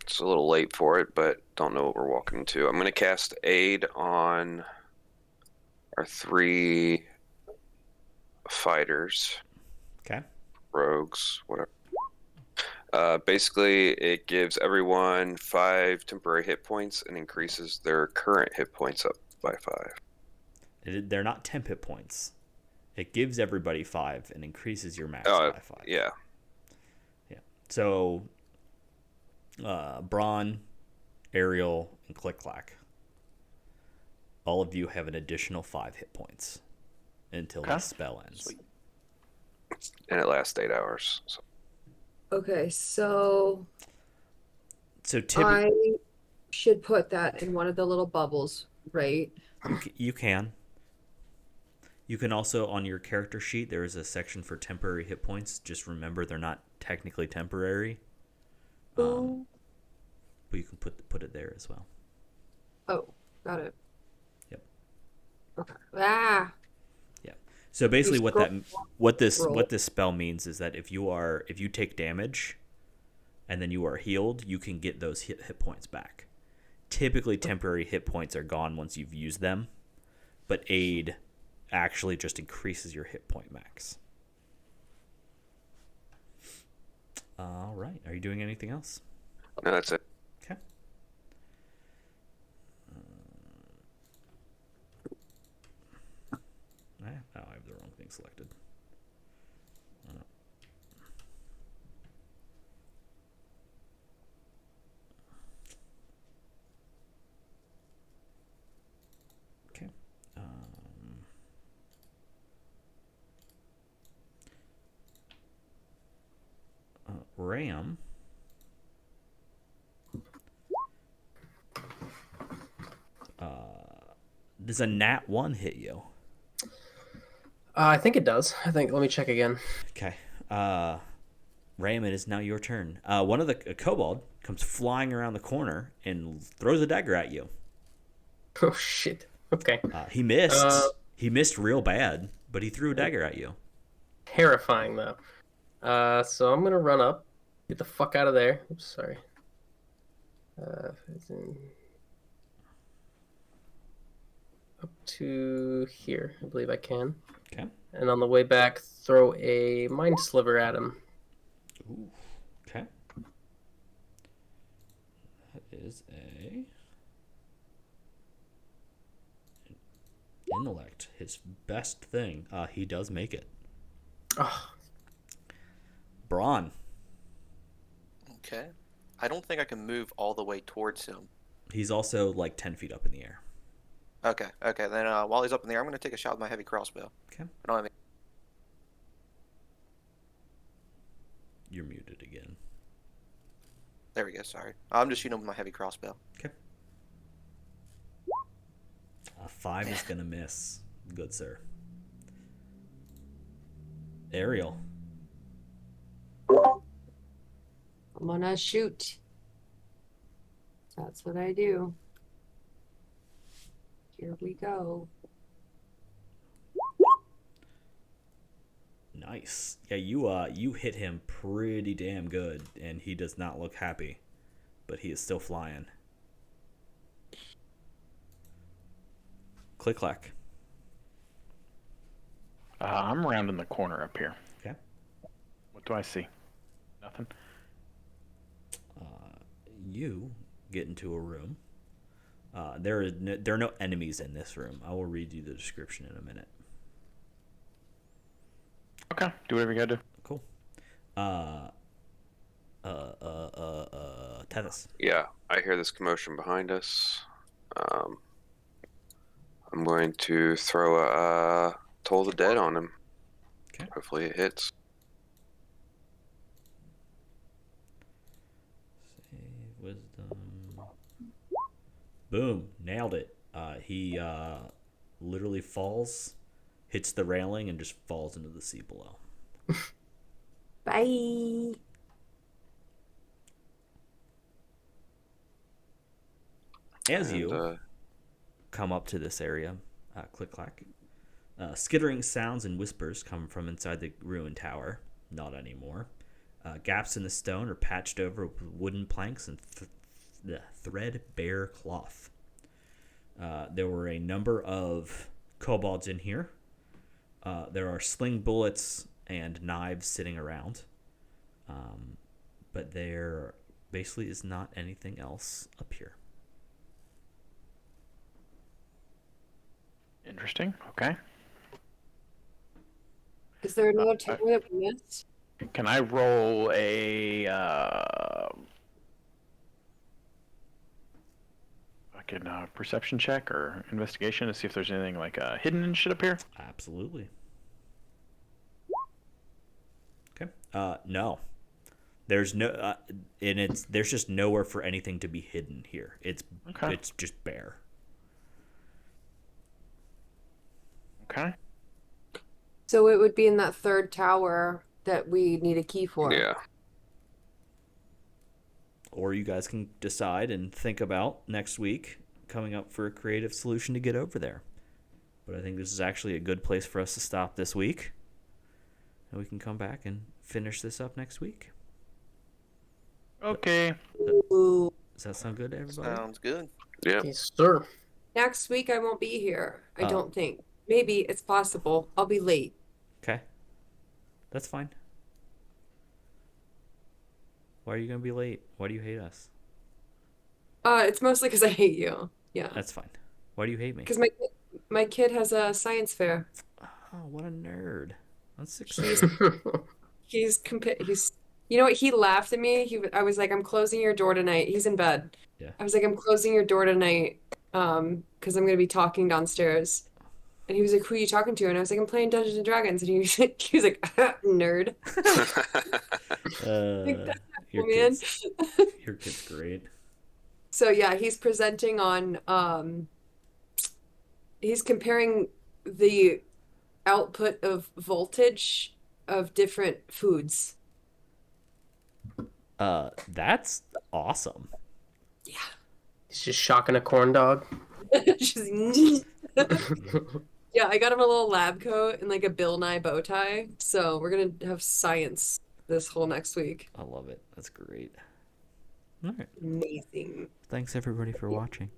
It's a little late for it, but don't know what we're walking into. I'm going to cast Aid on our 3 fighters. Okay. Rogues, whatever. Basically, it gives everyone 5 temporary hit points and increases their current hit points up by 5. They're not temp hit points. It gives everybody 5 and increases your max by 5. Yeah. Yeah. So, Braun, Ariel, and Click Clack. All of you have an additional 5 hit points until the spell ends. Sweet. And it lasts 8 hours. So. Okay, so typically, I should put that in one of the little bubbles, right? you can. You can also, on your character sheet, there is a section for temporary hit points. Just remember, they're not technically temporary. But you can put it there as well. Oh, got it. Yep. Okay. Ah. Yeah. So basically, what this roll. spell means is that if you take damage, and then you are healed, you can get those hit points back. Typically, temporary hit points are gone once you've used them, but Aid actually just increases your hit point max. All right. Are you doing anything else? No, that's it. Okay. I have the wrong thing selected. Okay. Ram. Does a nat 1 hit you? I think it does. Let me check again. Okay. Ram, it is now your turn. One of the kobold comes flying around the corner and throws a dagger at you. Oh, shit. Okay. He missed. He missed real bad, but he threw a dagger at you. Terrifying, though. So I'm going to run up. Get the fuck out of there. Oops, sorry. Up to here. I believe I can. Okay. And on the way back, throw a mind sliver at him. Ooh. Okay. That is a intellect, his best thing. He does make it. Oh, Brawn. Okay. I don't think I can move all the way towards him. He's also like 10 feet up in the air. Okay. Then while he's up in the air, I'm going to take a shot with my heavy crossbow. Okay. I don't have any... You're muted again. There we go. Sorry. I'm just shooting him with my heavy crossbow. Okay. 5 is going to miss. Good, sir. Ariel. I'm gonna shoot. That's what I do. Here we go. Nice. Yeah, you hit him pretty damn good, and he does not look happy, but he is still flying. Click clack. I'm rounding the corner up here. Okay. What do I see? Nothing. You get into a room. There are no enemies in this room. I will read you the description in a minute. Okay, do whatever you gotta do. Cool. Tennis. Yeah, I hear this commotion behind us. I'm going to throw a Toll the Dead on him. Okay. Hopefully it hits. Save wisdom. Boom, nailed it. He literally falls, hits the railing, and just falls into the sea below. Bye. As you come up to this area, click clack, skittering sounds and whispers come from inside the ruined tower. Not anymore. Gaps in the stone are patched over with wooden planks and threadbare cloth. There were a number of kobolds in here. There are sling bullets and knives sitting around. But there basically is not anything else up here. Interesting. Okay. Is there another tower that we missed? Can I roll a fucking perception check or investigation to see if there's anything like hidden and shit up here? Absolutely. Okay. No. There's no there's just nowhere for anything to be hidden here. It's just bare. Okay. So it would be in that third tower that we need a key for. Yeah. Or you guys can decide and think about next week coming up for a creative solution to get over there. But I think this is actually a good place for us to stop this week. And we can come back and finish this up next week. Okay. Ooh. Does that sound good to everybody? Sounds good. Yeah. yes, sir. Next week I won't be here. I Oh. don't think. Maybe it's possible. I'll be late. Okay. That's fine. Why are you going to be late? Why do you hate us? It's mostly because I hate you. Yeah. That's fine. Why do you hate me? Because my kid has a science fair. Oh, what a nerd. That's He's exciting. he's you know what? He laughed at me. I was like, I'm closing your door tonight. He's in bed. Yeah. I was like, I'm closing your door tonight, because I'm gonna be talking downstairs. And he was like, who are you talking to? And I was like, I'm playing Dungeons and Dragons. And he was like, nerd. Like, that's Your cool, man. your kid's great. So yeah, he's presenting on he's comparing the output of voltage of different foods. That's awesome. Yeah. He's just shocking a corn dog. Just- Yeah, I got him a little lab coat and like a Bill Nye bow tie. So we're gonna have science this whole next week. I love it. That's great. All right. Amazing. Thanks everybody for watching.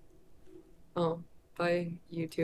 Oh, bye, YouTube.